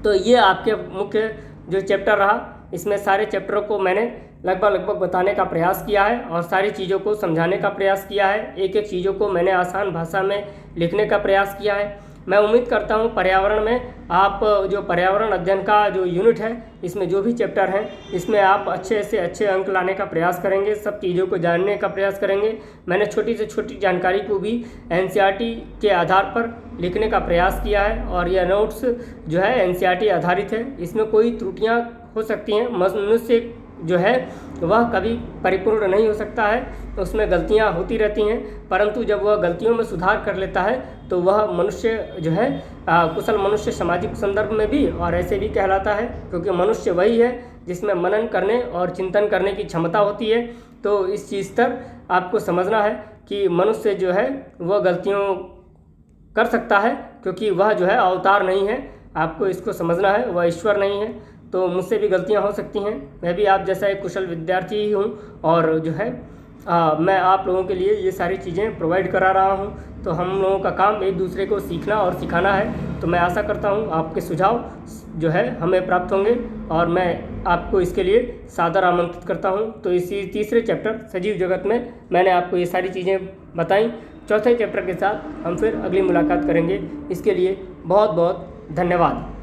तो ये आपके मुख्य जो चैप्टर रहा, इसमें सारे चैप्टरों को मैंने लगभग बताने का प्रयास किया है और सारी चीज़ों को समझाने का प्रयास किया है। एक एक चीज़ों को मैंने आसान भाषा में लिखने का प्रयास किया है। मैं उम्मीद करता हूँ पर्यावरण में आप जो पर्यावरण अध्ययन का जो यूनिट है, इसमें जो भी चैप्टर हैं, इसमें आप अच्छे से अच्छे अंक लाने का प्रयास करेंगे, सब चीज़ों को जानने का प्रयास करेंगे। मैंने छोटी से छोटी जानकारी को भी NCERT के आधार पर लिखने का प्रयास किया है और यह नोट्स जो है NCERT आधारित है। इसमें कोई त्रुटियाँ हो सकती हैं, मनुष्य जो है वह कभी परिपूर्ण नहीं हो सकता है, तो उसमें गलतियां होती रहती हैं, परंतु जब वह गलतियों में सुधार कर लेता है तो वह मनुष्य जो है कुशल मनुष्य सामाजिक संदर्भ में भी और ऐसे भी कहलाता है, क्योंकि मनुष्य वही है जिसमें मनन करने और चिंतन करने की क्षमता होती है। तो इस चीज़ पर आपको समझना है। कि मनुष्य जो है वह गलतियों कर सकता है, क्योंकि वह जो है अवतार नहीं है। आपको इसको समझना है, वह ईश्वर नहीं है। तो मुझसे भी गलतियां हो सकती हैं, मैं भी आप जैसा एक कुशल विद्यार्थी ही हूँ, और जो है मैं आप लोगों के लिए ये सारी चीज़ें प्रोवाइड करा रहा हूँ। तो हम लोगों का काम एक दूसरे को सीखना और सिखाना है। तो मैं आशा करता हूँ आपके सुझाव जो है हमें प्राप्त होंगे, और मैं आपको इसके लिए सादर आमंत्रित करता हूँ। तो इसी तीसरे चैप्टर सजीव जगत में मैंने आपको ये सारी चीज़ें बताई। चौथे चैप्टर के साथ हम फिर अगली मुलाकात करेंगे। इसके लिए बहुत बहुत धन्यवाद।